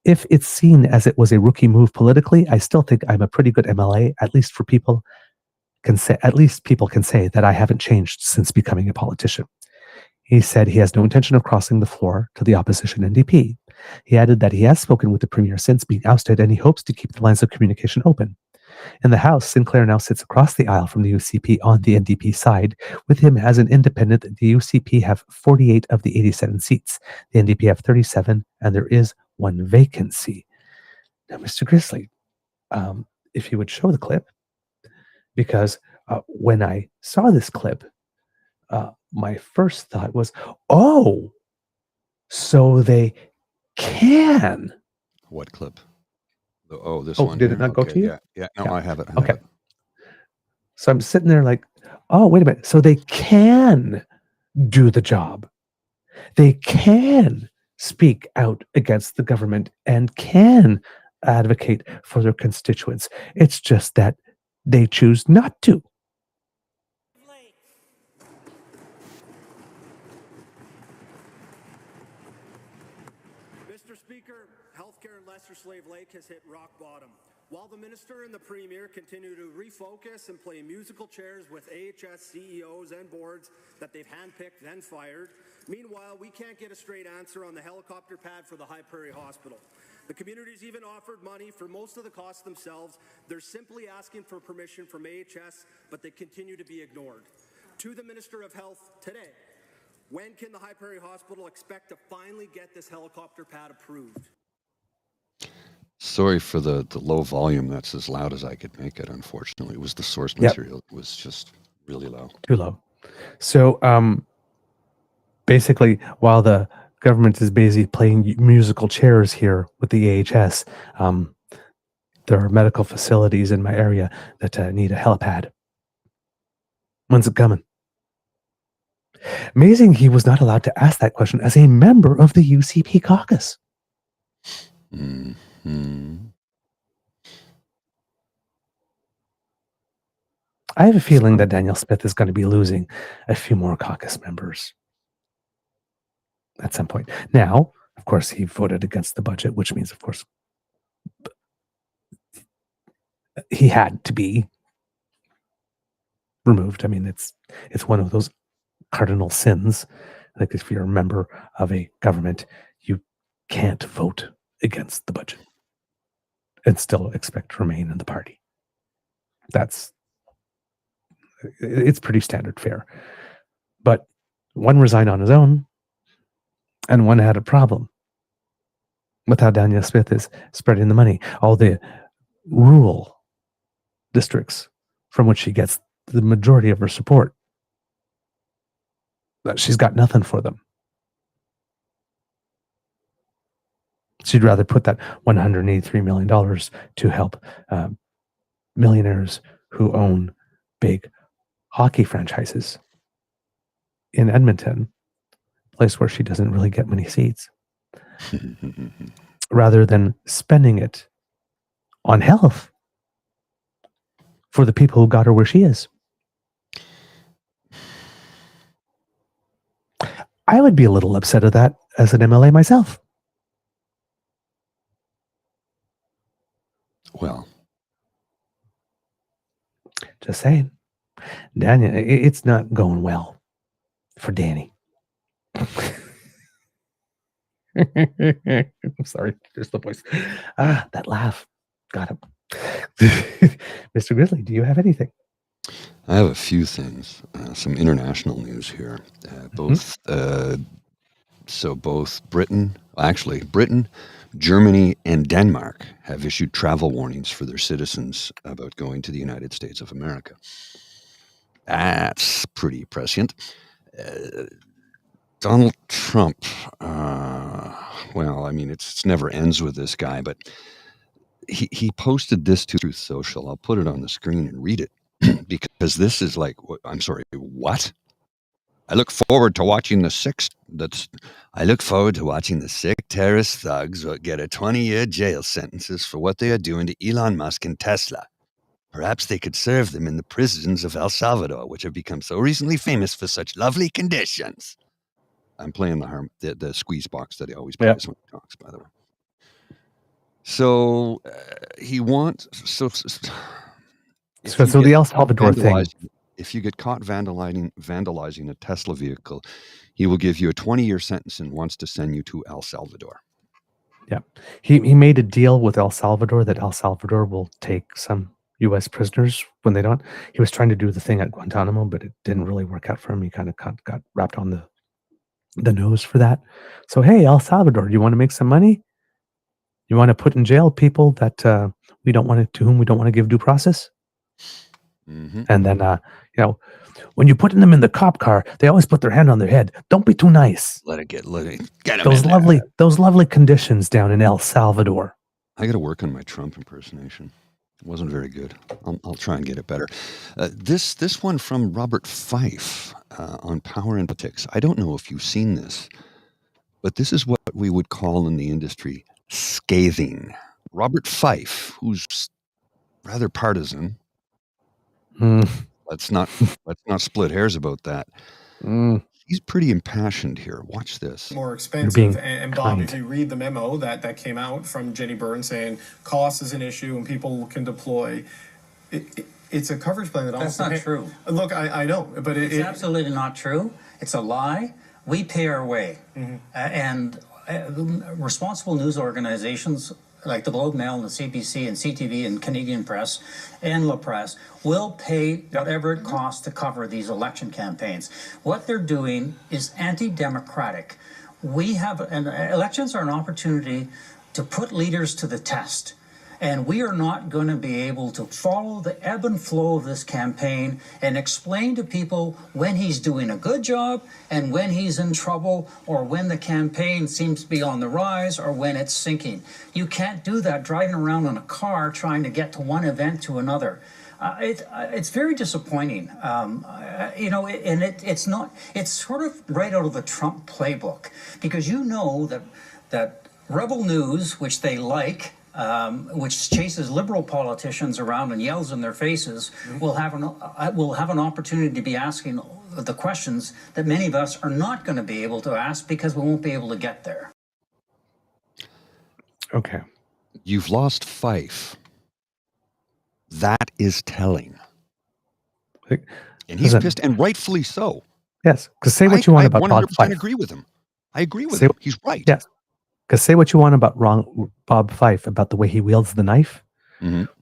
If it's seen as it was a rookie move politically, I still think I'm a pretty good MLA, at least people can say that I haven't changed since becoming a politician." He said he has no intention of crossing the floor to the opposition NDP. He added that he has spoken with the Premier since being ousted, and he hopes to keep the lines of communication open. In the House, Sinclair now sits across the aisle from the UCP on the NDP side. With him as an independent, the UCP have 48 of the 87 seats. The NDP have 37, and there is one vacancy. Now, Mr. Grizzly, if you would show the clip, because when I saw this clip, my first thought was, oh, so they can. What clip? Oh, this one. Did it not go to you? Yeah. No, I have it. Okay. So I'm sitting there like, oh, wait a minute. So they can do the job. They can speak out against the government and can advocate for their constituents. It's just that they choose not to. Mr. Speaker, healthcare in Lesser Slave Lake has hit rock bottom. While the minister and the premier continue to refocus and play musical chairs with AHS CEOs and boards that they've handpicked then fired, meanwhile, we can't get a straight answer on the helicopter pad for the High Prairie Hospital. The community's even offered money for most of the costs themselves. They're simply asking for permission from AHS, but they continue to be ignored. To the Minister of Health today, when can the High Prairie Hospital expect to finally get this helicopter pad approved? Sorry for the low volume. That's as loud as I could make it, unfortunately. It was the source material. It was just really low. Too low. So basically, while the government is busy playing musical chairs here with the AHS, there are medical facilities in my area that need a helipad. When's it coming? Amazing he was not allowed to ask that question as a member of the UCP caucus. I have a feeling that Danielle Smith is going to be losing a few more caucus members at some point. Now, of course, he voted against the budget, which means, of course, he had to be removed. I mean, it's one of those cardinal sins. Like if you're a member of a government, you can't vote against the budget and still expect to remain in the party. It's pretty standard fare. But one resigned on his own, and one had a problem with how Danielle Smith is spreading the money. All the rural districts from which she gets the majority of her support, she's got nothing for them. She'd rather put that $183 million to help millionaires who own big hockey franchises in Edmonton place where she doesn't really get many seats, rather than spending it on health for the people who got her where she is. I would be a little upset at that as an MLA myself. Well, just saying. Daniel, it's not going well for Danny. I'm sorry, just the voice. That laugh. Got him. Mr. Grizzly, do you have anything? I have a few things. Some international news here. Both Britain, Germany, and Denmark have issued travel warnings for their citizens about going to the United States of America. That's pretty prescient. Donald Trump, well, I mean, it's never ends with this guy, but he posted this to Truth Social. I'll put it on the screen and read it because this is like, I'm sorry, what? I look forward to watching the six terrorist thugs get a 20-year jail sentences for what they are doing to Elon Musk and Tesla. Perhaps they could serve them in the prisons of El Salvador, which have become so recently famous for such lovely conditions. I'm playing the squeeze box that he always plays when he talks, by the way. So he wants the El Salvador thing. If you get caught vandalizing a Tesla vehicle, he will give you a 20-year sentence and wants to send you to El Salvador. Yeah, he made a deal with El Salvador that El Salvador will take some U.S. prisoners when they don't. He was trying to do the thing at Guantanamo, but it didn't really work out for him. He kind of got wrapped on the nose for that. So, hey, El Salvador, you want to make some money? You want to put in jail people that to whom we don't want to give due process? Mm-hmm. And then, when you're putting them in the cop car, they always put their hand on their head. Don't be too nice. Let it get those lovely conditions down in El Salvador. I got to work on my Trump impersonation. It wasn't very good. I'll try and get it better. This one from Robert Fife on Power and Politics. I don't know if you've seen this, but this is what we would call in the industry scathing. Robert Fife, who's rather partisan. Let's not split hairs about that. He's pretty impassioned here. Watch this. More expensive. And Bob, if you read the memo that came out from Jenny Byrne saying cost is an issue and people can deploy, it's a coverage plan that That's not true. Look, I know, but it's absolutely not true. It's a lie. We pay our way. And responsible news organizations like the Globe Mail and the CBC and CTV and Canadian Press and La Presse will pay whatever it costs to cover these election campaigns. What they're doing is anti-democratic. Elections are an opportunity to put leaders to the test. And we are not going to be able to follow the ebb and flow of this campaign and explain to people when he's doing a good job and when he's in trouble or when the campaign seems to be on the rise or when it's sinking. You can't do that driving around in a car trying to get to one event to another. It's very disappointing, and it's sort of right out of the Trump playbook, because that Rebel News, which they like, which chases liberal politicians around and yells in their faces, will have an opportunity to be asking the questions that many of us are not going to be able to ask because we won't be able to get there. Okay. You've lost Fife. That is telling. And he's pissed, and rightfully so. Yes, because say what you want about Bob Fife. I agree with him. I agree with him. He's right. Yes. Because say what you want about Bob Fife, about the way he wields the knife,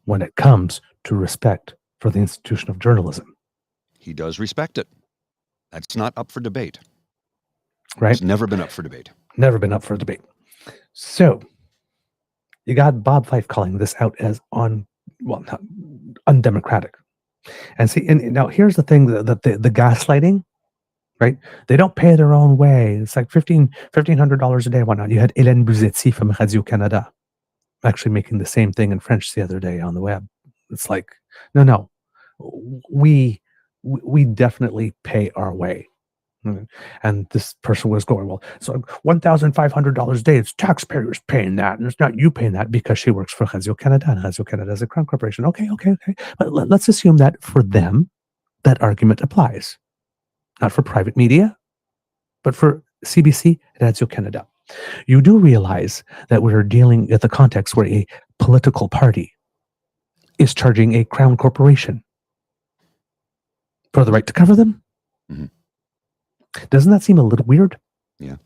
when it comes to respect for the institution of journalism. He does respect it. That's not up for debate. Right? It's never been up for debate. Never been up for debate. So, you got Bob Fife calling this out as undemocratic. And see, and now here's the thing, that the gaslighting, right? They don't pay their own way. It's like $1,500 a day, whatnot. You had Hélène Buzzetti from Radio-Canada actually making the same thing in French the other day on the web. It's like, no, we definitely pay our way. And this person was going, well, so $1,500 a day, it's taxpayers paying that, and it's not you paying that because she works for Radio Canada, and Radio Canada is a crown corporation. Okay. But let's assume that for them, that argument applies. Not for private media, but for CBC and Radio Canada. You do realize that we're dealing with a context where a political party is charging a crown corporation for the right to cover them? Mm-hmm. Doesn't that seem a little weird? Yeah.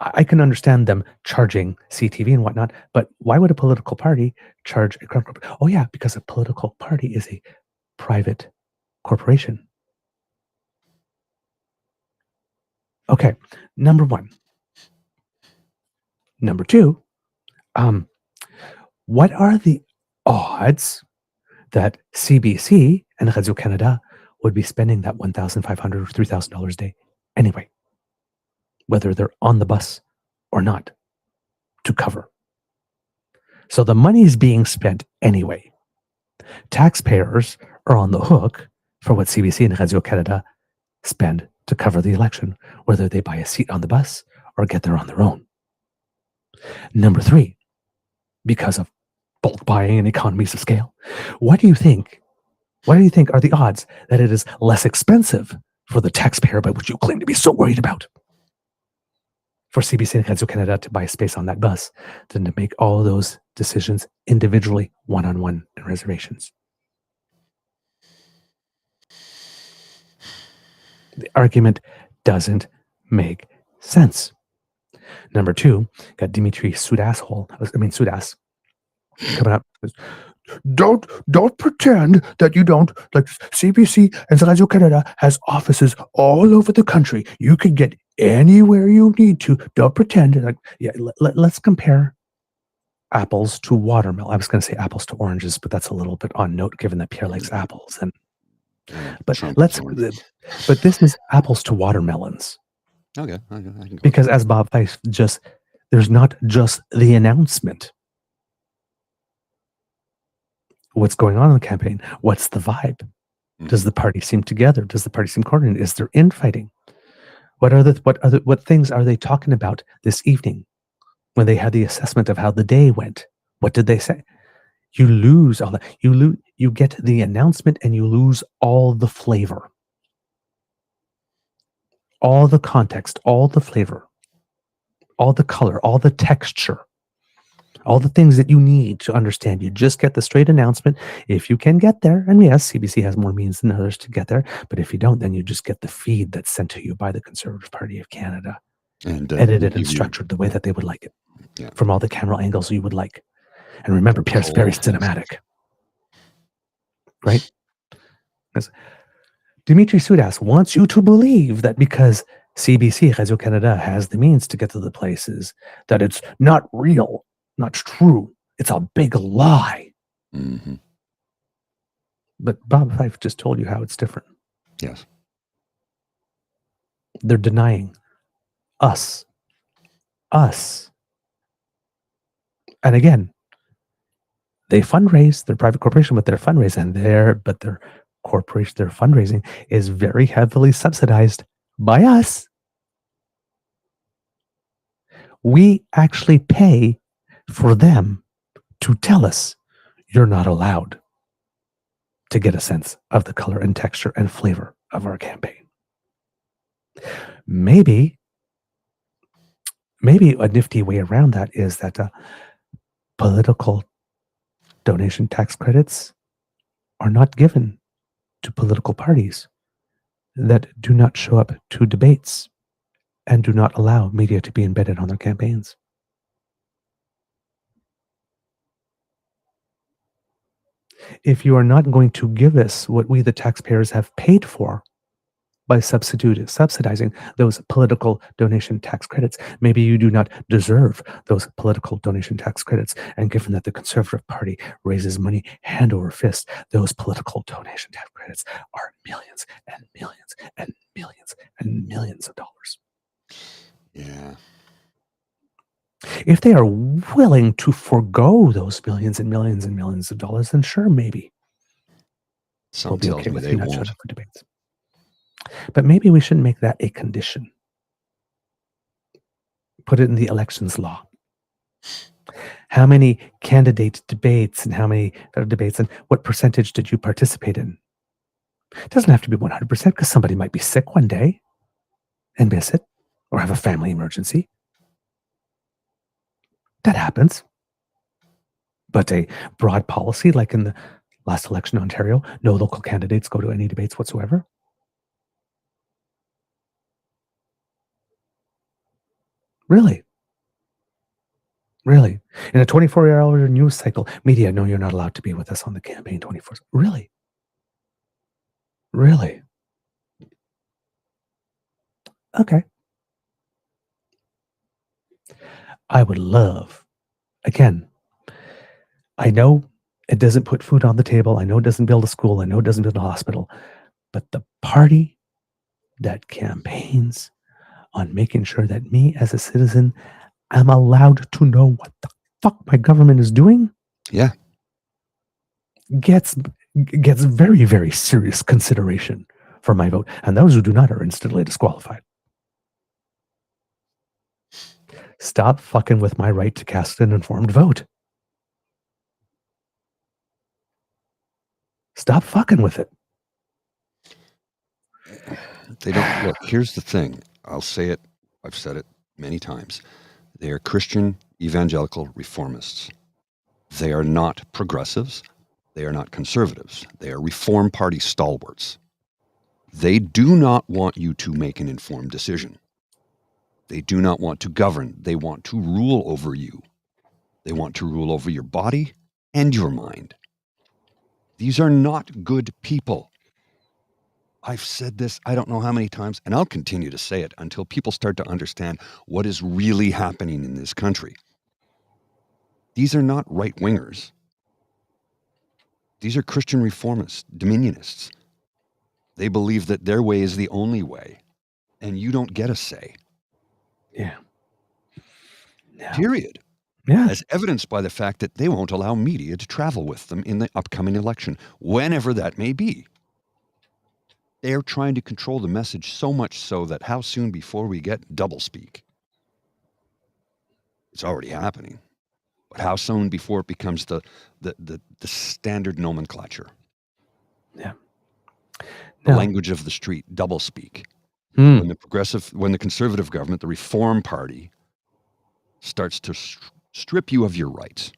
I can understand them charging CTV and whatnot, but why would a political party charge a crown corporation? Oh yeah, because a political party is a private corporation. Okay, number one. Number two, what are the odds that CBC and Radio Canada would be spending that $1,500 or $3,000 a day anyway, whether they're on the bus or not, to cover? So the money is being spent anyway. Taxpayers are on the hook for what CBC and Radio Canada spend to cover the election, whether they buy a seat on the bus or get there on their own. Number three, because of bulk buying and economies of scale, what do you think are the odds that it is less expensive for the taxpayer, by which you claim to be so worried about, for CBC and Radio Canada to buy space on that bus than to make all those decisions individually, one-on-one, in reservations? The argument doesn't make sense. Number two, got Dimitri Soudas coming up. Don't pretend that you don't, like, CBC and Radio Canada has offices all over the country. You can get anywhere you need to. Don't pretend. Like, yeah, let's compare apples to watermelon. I was going to say apples to oranges, but that's a little bit on note given that Pierre likes apples. But this is apples to watermelons. Okay. I can go. Because as Bob Fife there's not just the announcement. What's going on in the campaign? What's the vibe? Does the party seem together? Does the party seem coordinated? Is there infighting? What things are they talking about this evening when they had the assessment of how the day went? What did they say? You lose all that. You get the announcement and you lose all the flavor, all the context, all the flavor, all the color, all the texture, all the things that you need to understand. You just get the straight announcement if you can get there. And yes, CBC has more means than others to get there. But if you don't, then you just get the feed that's sent to you by the Conservative Party of Canada, and edited and structured the way that they would like it, from all the camera angles you would like. And remember, Pierre's very cinematic, right? Because Dimitri Soudas wants you to believe that because CBC, Radio Canada, has the means to get to the places, that it's not real, not true. It's a big lie. Mm-hmm. But Bob Fife just told you how it's different. Yes. They're denying us. And again, they fundraise, they're a private corporation with their fundraising, their fundraising is very heavily subsidized by us. We actually pay for them to tell us you're not allowed to get a sense of the color and texture and flavor of our campaign. Maybe a nifty way around that is that political donation tax credits are not given to political parties that do not show up to debates and do not allow media to be embedded on their campaigns. If you are not going to give us what we, the taxpayers, have paid for by subsidizing those political donation tax credits, maybe you do not deserve those political donation tax credits. And given that the Conservative Party raises money hand over fist, those political donation tax credits are millions and millions and millions and millions of dollars. Yeah. If they are willing to forego those millions and millions and millions of dollars, then sure, maybe Some tells me they won't. For debates. But maybe we shouldn't make that a condition. Put it in the elections law. How many candidate debates and how many debates and what percentage did you participate in? It doesn't have to be 100% because somebody might be sick one day and miss it or have a family emergency. That happens. But a broad policy like in the last election in Ontario, no local candidates go to any debates whatsoever. Really? Really? In a 24-hour news cycle, media, no, you're not allowed to be with us on the campaign 24. Really? Really? Okay. I would love, again, I know it doesn't put food on the table. I know it doesn't build a school. I know it doesn't build a hospital. But the party that campaigns on making sure that me as a citizen am allowed to know what the fuck my government is doing, Yeah. gets very, very serious consideration for my vote. And those who do not are instantly disqualified. Stop fucking with my right to cast an informed vote. Stop fucking with it. They don't look. Here's the thing. I'll say it. I've said it many times. They are Christian evangelical reformists. They are not progressives. They are not conservatives. They are Reform Party stalwarts. They do not want you to make an informed decision. They do not want to govern. They want to rule over you. They want to rule over your body and your mind. These are not good people. I've said this, I don't know how many times, and I'll continue to say it until people start to understand what is really happening in this country. These are not right-wingers. These are Christian reformists, dominionists. They believe that their way is the only way, and you don't get a say. Yeah. No. Period. Yeah. As evidenced by the fact that they won't allow media to travel with them in the upcoming election, whenever that may be. They're trying to control the message so much so that how soon before we get doublespeak? It's already happening. But how soon before it becomes the standard nomenclature? Yeah. The No. language of the street, doublespeak. Mm. When the conservative government, the Reform Party, starts to strip you of your rights.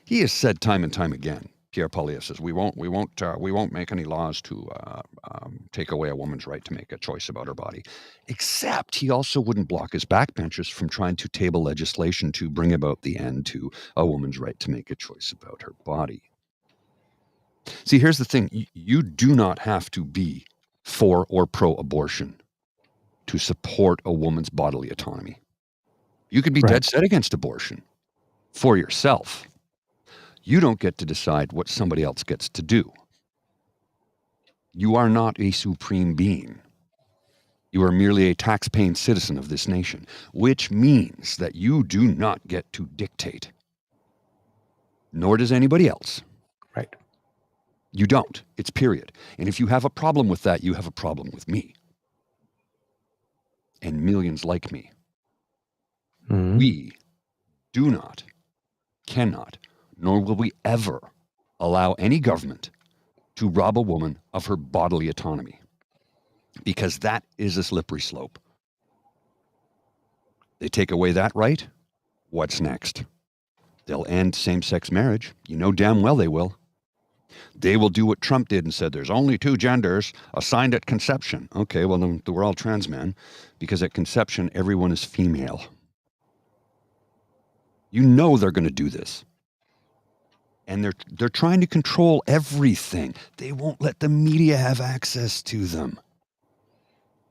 He has said time and time again, Pierre Poilievre says, we won't make any laws to take away a woman's right to make a choice about her body. Except he also wouldn't block his backbenchers from trying to table legislation to bring about the end to a woman's right to make a choice about her body. See, here's the thing. You do not have to be for or pro-abortion to support a woman's bodily autonomy. You could be dead set against abortion for yourself. You don't get to decide what somebody else gets to do. You are not a supreme being. You are merely a tax-paying citizen of this nation, which means that you do not get to dictate. Nor does anybody else. Right. You don't. It's period. And if you have a problem with that, you have a problem with me. And millions like me. Mm-hmm. We do not, cannot, nor will we ever allow any government to rob a woman of her bodily autonomy, because that is a slippery slope. They take away that right, what's next? They'll end same-sex marriage. You know damn well they will. They will do what Trump did and said there's only two genders assigned at conception. Okay, well, then we're all trans men, because at conception, everyone is female. You know they're going to do this. And they're trying to control everything. They won't let the media have access to them.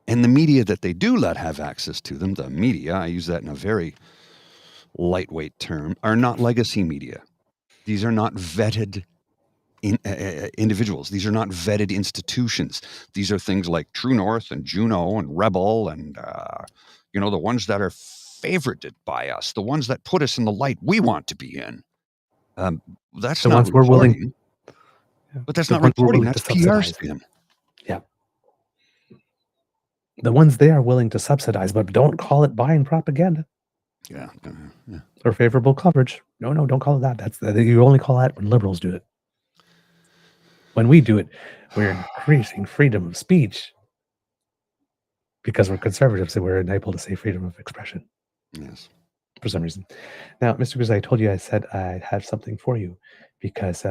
And the media that they do let have access to them, the media, I use that in a very lightweight term, are not legacy media. These are not vetted individuals. These are not vetted institutions. These are things like True North and Juno and Rebel and, the ones that are favorited by us, the ones that put us in the light we want to be in. That's the not ones we're reporting. willing, But that's not reporting. That's PR spin. Yeah. The ones they are willing to subsidize, but don't call it buying propaganda. Yeah. Or favorable coverage. No, don't call it that. You only call that when liberals do it. When we do it, we're increasing freedom of speech because we're conservatives and we're unable to say freedom of expression. Yes. For some reason. Now, Mr. Grizzly, I told you I said I had something for you because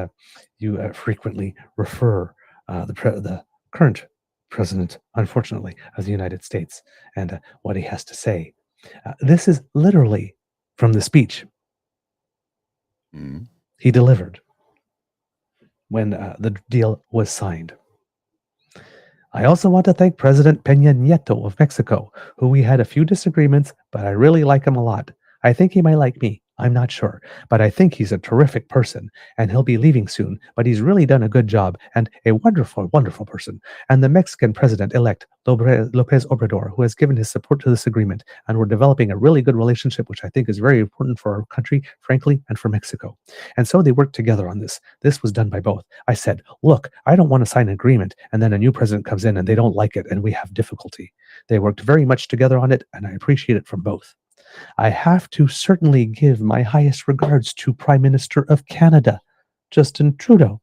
you frequently refer the current president, unfortunately, of the United States and what he has to say. This is literally from the speech he delivered when the deal was signed. I also want to thank President Peña Nieto of Mexico, who we had a few disagreements, but I really like him a lot. I think he might like me. I'm not sure, but I think he's a terrific person, and he'll be leaving soon, but he's really done a good job and a wonderful, wonderful person. And the Mexican president-elect, López Obrador, who has given his support to this agreement, and we're developing a really good relationship, which I think is very important for our country, frankly, and for Mexico. And so they worked together on this. This was done by both. I said, look, I don't want to sign an agreement, and then a new president comes in and they don't like it, and we have difficulty. They worked very much together on it, and I appreciate it from both. I have to certainly give my highest regards to Prime Minister of Canada, Justin Trudeau.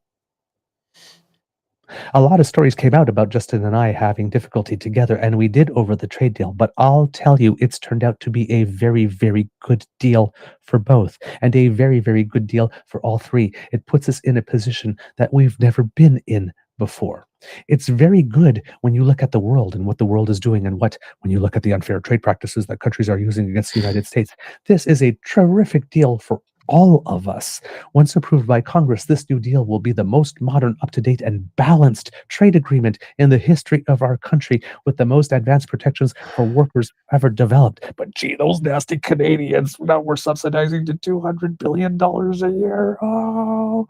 A lot of stories came out about Justin and I having difficulty together, and we did over the trade deal, but I'll tell you, it's turned out to be a very, very good deal for both, and a very, very good deal for all three. It puts us in a position that we've never been in before. It's very good when you look at the world and what the world is doing, and when you look at the unfair trade practices that countries are using against the United States. This is a terrific deal for all of us. Once approved by Congress, this new deal will be the most modern, up-to-date, and balanced trade agreement in the history of our country, with the most advanced protections for workers ever developed. But gee, those nasty Canadians, now we're subsidizing to $200 billion a year. Oh,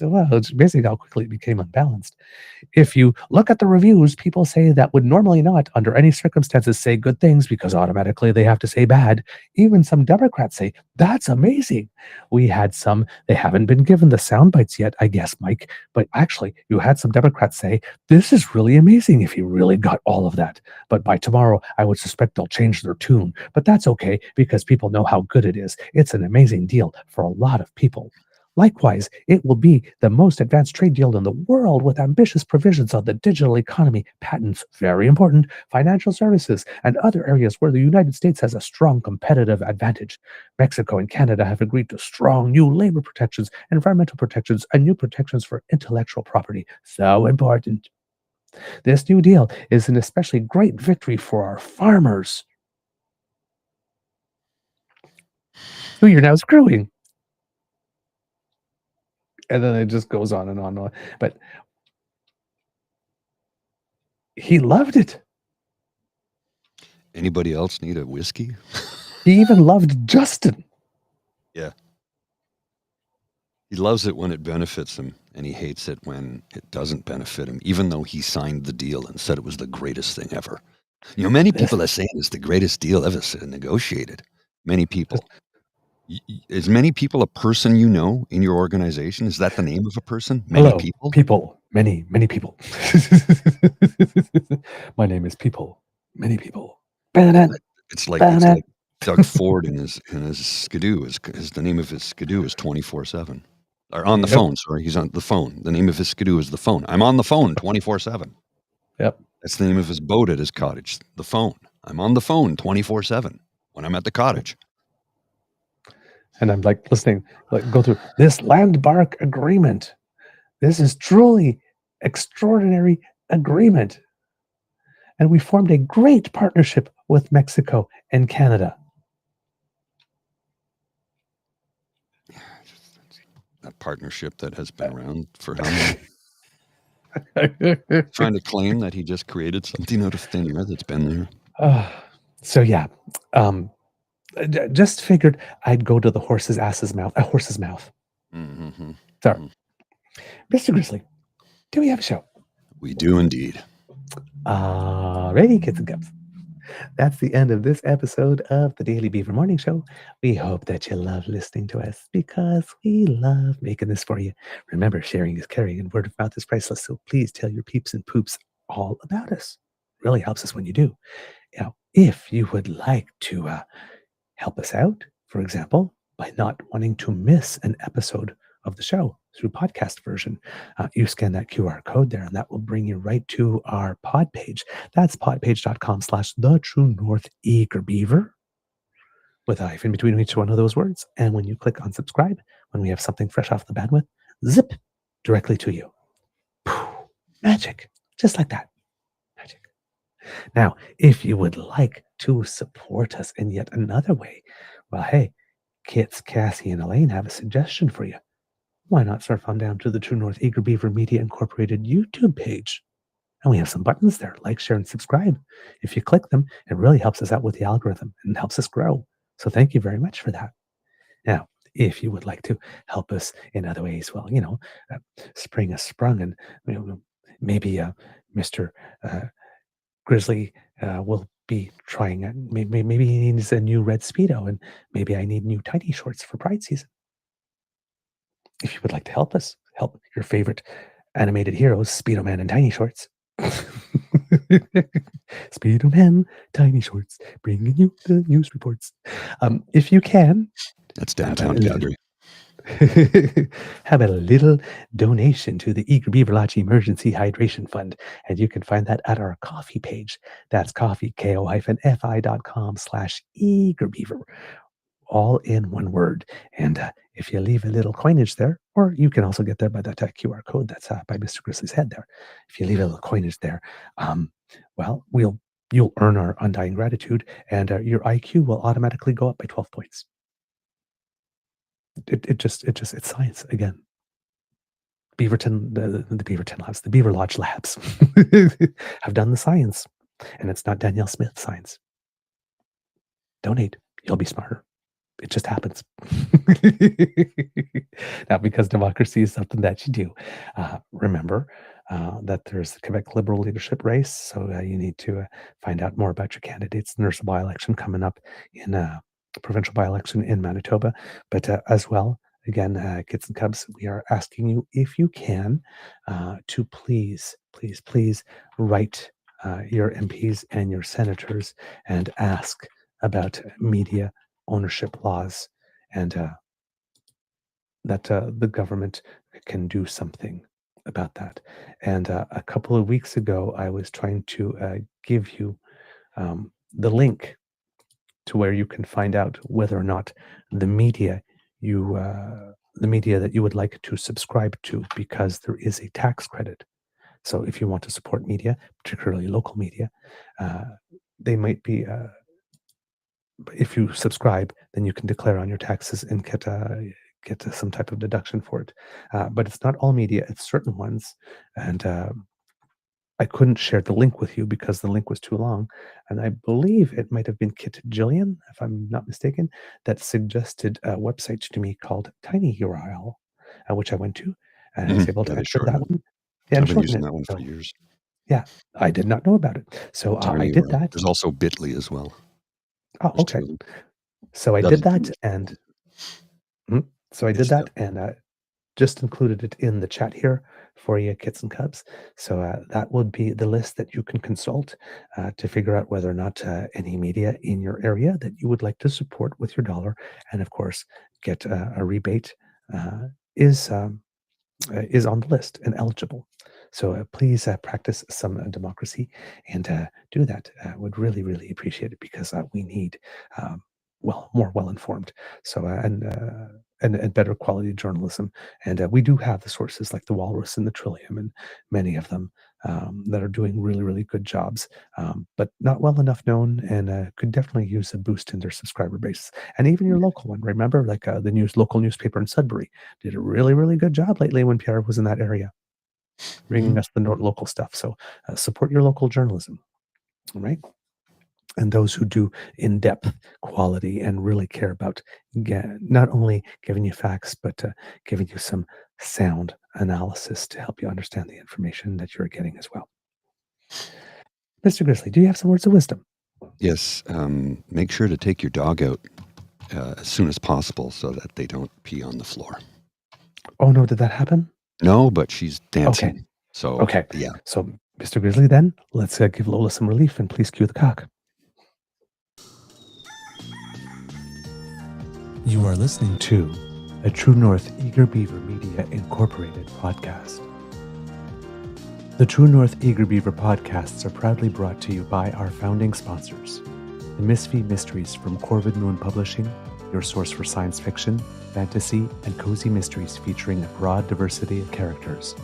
well, it's amazing how quickly it became unbalanced. If you look at the reviews, people say that would normally not, under any circumstances, say good things because automatically they have to say bad. Even some Democrats say, that's amazing. We had some, they haven't been given the sound bites yet, I guess, Mike, but actually you had some Democrats say, this is really amazing if you really got all of that. But by tomorrow, I would suspect they'll change their tune. But that's okay because people know how good it is. It's an amazing deal for a lot of people. Likewise, it will be the most advanced trade deal in the world with ambitious provisions on the digital economy, patents, very important, financial services, and other areas where the United States has a strong competitive advantage. Mexico and Canada have agreed to strong new labor protections, environmental protections, and new protections for intellectual property. So important. This new deal is an especially great victory for our farmers, who you're now screwing. And then it just goes on and on and on. But he loved it. Anybody else need a whiskey? He even loved Justin. Yeah. He loves it when it benefits him, and he hates it when it doesn't benefit him, even though he signed the deal and said it was the greatest thing ever. You know, many people are saying it's the greatest deal ever negotiated. Many people. Is many people a person you know in your organization? Is that the name of a person? Many Hello, people? People. Many people. My name is People. Many people. It's like Doug Ford and his skidoo. The name of his skidoo is 24/7. Or on the phone, sorry. He's on the phone. The name of his skidoo is the phone. I'm on the phone 24/7. Yep. That's the name of his boat at his cottage. The phone. I'm on the phone 24/7 when I'm at the cottage. And I'm like listening, go through this landmark agreement. This is truly extraordinary agreement. And we formed a great partnership with Mexico and Canada. A partnership that has been around for how long? Trying to claim that he just created something out of thin air that's been there. So yeah, just figured I'd go to the horse's mouth. Mm-hmm. Sorry. Mr. Grizzly, do we have a show? We do indeed. Alrighty, kids and cubs. That's the end of this episode of the Daily Beaver Morning Show. We hope that you love listening to us because we love making this for you. Remember, sharing is caring and word of mouth is priceless, so please tell your peeps and poops all about us. really helps us when you do. If you would like to help us out, for example, by not wanting to miss an episode of the show through podcast version, you scan that QR code there, and that will bring you right to our pod page. That's podpage.com/thetruenortheagerbeaver with a hyphen between each one of those words. And when you click on subscribe, when we have something fresh off the bandwidth, zip directly to you. Magic, just like that. Magic. Now, if you would like to support us in yet another way, well, hey, Kits, Cassie, and Elaine have a suggestion for you. Why not surf on down to the True North Eager Beaver Media Incorporated YouTube page? And we have some buttons there, like, share, and subscribe. If you click them, it really helps us out with the algorithm and helps us grow. So thank you very much for that. Now, if you would like to help us in other ways, well, spring has sprung, and maybe Mr. Grizzly will be trying it. Maybe he needs a new red Speedo, and maybe I need new tiny shorts for Pride season. If you would like to help us, help your favorite animated heroes, Speedo Man and Tiny Shorts. Speedo Man, Tiny Shorts, bringing you the news reports. If you can. That's downtown Calgary. How about a little donation to the Eager Beaver Lodge Emergency Hydration Fund? And you can find that at our coffee page. That's coffee, ko-fi.com/eagerbeaver. All in one word. And if you leave a little coinage there, or you can also get there by that QR code that's by Mr. Grizzly's head there. If you leave a little coinage there, well, you'll earn our undying gratitude, and your IQ will automatically go up by 12 points. It's science again. Beaverton, the Beaverton Labs, the Beaver Lodge Labs have done the science, and it's not Danielle Smith science. Donate, you'll be smarter. It just happens. Now, because democracy is something that you do, remember that there's the Quebec Liberal leadership race, so you need to find out more about your candidates. There's a by-election coming up in provincial by-election in Manitoba, but as well, again, Kids and Cubs, we are asking you, if you can, to please write your MPs and your senators and ask about media ownership laws, and that the government can do something about that. And a couple of weeks ago, I was trying to give you the link to where you can find out whether or not the media that you would like to subscribe to, because there is a tax credit. So if you want to support media, particularly local media, they might be. If you subscribe, then you can declare on your taxes and get some type of deduction for it. But it's not all media; it's certain ones. And I couldn't share the link with you because the link was too long. And I believe it might have been Kit Jillian, if I'm not mistaken, that suggested a website to me called Tiny URL, which I went to, and I was able to enter that one. Yeah, I've been using that one for years. Yeah, I did not know about it, so I did that. There's also Bitly as well. Oh, okay. So I did that, and just included it in the chat here for you, Kits and Cubs. So that would be the list that you can consult to figure out whether or not any media in your area that you would like to support with your dollar, and of course get a rebate, is on the list and eligible. So please practice some democracy and do that. Would really, really appreciate it, because we need more well-informed. So and better quality journalism. And we do have the sources like the Walrus and the Trillium, and many of them that are doing really, really good jobs, but not well enough known, and could definitely use a boost in their subscriber base. And even your local one, remember, like the local newspaper in Sudbury did a really, really good job lately when Pierre was in that area, bringing us the local stuff. So support your local journalism, right? And those who do in-depth quality and really care about not only giving you facts, but giving you some sound analysis to help you understand the information that you're getting as well. Mr. Grizzly, do you have some words of wisdom? Yes. Make sure to take your dog out as soon as possible so that they don't pee on the floor. Oh, no, did that happen? No, but she's dancing. Okay. So, okay. Yeah. So Mr. Grizzly, then, let's give Lola some relief and please cue the cock. You are listening to a True North Eager Beaver Media Incorporated podcast. The True North Eager Beaver podcasts are proudly brought to you by our founding sponsors, the Misfit Mysteries from Corvid Moon Publishing, your source for science fiction, fantasy, and cozy mysteries featuring a broad diversity of characters.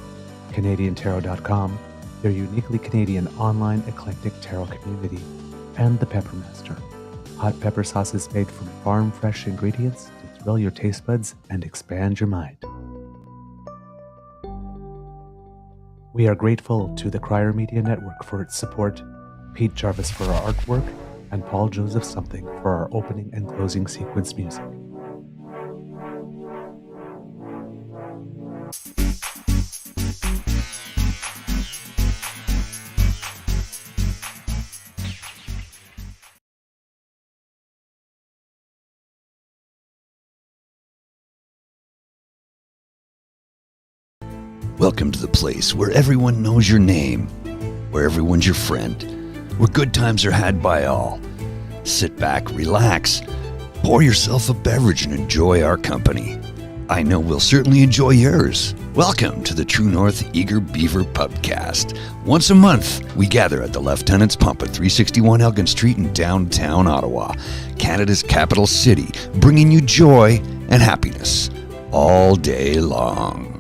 CanadianTarot.com, their uniquely Canadian online eclectic tarot community, and The Peppermaster, hot pepper sauces made from farm-fresh ingredients to thrill your taste buds and expand your mind. We are grateful to the Crier Media Network for its support, Pete Jarvis for our artwork, and Paul Joseph Something for our opening and closing sequence music. Welcome to the place where everyone knows your name, where everyone's your friend, where good times are had by all. Sit back, relax, pour yourself a beverage and enjoy our company. I know we'll certainly enjoy yours. Welcome to the True North Eager Beaver Pubcast. Once a month, we gather at the Lieutenant's Pump at 361 Elgin Street in downtown Ottawa, Canada's capital city, bringing you joy and happiness all day long.